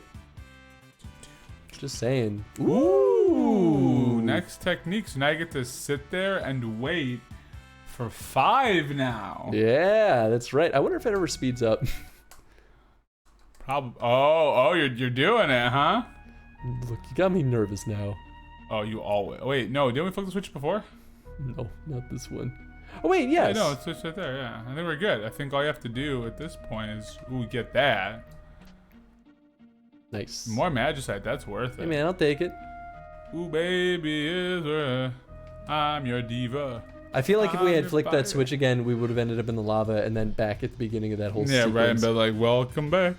Just saying. Ooh, next technique. So now you get to sit there and wait for 5 now. Yeah, that's right. I wonder if it ever speeds up. Probably. Oh, you're doing it, huh? Look, you got me nervous now. Oh, you always. Wait, no, didn't we flip the switch before? No, not this one. Oh, wait, yes. Yeah, no, it's switched right there, yeah. I think we're good. I think all you have to do at this point is, get that. Nice. More Magicite, that's worth it. Hey, man, I'll take it. Ooh, baby, is where I'm your diva. I feel like if we had Your flicked fire. that switch again, we would have ended up in the lava and then back at the beginning of that whole Yeah, sequence. right, and be like, welcome back.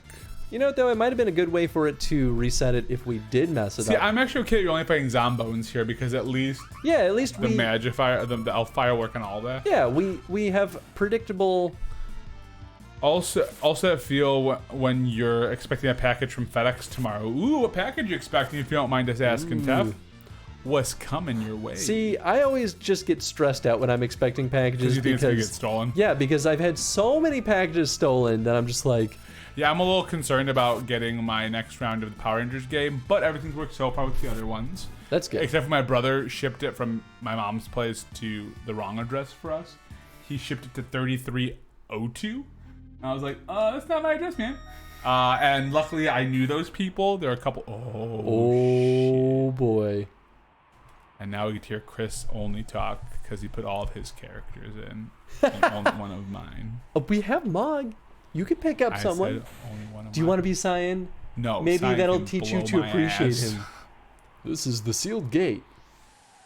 You know what, though? It might have been a good way for it to reset it if we did mess it See, up. I'm actually okay you're only fighting Zombones here because at least Yeah, at least the we... Magifire, the Elf Firework and all that. Yeah, we have predictable... Also that feel when you're expecting a package from FedEx tomorrow. Ooh, what package you expecting if you don't mind us asking, Tev? What's coming your way? See, I always just get stressed out when I'm expecting packages you think it's gonna get because... stolen? Yeah, because I've had so many packages stolen that I'm just like... Yeah, I'm a little concerned about getting my next round of the Power Rangers game, but everything's worked so far with the other ones. That's good. Except for my brother shipped it from my mom's place to the wrong address for us. He shipped it to 3302. And I was like, that's not my address, man. And luckily I knew those people. There are a couple. Oh, boy. And now we get to hear Chris only talk because he put all of his characters in. And only one of mine. Oh, we have Mog. You can pick up I someone. said only one of Do you mine. want to be Cyan? No. Maybe Cyan that'll can teach you blow to my appreciate ass. him. This is the sealed gate.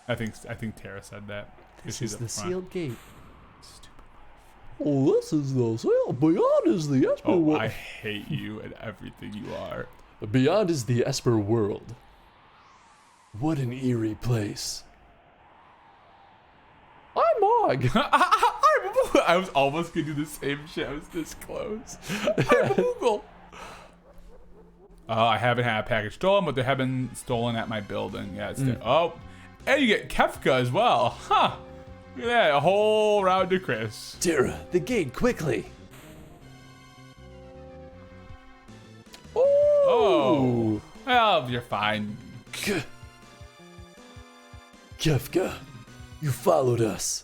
I think Tara said that. 'cause This she's is up the front. sealed gate. Stupid. Oh, this is the sealed. Beyond is the Esper Oh, world. I hate you and everything you are. Beyond is the Esper world. What an eerie place. I'm Mog. I was almost gonna do the same shit. I was this close. I'm a Google. I haven't had a package stolen, but they have been stolen at my building. Yeah, it's there. Oh, and you get Kefka as well. Huh. Look at that, a whole round to Chris. Tara, the gate, quickly. Oh. Well, you're fine. Kefka, you followed us.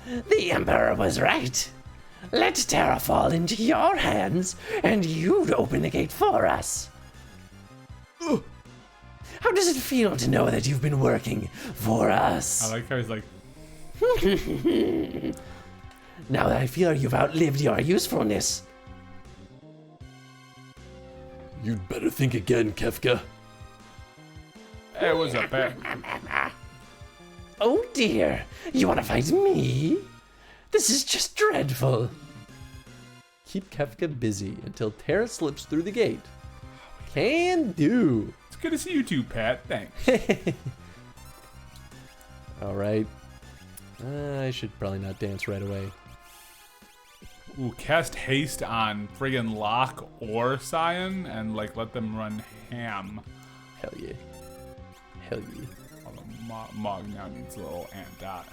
The Emperor was right. Let Terra fall into your hands, and you'd open the gate for us. How does it feel to know that you've been working for us? I like how he's like, Now that I feel you've outlived your usefulness. You'd better think again, Kefka. hey, what's up, Pat? Oh dear, you want to fight me? This is just dreadful. Keep Kefka busy until Tara slips through the gate. Can do. It's good to see you too, Pat. Thanks. All right. I should probably not dance right away. Ooh, cast haste on friggin' Locke or Cyan and like let them run ham. Hell yeah. Hell yeah. Although Mog now needs a little Ant Dot.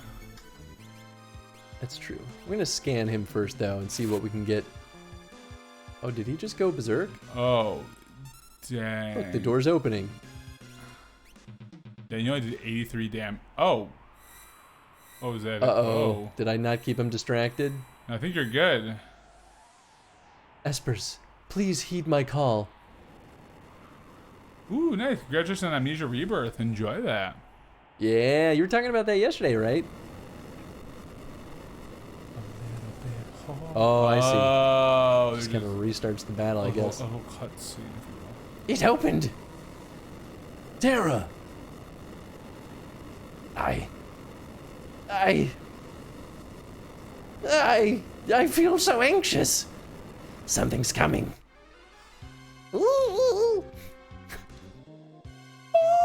That's true. We're gonna scan him first though and see what we can get. Oh, did he just go berserk? Oh, dang. Look, the door's opening. Dang, you only did 83 damn. Oh. What was that? Uh-oh. Did I not keep him distracted? I think you're good. Espers, please heed my call. Ooh, nice. Congratulations on Amnesia Rebirth. Enjoy that. Yeah, you were talking about that yesterday, right? Oh, I see. Oh, Just kind of restarts the battle, I guess. A whole cutscene, if you will. It opened. Tara! I feel so anxious. Something's coming. Ooh.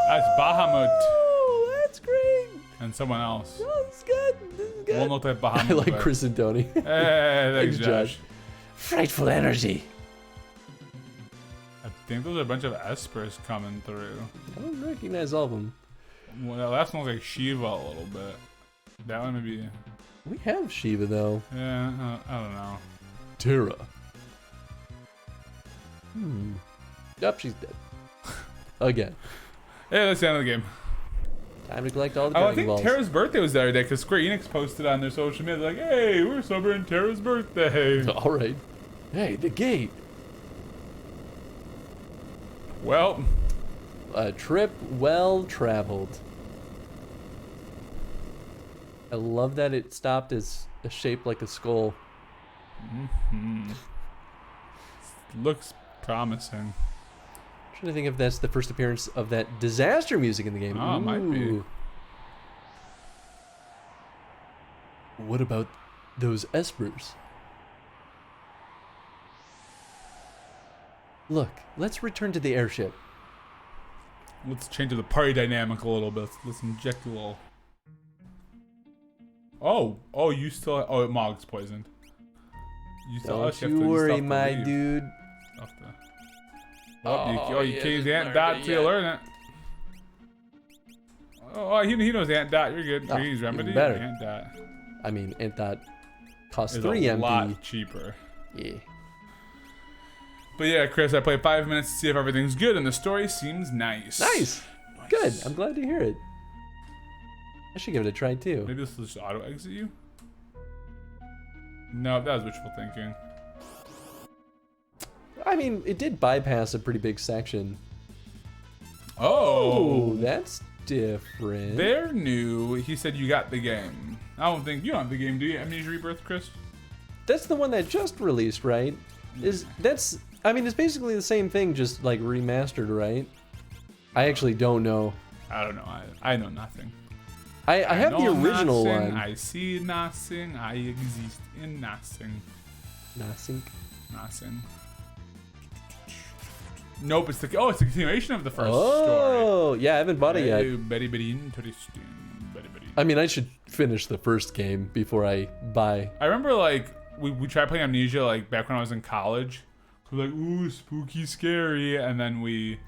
That's Bahamut Oh, that's great! and someone else. Oh, this is good. This is good. We'll note that Bahamut. I like but- Chris and Tony. Hey, thanks, Thanks, Josh. Josh. Frightful energy. I think there's a bunch of Espers coming through. I don't recognize all of them. Well, that last one was like Shiva a little bit. That one maybe. We have Shiva, though. Yeah, I don't know. Tara. Yep, she's dead. Again. Hey, that's the end of the game. Time to collect all the Oh, I Dragon think Balls. Terra's birthday was the other day because Square Enix posted on their social media like, "Hey, we're celebrating Terra's birthday." All right. Hey, the gate. Well, A trip well traveled. I love that it stopped as a shape like a skull. looks promising. Trying to think if that's the first appearance of that disaster music in the game. Oh, it might be. Ooh. What about those espers? Look, let's return to the airship. Let's change the party dynamic a little bit. Let's inject a little. Oh, you still. Oh, Mog's poisoned. You still. Don't you worry, my dude. You can't use the Ant Dot to learn it. Oh, he knows Ant Dot. You're good. Oh, You use Remedy. even better. Ant Dot I mean, Ant Dot costs is 3 a MP. lot cheaper. Yeah. But yeah, Chris, I played 5 minutes to see if everything's good, and the story seems nice. Nice. Good. I'm glad to hear it. I should give it a try too. Maybe this will just auto exit you. No, that was wishful thinking. I mean, it did bypass a pretty big section. Oh, That's different. they're new. He said you got the game. I don't think you don't have the game, do you? Amnesia Rebirth, Chris? That's the one that just released, right? I mean, it's basically the same thing, just like remastered, right? I actually don't know. I don't know. I know nothing. I have the know original nothing. one. I see nothing. I exist in nothing. Nothing. Nothing. Nope, it's the continuation of the first story. Oh, yeah, I haven't bought it yet. Very, very interesting. Very, very. I mean, I should finish the first game before I buy. I remember like we tried playing Amnesia like back when I was in college. We were like, ooh, spooky, scary, and then we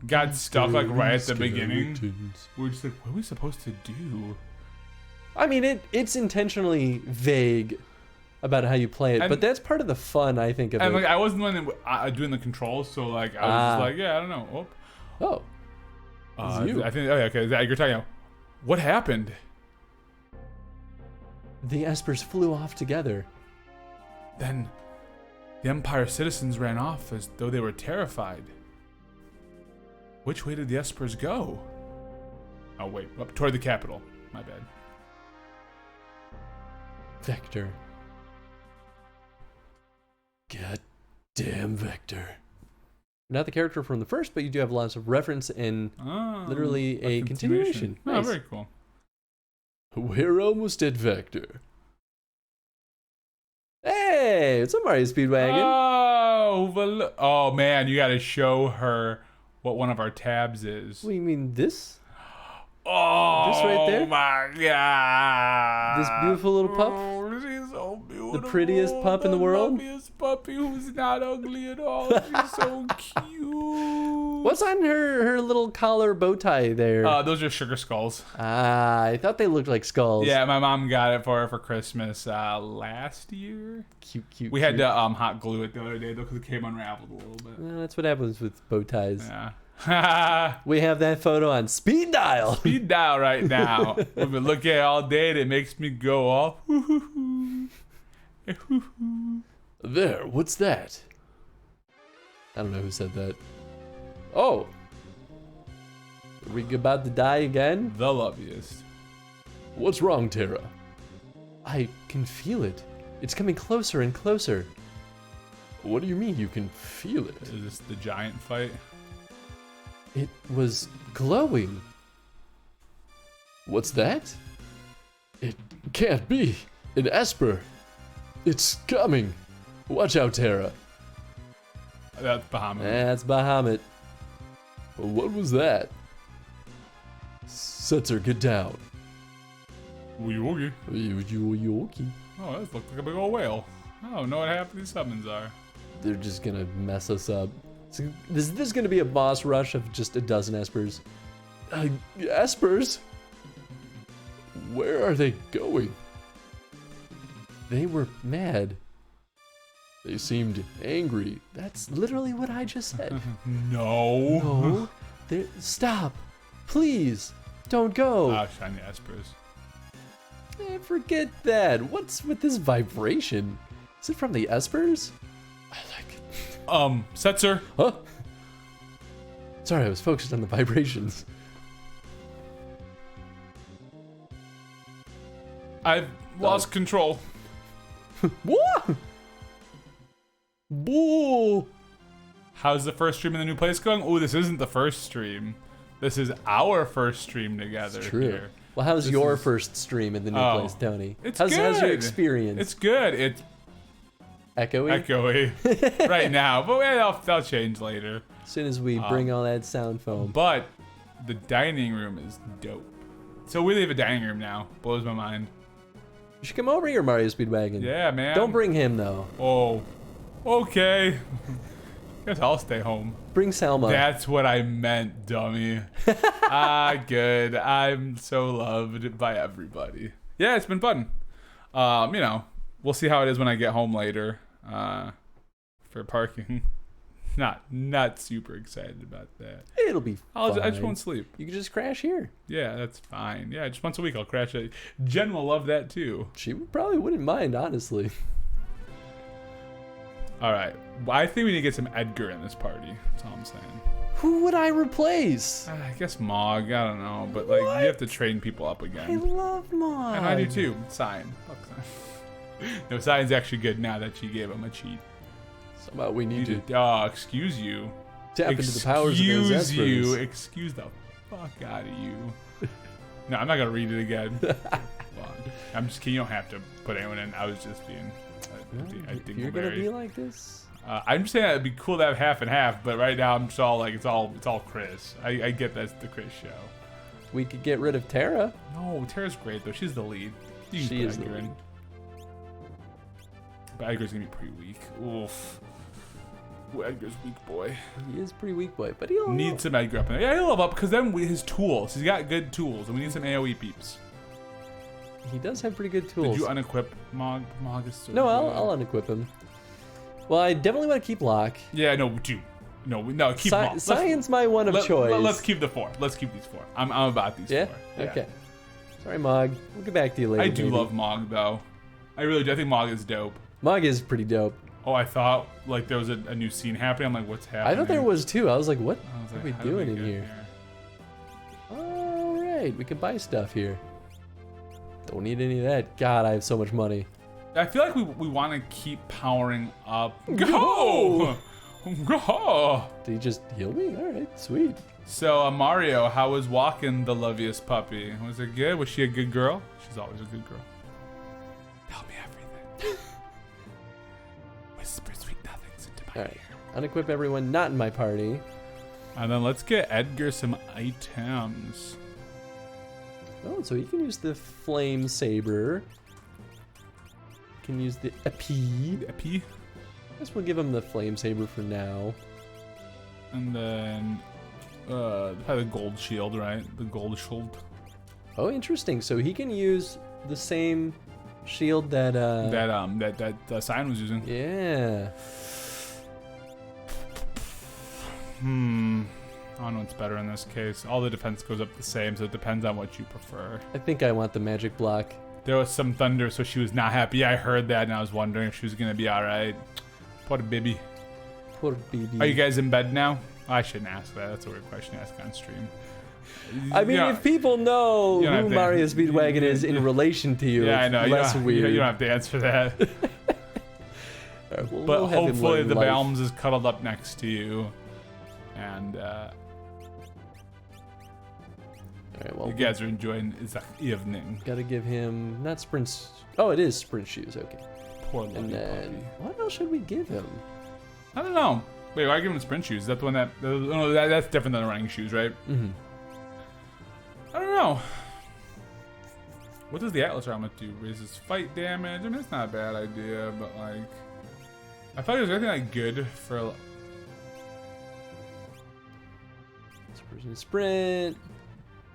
got stuck like right at the beginning. Skeletons. We're just like, what are we supposed to do? I mean, it's intentionally vague about how you play it, but that's part of the fun, I think, of And it. like, I wasn't the one doing the controls, so like, I was just like, yeah, I don't know. Oh. It's you. I think. Oh, yeah, okay. You're talking about what happened? The espers flew off together. Then the Empire citizens ran off as though they were terrified. Which way did the espers go? Oh wait, up toward the capital. My bad. Vector. God damn Vector. Not the character from the first, but you do have lots of reference and literally a continuation. Oh, Nice. very cool. We're almost at Vector. Hey, it's a Mario Speedwagon. Oh man, you gotta show her what one of our tabs is. What do you mean, this? Oh, This right there? my god. This beautiful little pup? Oh, she's so beautiful. The prettiest pup in the world? The luckiest puppy who's not ugly at all. She's so cute. What's on her little collar bow tie there? Those are sugar skulls. I thought they looked like skulls. Yeah, my mom got it for her for Christmas last year. Cute. We had to hot glue it the other day though because it came unraveled a little bit. Well, that's what happens with bow ties. Yeah. We have that photo on speed dial. Speed dial right now. I've been looking at it all day and it makes me go off. There, what's that? I don't know who said that. Oh. Are we about to die again? The loveliest. What's wrong, Terra? I can feel it. It's coming closer and closer. What do you mean you can feel it? Is this the giant fight? It was glowing. What's that? It can't be. An Esper. It's coming. Watch out, Terra. That's Bahamut. That's Bahamut. What was that? Setzer, get down. You okay? You okay? Oh, that looks like a big old whale. I don't know what half of these summons are. They're just gonna mess us up. So this is gonna be a boss rush of just a dozen Espers. Espers? Where are they going? They were mad. They seemed angry. That's literally what I just said. No. No. Stop. Please. Don't go. Ah, shiny espers. Forget that. What's with this vibration? Is it from the Espers? I like it. Setzer. Huh? Sorry, I was focused on the vibrations. I've lost control. What? Whoa! How's the first stream in the new place going? Oh, this isn't the first stream. This is our first stream together. It's true. Here. Well, how's This your is- first stream in the new place, Tony? It's how's your good. experience? It's good. It's echoey. echoey right now, but that'll change later. As soon as we bring all that sound foam. But the dining room is dope. So we leave a dining room now. Blows my mind. You should come over here, Mario Speedwagon. Yeah, man. Don't bring him though. Oh, okay. Guess I'll stay home. Bring Selma. That's what I meant, dummy. Good. I'm so loved by everybody. Yeah, it's been fun. We'll see how it is when I get home later. For parking. Not super excited about that. It'll be fine. I just won't sleep. You can just crash here. Yeah, that's fine. Yeah, just once a week I'll crash it. Jen will love that too. She probably wouldn't mind, honestly. All right. Well, I think we need to get some Edgar in this party. That's all I'm saying. Who would I replace? I guess Mog. I don't know, but like What? you have to train people up I again. love Mog. And I do too. Sign. Fuck Sign. No, Sign's actually good now that she gave him a cheat. Somehow we need to Oh, excuse you. tap into the powers of those Excuse you. Espers. Excuse the fuck out of you. No, I'm not gonna read it again. Fuck. I'm just kidding. You don't have to put anyone in. I was just being. If you're gonna be like this, I'm just saying it'd be cool to have half and half, but right now I'm just all like it's all Chris. I get that's the Chris show. we could get rid of Terra. No, Tara's great though. She's the lead. You can She put is the Edgar in. lead. But Edgar's gonna be pretty weak. Oof. Ooh, Edgar's weak boy. He is pretty weak boy, but he'll Need some Edgar up in there. Yeah, he'll level up because then his tools. He's got good tools, and we need some AoE peeps. He does have pretty good tools. Did you unequip Mog? Mog is so No, good. I'll unequip him. Well, I definitely want to keep Locke. Yeah, no, dude. No, keep Mog. Science my one of choice. Let's keep the 4. Let's keep these 4. I'm about these 4. Yeah? Okay. Sorry, Mog. We'll get back to you later. I do maybe. love Mog, though. I really do. I think Mog is dope. Mog is pretty dope. Oh, I thought like there was a new scene happening. I'm like, what's happening? I thought there was too. I was like, what I was are like, we how did doing in get here? All right, we can buy stuff here. Don't need any of that. God, I have so much money. I feel like we want to keep powering up. Go! Go! Did he just heal me? All right, sweet. So, Mario, how was walking the loveliest puppy? Was it good? Was she a good girl? She's always a good girl. Tell me everything. Whisper sweet nothings into my All right, ear. unequip everyone not in my party. And then let's get Edgar some items. Oh, so he can use the flame saber. Can use the EP. Epi. I guess we'll give him the flame saber for now. And then probably the gold shield, right? The gold shield. Oh, interesting. So he can use the same shield that That sign was using. Yeah. I don't know what's better in this case. All the defense goes up the same, so it depends on what you prefer. I think I want the magic block. There was some thunder, so she was not happy. I heard that, and I was wondering if she was gonna be all right. Poor baby. Poor baby. Are you guys in bed now? I shouldn't ask that. That's a weird question to ask on stream. I mean, Yeah. if people know You don't have who to- Mario Speedwagon is in relation to you, Yeah, I know. it's less you don't, weird. You don't have to answer that. All right, But we'll have him hopefully learn the life. Balms is cuddled up next to you. And All right, well, you guys are enjoying the evening. gotta give him not sprints. Oh, it is sprint shoes. Okay. Poor And little then puppy. what else should we give him? I don't know. Wait, why give him sprint shoes? Is that the one that's different than the running shoes, right? Mm-hmm. I don't know. What does the Atlas armlet do? Raises fight damage. I mean, it's not a bad idea, but like, I thought it was anything like good for. Sprint.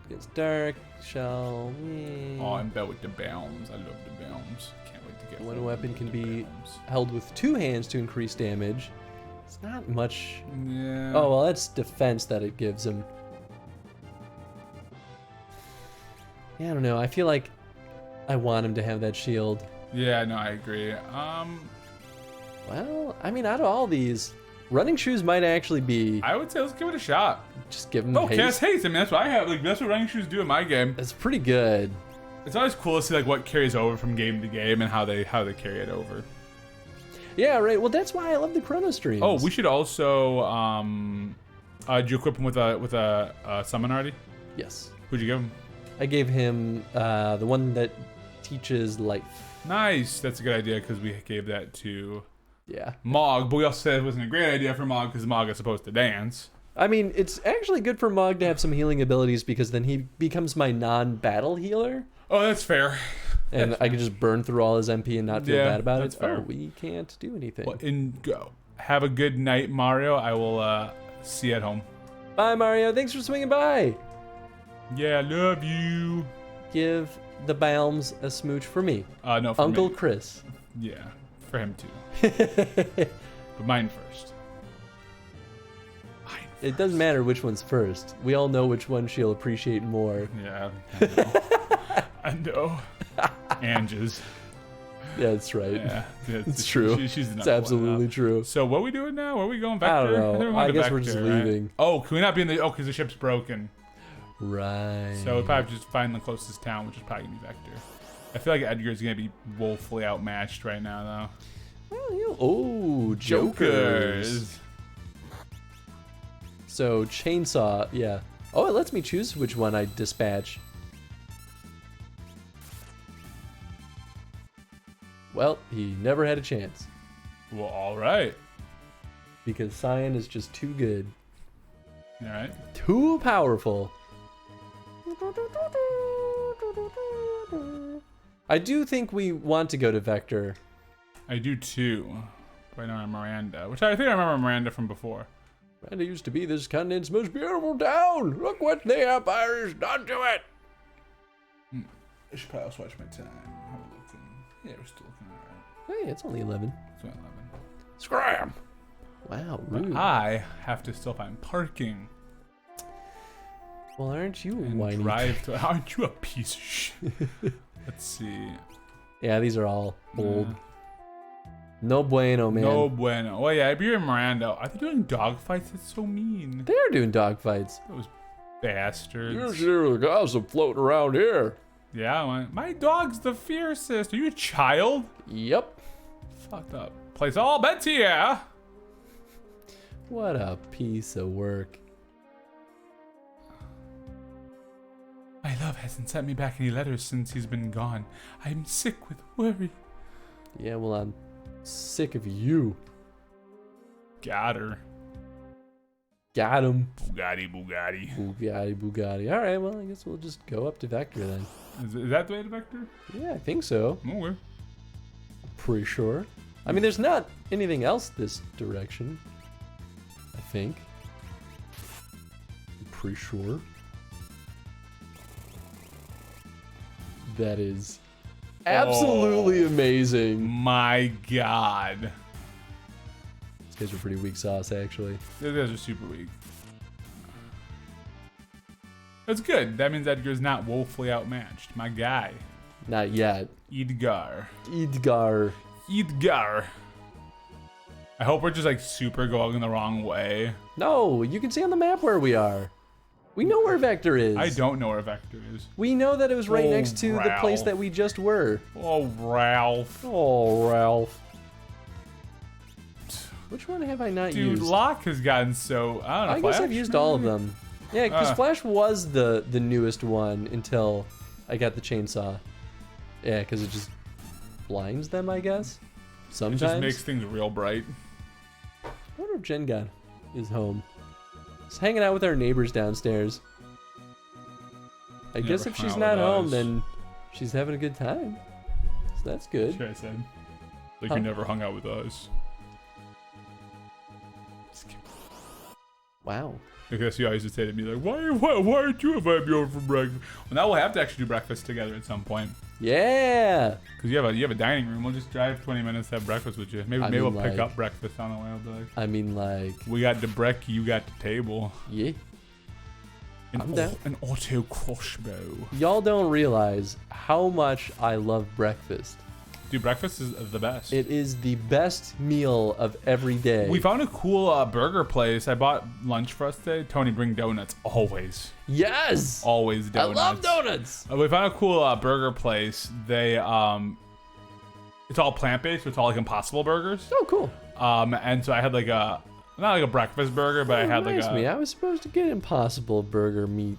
Gets dark. Shall we? Oh, I'm bet with the Balms. I love the Balms. Can't wait to get One hold weapon of can the be Balms. held with 2 hands to increase damage. It's not much. Yeah. Oh, well, that's defense that it gives him. Yeah, I don't know. I feel like I want him to have that shield. Yeah, no, I agree. Well, I mean, out of all these, running shoes might actually be I would say let's give it a shot. just give him Oh, haste. cast haste. I mean, that's what I have. Like, that's what running shoes do in my game. That's pretty good. It's always cool to see like what carries over from game to game and how they carry it over. Yeah, right. Well, that's why I love the Chrono streams. Oh, we should also did you equip him with a summon already? Yes. Who'd you give him? I gave him the one that teaches life. Nice. That's a good idea because we gave that to Yeah. Mog, but we also said it wasn't a great idea for Mog because Mog is supposed to dance. I mean, it's actually good for Mog to have some healing abilities because then he becomes my non-battle healer. Oh, that's fair. And I can just burn through all his MP and not feel Yeah, bad about that's it. fair. Oh, we can't do anything. Well, go. Have a good night, Mario. I will see you at home. Bye, Mario. Thanks for swinging by. Yeah, love you. Give the Balms a smooch for me. No, for Uncle me. Chris. Yeah, for him too. But mine first. It doesn't matter which one's first. We all know which one she'll appreciate more. Yeah, I know. I know. Anges. Yeah, that's right. Yeah, It's true. She's the It's number one absolutely now. true. So what are we doing now? Where are we going? Vector? I don't know. think we're I going to guess we're just Vector, right? leaving. Oh, can we not be in the? Oh, because the ship's broken. Right. So we probably just find the closest town, which is probably gonna be Vector. I feel like Edgar's gonna be woefully outmatched right now, though. Well, you know- oh, Jokers. So chainsaw, yeah. Oh, it lets me choose which one I dispatch. Well, he never had a chance Well, all right. because Cyan is just too good, All right. too powerful. I do think we want to go to Vector. I do too. But I know Miranda, which I think I remember Miranda from before. Miranda used to be this continent's most beautiful town. Look what the Empire has done to it. I should probably also watch my time. How are we looking? Yeah, we're still looking alright. Hey, it's only 11. It's only 11. Scram! Wow, But rude. I have to still find parking. Well, aren't you a And whiny? drive to. Aren't you a piece of shit? Let's see. Yeah, these are all old. No bueno, man. No bueno. Well, yeah, if you're in Miranda, are they doing dogfights? That's so mean. They're doing dogfights. Those bastards. Usually the gossip floating around here. Yeah, I went, my dog's the fiercest. Are you a child? Yep. Fucked up. Place all bets here. What a piece of work. My love hasn't sent me back any letters since he's been gone. I'm sick with worry. Yeah, well, I'm sick of you. Got her. Got him. Bugatti. Bugatti. All right, well, I guess we'll just go up to Vector then. Is that the way to Vector? Yeah, I think so. Okay. Pretty sure. I mean, there's not anything else this direction. I think. I'm pretty sure. That is absolutely amazing. My God. These guys are pretty weak sauce, actually. These guys are super weak. That's good. That means Edgar's not woefully outmatched. My guy. Not yet. Edgar. Edgar. I hope we're just like super going the wrong way. No, you can see on the map where we are. We know where Vector is. I don't know where Vector is. We know that it was right Oh, next to the place Ralph. that we just were. Oh, Ralph. Oh, Ralph. Which one have I not Dude, used? Locke has gotten so... I don't know. I guess Flash, I've used all of maybe? them. Yeah, because Ah. Flash was the newest one until I got the chainsaw. Yeah, because it just blinds them, I guess. It Sometimes. just makes things real bright. I wonder if Jen God is home. Just hanging out with our neighbors downstairs. I Never guess if hung she's out not with home, us. then she's having a good time. So that's good. Sure, I said. Like Huh? you never hung out with us. Wow. I guess you always used to say to me like, why aren't you inviting me over for breakfast? Well, now we'll have to actually do breakfast together at some point. Yeah. Cause you have a dining room. We'll just drive 20 minutes to have breakfast with you. Maybe I maybe mean, we'll pick like- up breakfast on the way. I'll be like, I mean, like, we got the break, you got the table. yeah. I'm down. An auto crossbow. Y'all don't realize how much I love breakfast. Dude, breakfast is the best. It is the best meal of every day. We found a cool burger place. I bought lunch for us today. Tony, bring donuts. Always. Yes. Always donuts. I love donuts. We found a cool burger place. They it's all plant-based, so it's all like Impossible burgers. Oh, cool. And so I had like not like a breakfast burger, but I had like Reminds me, I was supposed to get Impossible burger meat.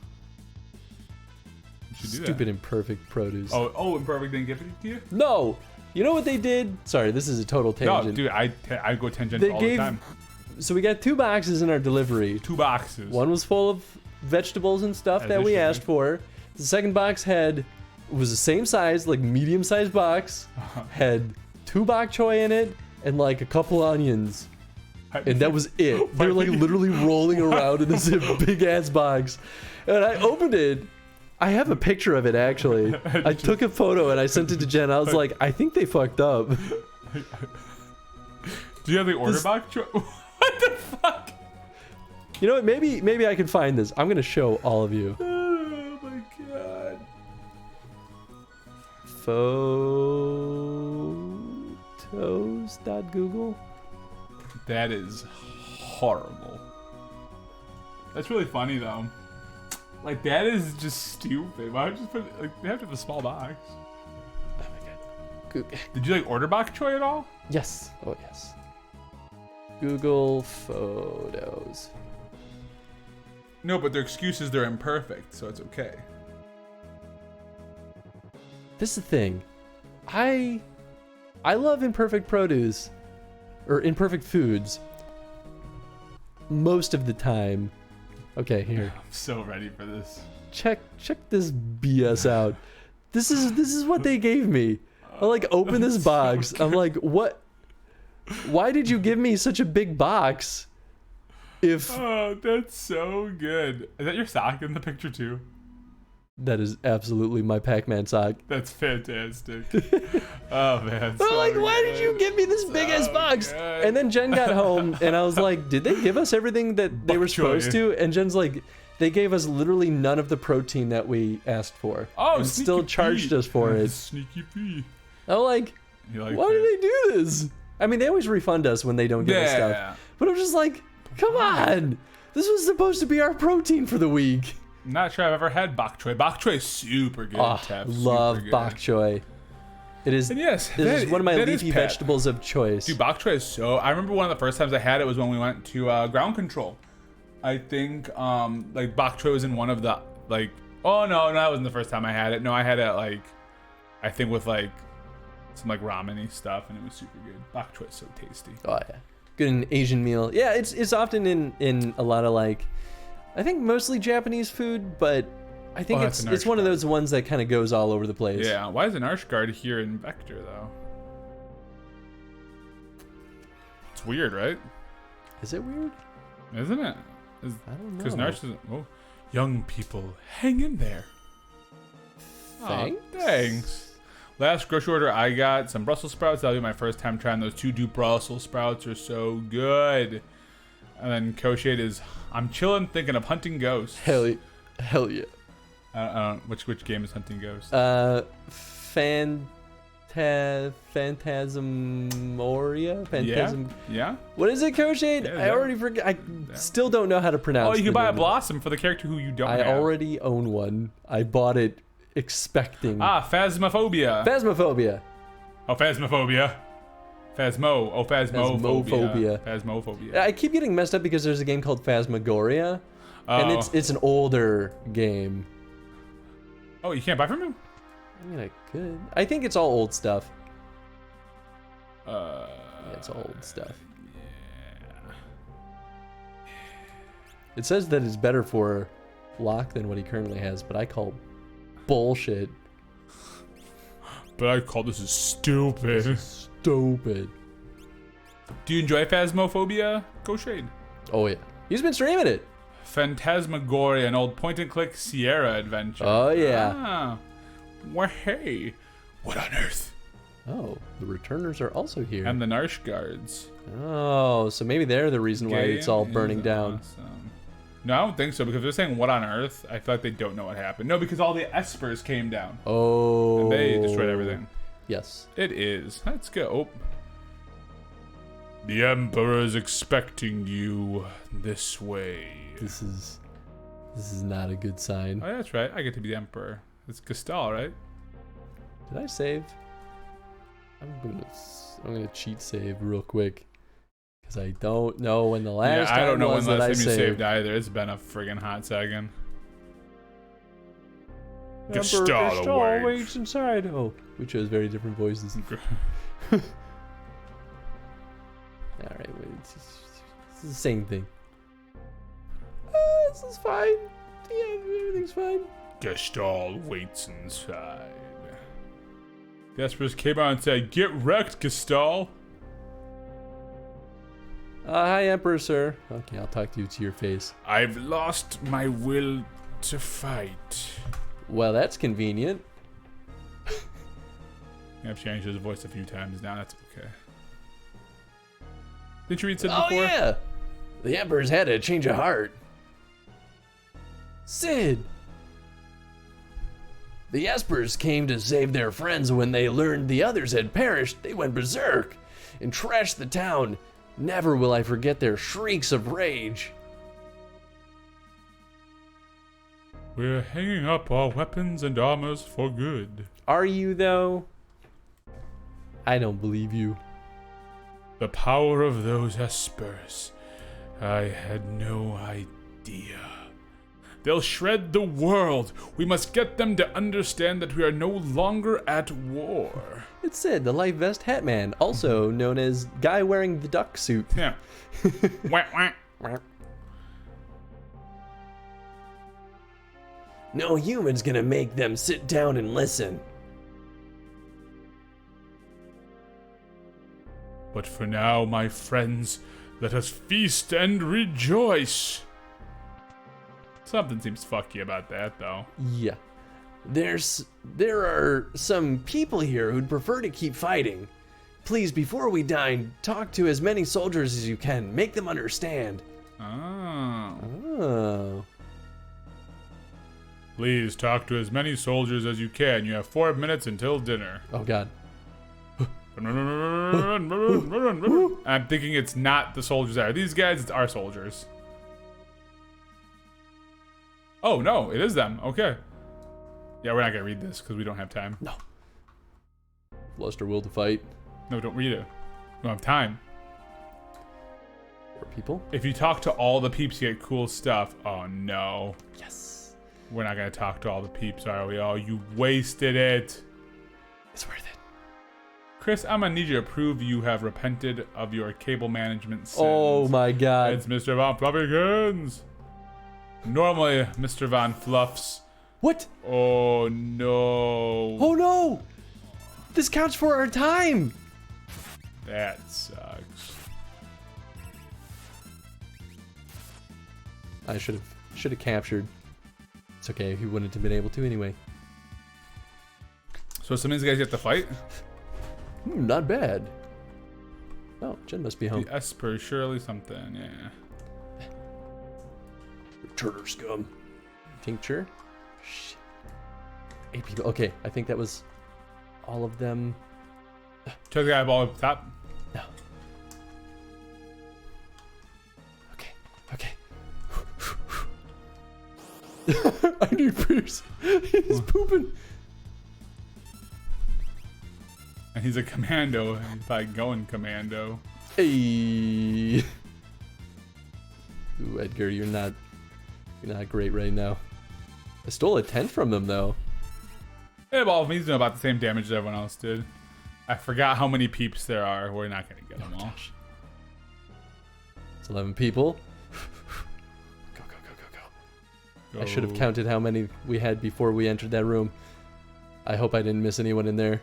You should do that. Stupid imperfect produce. Oh, Imperfect didn't give it to you? No. You know what they did? Sorry, this is a total No, tangent. dude, I go tangent They all gave- the time. So we got 2 boxes in our delivery. 2 boxes. One was full of vegetables and stuff As that it we should asked be. for. The second box was the same size, like medium-sized box. Had 2 bok choy in it and like a couple onions. And that was it. They're like literally rolling around in this big ass box. And I opened it. I have a picture of it actually. I took a photo and I sent it to Jen. I was like, I think they fucked up. Do you have the order box? What the fuck? You know what? Maybe I can find this. I'm gonna show all of you. Oh my god. Photos.google. That is horrible. That's really funny though. Like that is just stupid. Why would you just put like they have to have a small box? Oh my god. Google. Did you like order bok choy at all? Yes. Oh yes. Google Photos. No, but their excuse is they're imperfect, so it's okay. This is the thing. I love imperfect produce or imperfect foods most of the time. Okay, here. I'm so ready for this. Check this BS out. This is what they gave me. I like open this box. I'm like, what Why did you give me such a big box? Oh, that's so good. Is that your sock in the picture too? That is absolutely my Pac-Man sock. That's fantastic. Oh man. But like, why did you give me this big ass box? good. And then Jen got home, and I was like, did they give us everything that they were supposed to? And Jen's like, they gave us literally none of the protein that we asked for. Oh, and sneaky still charged Pete. us for it. Sneaky Pete. I'm like, You like why that? do they do this? I mean, they always refund us when they don't give us stuff. But I'm just like, come on. This was supposed to be our protein for the week. I'm not sure I've ever had bok choy. Bok choy is super good. Oh, Tef, love super good. bok choy. It is, And yes, this is one of my that is leafy pet. vegetables of choice. Dude, bok choy is so. I remember one of the first times I had it was when we went to ground control. I think like bok choy was in one of the like. Oh no, that wasn't the first time I had it. No, I had it like, I think with like some like ramen-y stuff, and it was super good. Bok choy is so tasty. Oh yeah, good in Asian meal. Yeah, it's often in a lot of like, I think mostly Japanese food, but I think Oh, that's an it's one of Arshguard. those ones that kind of goes all over the place. Yeah, why is an Arshguard here in Vector though? It's weird, right? Is it weird? Isn't it? I don't know. Because Narsh isn't. Oh, young people, hang in there. Thanks. Aw, thanks. Last grocery order I got some Brussels sprouts. That'll be my first time trying those 2 Duke Brussels sprouts. Are so good. And then Koshade is I'm chilling thinking of hunting ghosts. Hell yeah. I don't which game is hunting ghosts? Phantasmoria? Phantasm. Yeah. What is it, Koshade? Yeah, I already forget. I still don't know how to pronounce Oh, you the can buy a name of it. blossom for the character who you don't I have. already own one. I bought it expecting. Phasmophobia. Phasmophobia. Oh, Phasmophobia. Phasmo. Oh, Phasmophobia. Phasmophobia. Phasmophobia. I keep getting messed up because there's a game called Phasmagoria, and Oh. it's an older game. Oh, you can't buy from him? I mean, I could. I think it's all old stuff. Uh, Yeah, it's all old stuff. It says that it's better for Locke than what he currently has, but I call bullshit. But I call this stupid. Stupid. Do you enjoy Phasmophobia? Go Shade. Oh yeah, he's been streaming it. Phantasmagoria, an old point-and-click Sierra adventure. Oh yeah. Ah. Well, hey. What on earth? Oh, the returners are also here. And the Narsh guards. Oh, so maybe they're the reason why it's all burning down. Awesome. No, I don't think so, because they're saying what on earth. I feel like they don't know what happened. No, because all the espers came down. Oh. And they destroyed everything. Yes. It is. Let's go. Oh. The Emperor is expecting you this way. This is not a good sign. Oh, yeah, that's right. I get to be the Emperor. It's Gestal, right? Did I save? I'm gonna cheat save real quick because I don't know when the last I don't time know when was the that last I time you saved. saved either. It's been a friggin' hot second. Emperor Gestal awake. waits inside. Oh, we chose very different voices. All right, wait, it's the same thing. This is fine. Yeah, everything's fine. Gestal waits inside. The Espers came out and said, "Get wrecked, Gestal." Hi, Emperor, sir. Okay, I'll talk to you to your face. I've lost my will to fight. Well, that's convenient. I've changed his voice a few times now. That's okay. Didn't you read Sid Oh, before? yeah. The Emperor's had a change of heart. Sid. The Espers came to save their friends when they learned the others had perished. They went berserk and trashed the town. Never will I forget their shrieks of rage. We're hanging up our weapons and armors for good. Are you, though? I don't believe you. The power of those Espers. I had no idea. They'll shred the world. We must get them to understand that we are no longer at war. It's Sid, the light vest hat man, also known as guy wearing the duck suit. Yeah. Wah, wah. No human's gonna make them sit down and listen. But for now, my friends, let us feast and rejoice. Something seems fucky about that, though. Yeah. There are some people here who'd prefer to keep fighting. Please, before we dine, talk to as many soldiers as you can. Make them understand. Oh. Oh. Please talk to as many soldiers as you can. You have 4 minutes until dinner. Oh, God. I'm thinking it's not the soldiers that are these guys, it's our soldiers. Oh, no, it is them. Okay. Yeah, we're not going to read this because we don't have time. No. Luster will to fight. No, don't read it. We don't have time. For people? If you talk to all the peeps, you get cool stuff. Oh, no. Yes. We're not going to talk to all the peeps, are we? Oh, you wasted it. It's worth it. Chris, I'm going to need you to prove you have repented of your cable management sins. Oh, my God. It's Mr. Von Fluffykins. Normally, Mr. Von Fluffs. What? Oh, no. Oh, no. This counts for our time. That sucks. I should have captured. It's okay. He wouldn't have been able to anyway. So some of these guys get to fight? Not bad. Oh, Jen must be home. The Esper, surely something, yeah. Turner scum. Tincture. Shit. 8 people. Okay, I think that was all of them. Check the guy ball up top. No. Okay. Okay. I need Pierce. He's pooping. And he's a commando. He's probably going commando. Hey. Ooh, Edgar, you're not great right now. I stole a tent from them though. Yeah, well, he's doing about the same damage that everyone else did. I forgot how many peeps there are. We're not gonna get them all. Gosh. It's 11 people. Go. I should have counted how many we had before we entered that room. I hope I didn't miss anyone in there.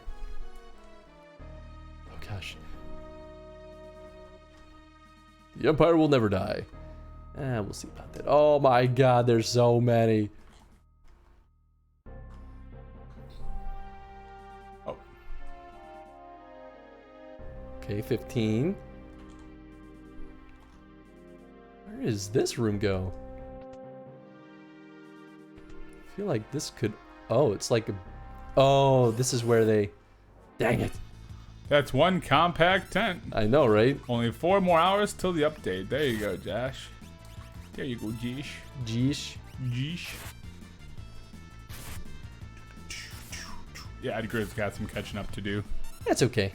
Oh gosh. The Empire will never die. We'll see about that. Oh my God, there's so many. Oh. Okay, 15. Where does this room go? I feel like this could... Oh, it's like a... Oh, this is where they... Dang it. That's one compact tent. I know, right? Only 4 more hours till the update. There you go, Josh. There you go, Jeesh. Jeesh. Jeesh. Yeah, Edgar's got some catching up to do. That's okay.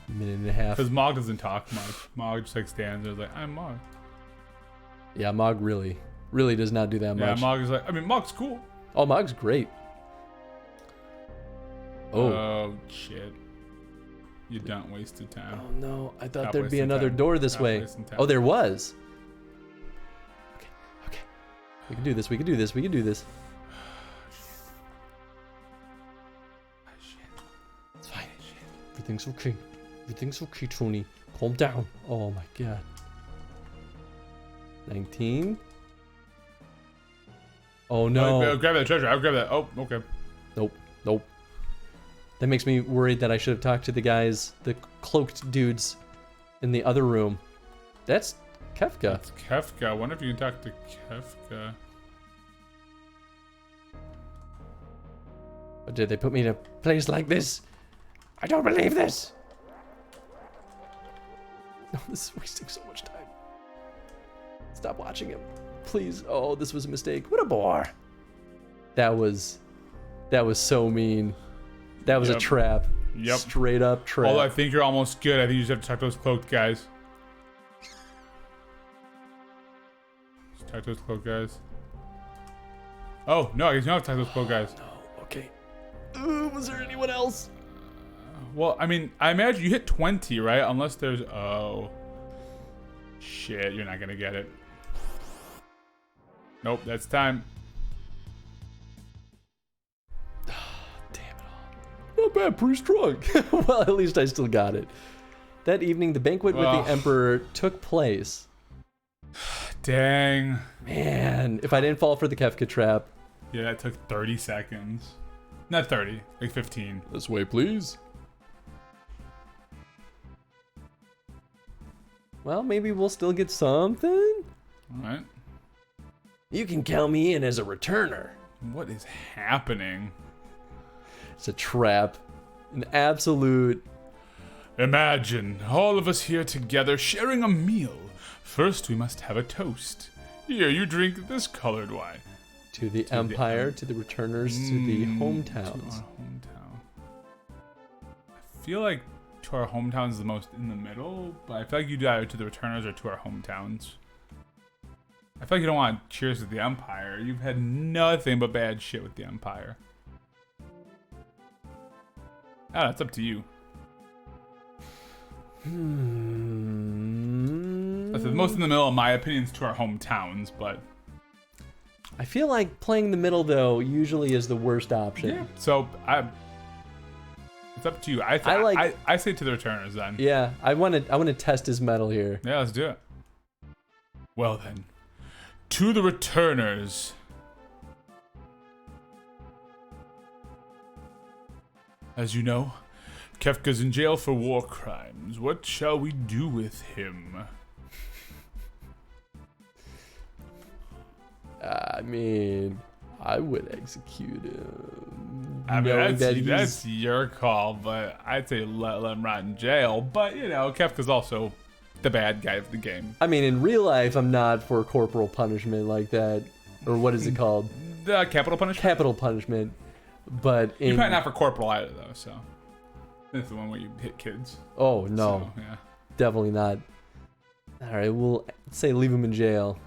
Minute and a half. Because Mog doesn't talk much. Mog just like stands there like, I'm Mog. Yeah, Mog really does not do that Yeah, much. Mog is like, I mean, Mog's cool. Oh, Mog's great. Oh, shit. You done wasted time. Oh no, I thought Stop there'd be wasting another time. door this Stop way. wasting time. Oh, there was. Okay. We can do this. We can do this. We can do this. It's fine. Everything's okay. Everything's okay, Tony. Calm down. Oh my God. 19. Oh no. Oh, grab that treasure. I'll grab that. Oh, okay. Nope. That makes me worried that I should have talked to the guys, the cloaked dudes in the other room. That's Kefka. That's Kefka. I wonder if you can talk to Kefka. Or did they put me in a place like this? I don't believe this. No, this is wasting so much time. Stop watching him. Please. Oh, this was a mistake. What a bore. That was so mean. That was a Yep. trap. Yep. Straight up trap. Although I think you're almost good. I think you just have to talk to those cloaked guys. Just talk to those cloaked guys. Oh, no, I guess you don't have to talk to those cloaked guys. No, okay. Was there anyone else? Well, I mean, I imagine you hit 20, right? Unless there's... Oh. Shit, you're not going to get it. Nope, that's time. Damn it all. bad, pretty strong. Well, at least I still got it. That evening, the banquet with the Emperor took place. Dang. Man, if I didn't fall for the Kefka trap. Yeah, that took 30 seconds. Not 30, like 15. This way, please. Well, maybe we'll still get something. Alright. You can count me in as a returner. What is happening? It's a trap. An absolute... Imagine all of us here together sharing a meal. First, we must have a toast. Here, you drink this colored wine. To the Empire, to the returners, to the hometowns. To our hometown. I feel like to our hometowns is the most in the middle, but I feel like you do either to the returners or to our hometowns. I feel like you don't want cheers with the Empire. You've had nothing but bad shit with the Empire. Ah, it's up to you. The most in the middle, in my opinion, is to our hometowns, but I feel like playing the middle though usually is the worst option. yeah. So it's up to you. I say to the returners then. Yeah, I want to test his metal here. Yeah, let's do it. Well then, to the returners. As you know, Kefka's in jail for war crimes. What shall we do with him? I mean, I would execute him. I mean, knowing that's your call, but I'd say let him rot in jail. But, you know, Kefka's also the bad guy of the game. I mean, in real life, I'm not for corporal punishment like that. Or what is it called? Capital punishment? Capital punishment. But You're probably not for corporal either, though, so. That's the one where you hit kids. Oh, no. So, yeah. Definitely not. Alright, we'll say leave him in jail.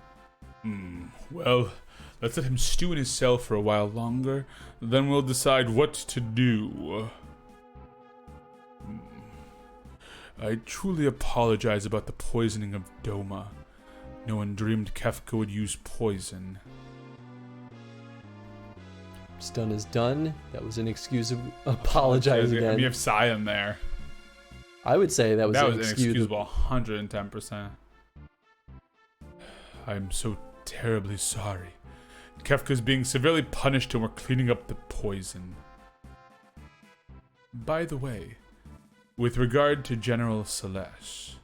Well, let's let him stew in his cell for a while longer. Then we'll decide what to do. I truly apologize about the poisoning of Doma. No one dreamed Kefka would use poison. What's done is done. That was an excuse of apologize again. I mean, you have Sion there. I would say that was inexcusable, 110%. I'm so terribly sorry. Kefka's being severely punished and we're cleaning up the poison. By the way, with regard to General Celeste.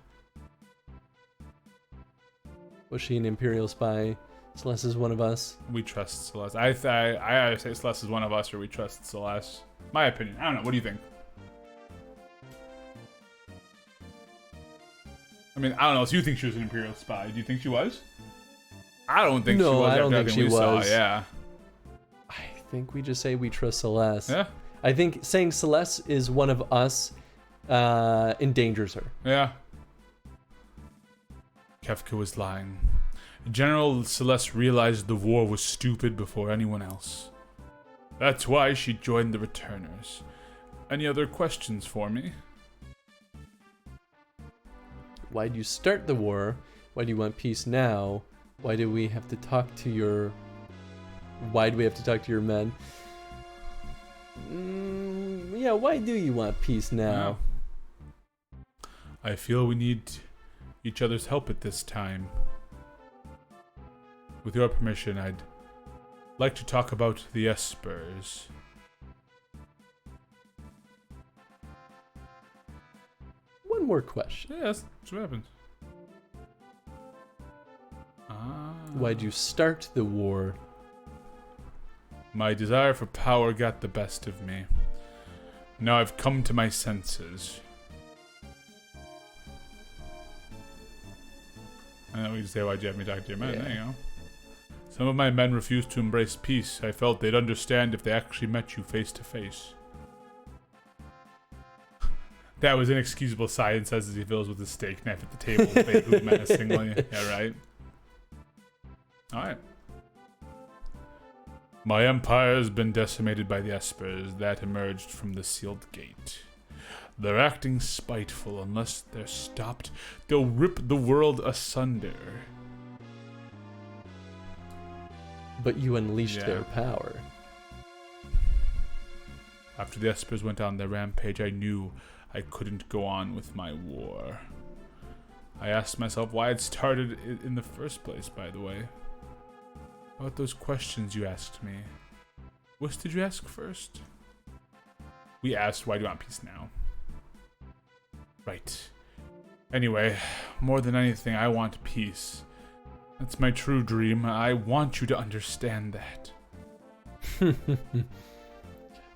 Was she an Imperial spy? Celeste is one of us. We trust Celeste. I either say Celeste is one of us or we trust Celeste. My opinion. I don't know. What do you think? I mean, I don't know. So you think she was an Imperial spy? Do you think she was? I don't think she was. No, I don't think she was. Saw. Yeah. I think we just say we trust Celeste. Yeah. I think saying Celeste is one of us endangers her. Yeah. Kefka was lying. General Celeste realized the war was stupid before anyone else. That's why she joined the Returners. Any other questions for me? Why do you start the war? Why do you want peace now? Why do we have to talk to your... Why do we have to talk to your men? Yeah, why do you want peace now? Yeah. I feel we need each other's help at this time. With your permission, I'd like to talk about the Espers. One more question. Yeah, that's what happens. Why'd you start the war? My desire for power got the best of me. Now I've come to my senses. I know we can say, why'd you have me talk to your men? Yeah. There you go. Some of my men refused to embrace peace. I felt they'd understand if they actually met you face to face. That was inexcusable, Sion says as he fills with his steak knife at the table, vaguely menacingly. Yeah, right. Alright. My empire has been decimated by the Espers that emerged from the sealed gate. They're acting spiteful. Unless they're stopped, they'll rip the world asunder. But you unleashed their power. After the Espers went on their rampage, I knew I couldn't go on with my war. I asked myself why it started in the first place, by the way. About those questions you asked me. What did you ask first? We asked, why do you want peace now? Right. Anyway, more than anything, I want peace. That's my true dream. I want you to understand that.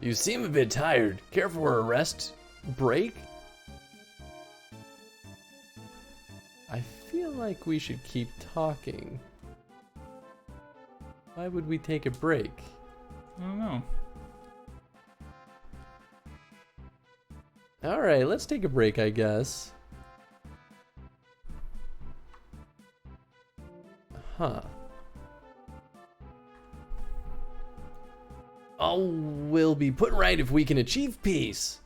You seem a bit tired. Care for a rest? Break? I feel like we should keep talking. Why would we take a break? I don't know. Alright, let's take a break, I guess. Huh. All will be put right if we can achieve peace.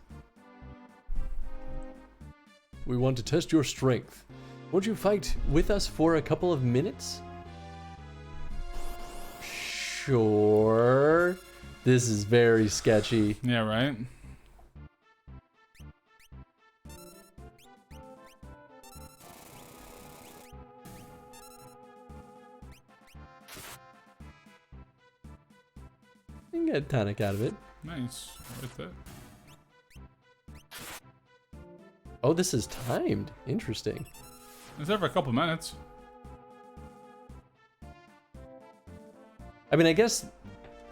We want to test your strength. Won't you fight with us for a couple of minutes? Sure. This is very sketchy. Yeah, right? You can get a tonic out of it. Nice. With that. Oh, this is timed. Interesting. It's there for a couple minutes. I mean, I guess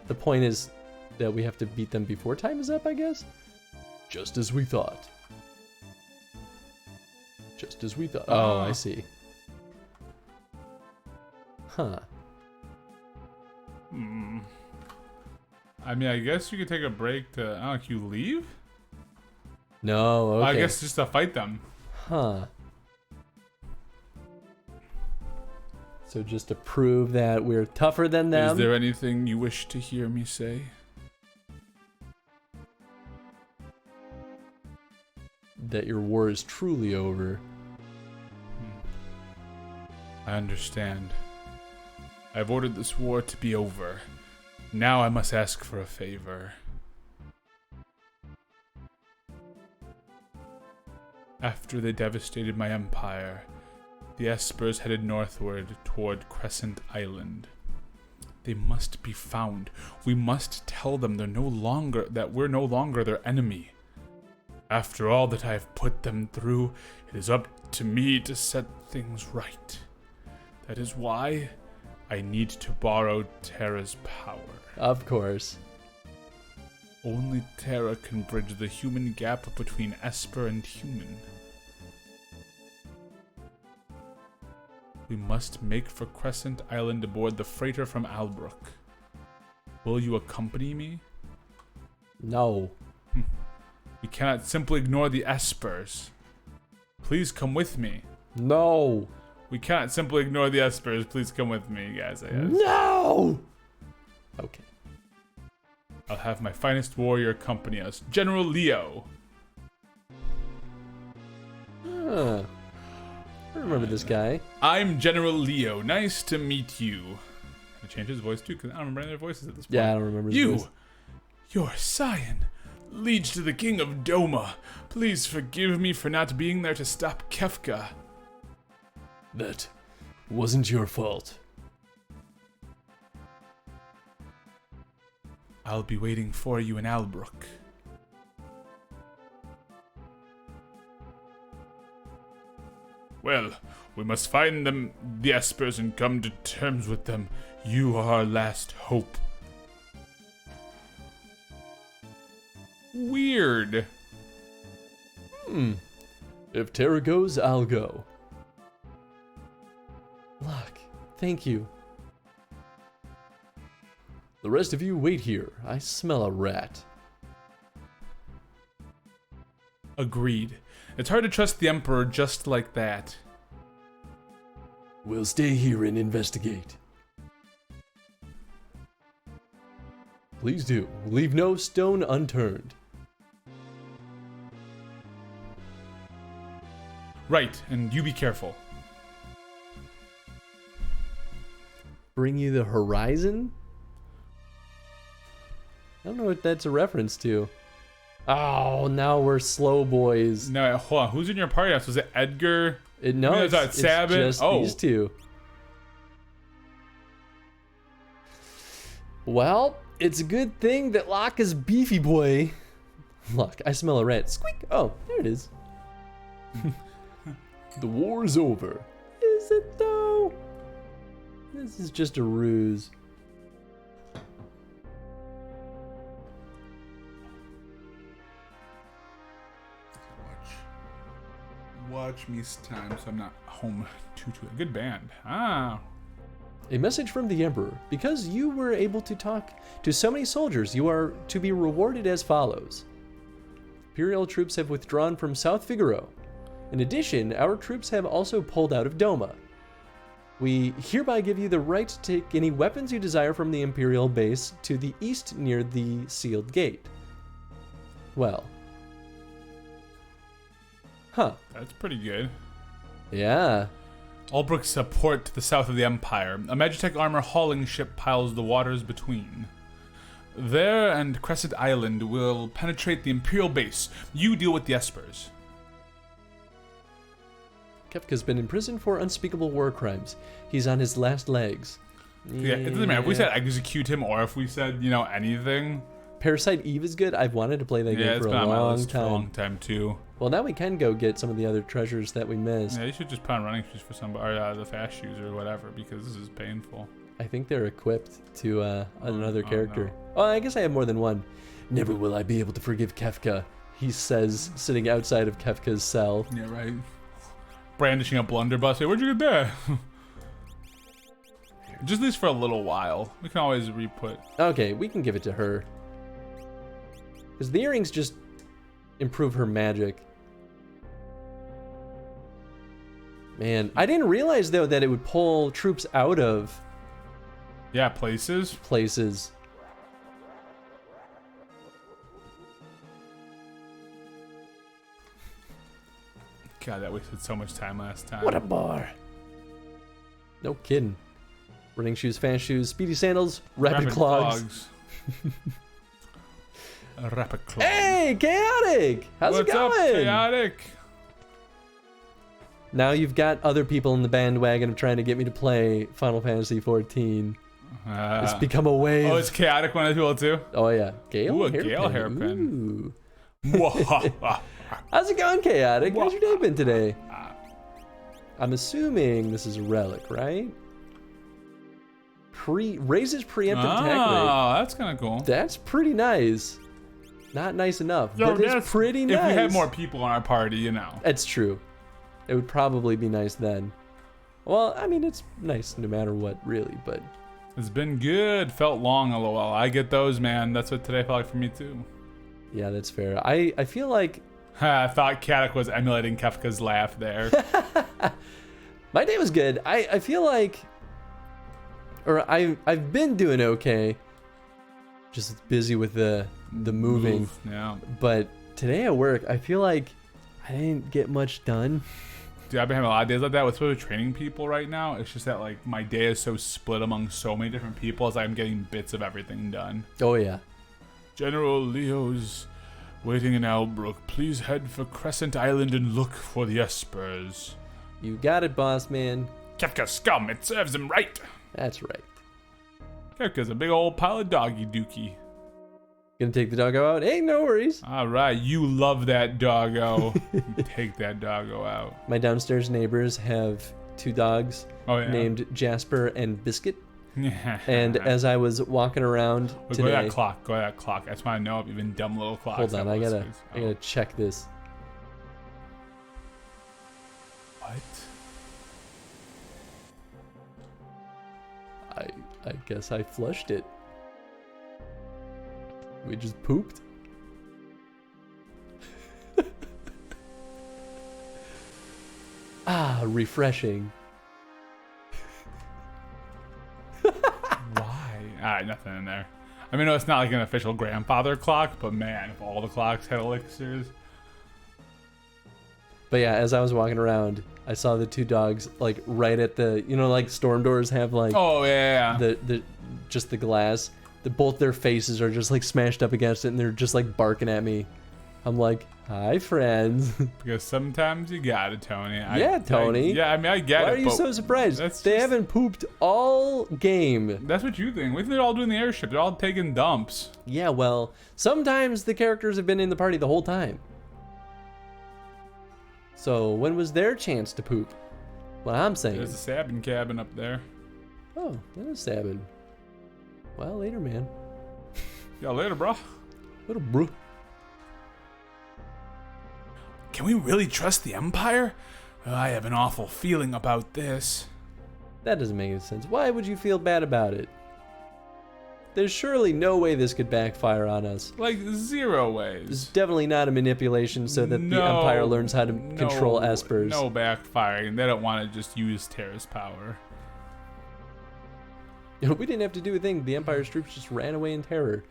the point is that we have to beat them before time is up, I guess? Just as we thought. Just as we thought. Oh, I see. Huh. I mean, I guess you could take a break to... I don't know, can you leave? No, okay. I guess just to fight them. Huh. So just to prove that we're tougher than them. Is there anything you wish to hear me say? That your war is truly over. I understand. I've ordered this war to be over. Now I must ask for a favor. After they devastated my empire, the Espers headed northward toward Crescent Island. They must be found. We must tell them we're no longer their enemy. After all that I have put them through, it is up to me to set things right. That is why I need to borrow Terra's power. Of course. Only Terra can bridge the human gap between Esper and human. We must make for Crescent Island aboard the freighter from Albrook. Will you accompany me? No. We cannot simply ignore the Espers. Please come with me. No. We cannot simply ignore the Espers. Please come with me, guys. I guess. No! Okay. I'll have my finest warrior accompany us, General Leo. Huh. I remember this guy. I'm General Leo. Nice to meet you. I change his voice too, because I don't remember any of their voices at this point. Yeah, I don't remember his voice. You're Scion, liege to the King of Doma. Please forgive me for not being there to stop Kefka. That wasn't your fault. I'll be waiting for you in Albrook. Well, we must find them, the Espers, and come to terms with them. You are our last hope. Weird. If Terra goes, I'll go. Luck, thank you. The rest of you wait here. I smell a rat. Agreed. It's hard to trust the Emperor just like that. We'll stay here and investigate. Please do. Leave no stone unturned. Right, and you be careful. Bring you the horizon? I don't know what that's a reference to. Oh, now we're slow boys. No, hold on. Who's in your party house? Was it Edgar? No, it's just these two. Well, it's a good thing that Locke is beefy boy. Look, I smell a rat. Squeak. Oh, there it is. The war is over. Is it though? This is just a ruse. Watch me time so I'm not home too. Good band. Ah. A message from the Emperor. Because you were able to talk to so many soldiers, you are to be rewarded as follows. Imperial troops have withdrawn from South Figaro. In addition, our troops have also pulled out of Doma. We hereby give you the right to take any weapons you desire from the Imperial base to the east near the sealed gate. Well. Huh. That's pretty good. Yeah. Albrook's support to the south of the Empire. A Magitech armor hauling ship piles the waters between. There and Crescent Island will penetrate the Imperial base. You deal with the Espers. Kefka's been in prison for unspeakable war crimes. He's on his last legs. Yeah, it doesn't matter if we said execute him or if we said, anything. Parasite Eve is good. I've wanted to play that game for a long time too. Well, now we can go get some of the other treasures that we missed. Yeah, you should just put on running shoes for somebody, or the fast shoes or whatever, because this is painful. I think they're equipped to another character. No. Oh, I guess I have more than one. Never will I be able to forgive Kefka, he says, sitting outside of Kefka's cell. Yeah, right. Brandishing a blunderbuss. Hey, where'd you get that? Just at least for a little while. We can always re-put. Okay, we can give it to her. Because the earrings just improve her magic. Man, I didn't realize, though, that it would pull troops out of... Yeah, places. God, that wasted so much time last time. What a bore. No kidding. Running shoes, fast shoes, speedy sandals, rapid clogs. Rapid clogs. Hey, Chaotic! How's it going? What's up, Chaotic? Now you've got other people in the bandwagon of trying to get me to play Final Fantasy XIV. It's become a wave. Oh, it's Chaotic one as well, too? Oh, yeah. Gale Ooh, a hairpin. Gale hairpin. How's it going, Chaotic? How's your day been today? I'm assuming this is a relic, right? Raises preemptive attack rate. Oh, that's kind of cool. That's pretty nice. Not nice enough, but it's pretty nice. If we had more people in our party, That's true. It would probably be nice then. Well, I mean, it's nice no matter what, really, but... It's been good. Felt long, lol. I get those, man. That's what today felt like for me, too. Yeah, that's fair. I feel like... I thought Katic was emulating Kefka's laugh there. My day was good. I feel like... Or I've been doing okay. Just busy with the moving. Yeah. But today at work, I feel like I didn't get much done. Dude, I've been having a lot of days like that with sort of training people right now. It's just that like my day is so split among so many different people as I'm getting bits of everything done. Oh yeah. General Leo's waiting in Albrook. Please head for Crescent Island and look for the Espers. You got it, boss man. Kefka scum, it serves him right. That's right. Kefka's a big old pile of doggy dookie. Gonna take the doggo out? Hey, no worries. All right, you love that doggo. Take that doggo out. My downstairs neighbors have two dogs named Jasper and Biscuit. And as I was walking around today... Go to that clock. Go to that clock. I just want to know if even dumb little clocks. Hold on, I gotta check this. What? I guess I flushed it. We just pooped. Refreshing. Why? Nothing in there. I mean, no, it's not like an official grandfather clock, but man, if all the clocks had elixirs. But yeah, as I was walking around, I saw the two dogs like right at the, like storm doors have like the just the glass. Both their faces are just like smashed up against it, and they're just like barking at me. I'm like, hi, friends. Because sometimes you got it, Tony. Yeah, Tony. I mean, I get it. Why are you but so surprised? that's They just- haven't pooped all game. That's what you think. We think they're all doing the airship. They're all taking dumps. Yeah, well, sometimes the characters have been in the party the whole time. So when was their chance to poop? What I'm saying. There's a Sabin cabin up there. Oh, that is Sabin. Well, later, man. Yeah, later, bro. Little bro. Can we really trust the Empire? I have an awful feeling about this. That doesn't make any sense. Why would you feel bad about it? There's surely no way this could backfire on us. Like, 0 It's ways. definitely not a manipulation so that the Empire learns how to control espers. No backfiring. They don't want to just use Terra's power. We didn't have to do a thing. The Empire's troops just ran away in terror.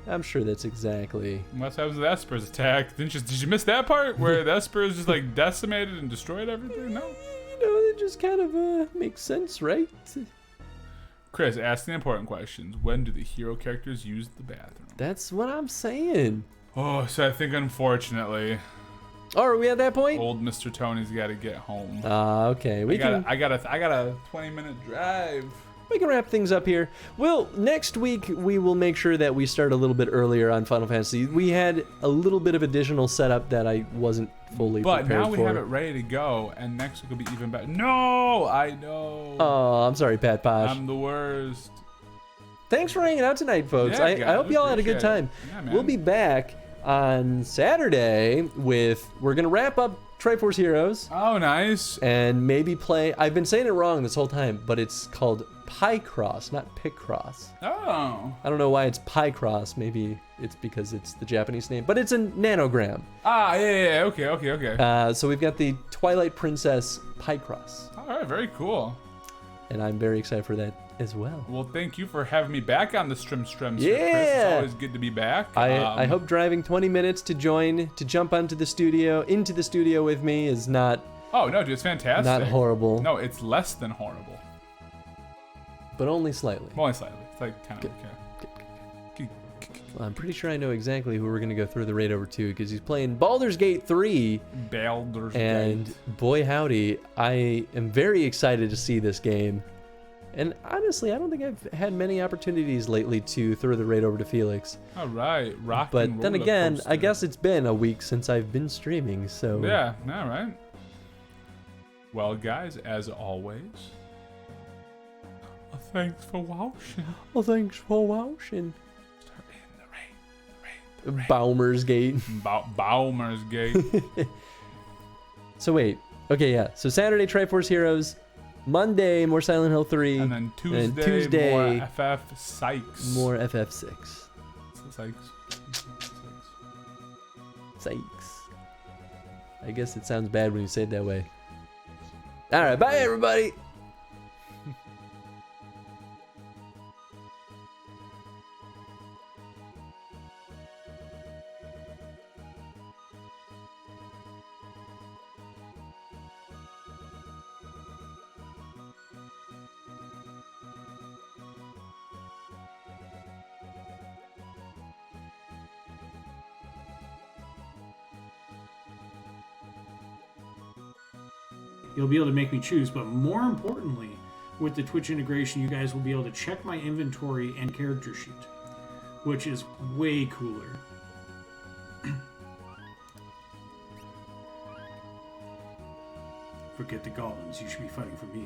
I'm sure that's exactly... Unless that was the Esper's attack. Did you miss that part? Where the Esper's just like decimated and destroyed everything? No? You know, it just kind of makes sense, right? Chris, ask the important questions. When do the hero characters use the bathroom? That's what I'm saying. Oh, so I think unfortunately, Oh, are we at that point? old Mr. Tony's got to get home. Okay. I got a 20-minute drive. We can wrap things up here. Well, next week we will make sure that we start a little bit earlier on Final Fantasy. We had a little bit of additional setup that I wasn't fully But prepared now we for. have it ready to go, and next week will be even better. No, I know. Oh, I'm sorry, Pat Posh. I'm the worst. Thanks for hanging out tonight, folks. Yeah, I guys, hope y'all had a good appreciate time. it. Yeah, man. We'll be back on Saturday with... We're going to wrap up Triforce Heroes Oh, nice. and maybe play... I've been saying it wrong this whole time, but it's called Picross, not Picross. Oh. I don't know why it's Picross. Maybe it's because it's the Japanese name, but it's a nanogram. Ah, yeah. Okay. So we've got the Twilight Princess Picross, All right, very cool. and I'm very excited for that as well. Well, thank you for having me back on the Strim Strim. Yeah. Chris. It's always good to be back. I hope driving 20 minutes to jump into the studio with me is not Oh no, dude, it's fantastic. not horrible, No, it's less than horrible. but only slightly. Well, only slightly. It's like kind of okay. Well, I'm pretty sure I know exactly who we're going to go through the raid over to because he's playing Baldur's Gate 3. Baldur's And Gate. boy howdy, I am very excited to see this game. And honestly, I don't think I've had many opportunities lately to throw the raid over to Felix. All right, rock. But and then roller again, I coaster. guess it's been a week since I've been streaming, so... Yeah, all right. Well, guys, as always, thanks for watching. Well, thanks for watching. Start in the rain. Baumer's Gate. Baumer's Gate. So wait, okay, yeah. So Saturday, Triforce Heroes. Monday, more Silent Hill 3. And then Tuesday, Tuesday, more FF6. more FF6. Sykes. I guess it sounds bad when you say it that way. Alright, bye everybody! You'll be able to make me choose, but more importantly, with the Twitch integration, you guys will be able to check my inventory and character sheet, which is way cooler. Forget the goblins, you should be fighting for me.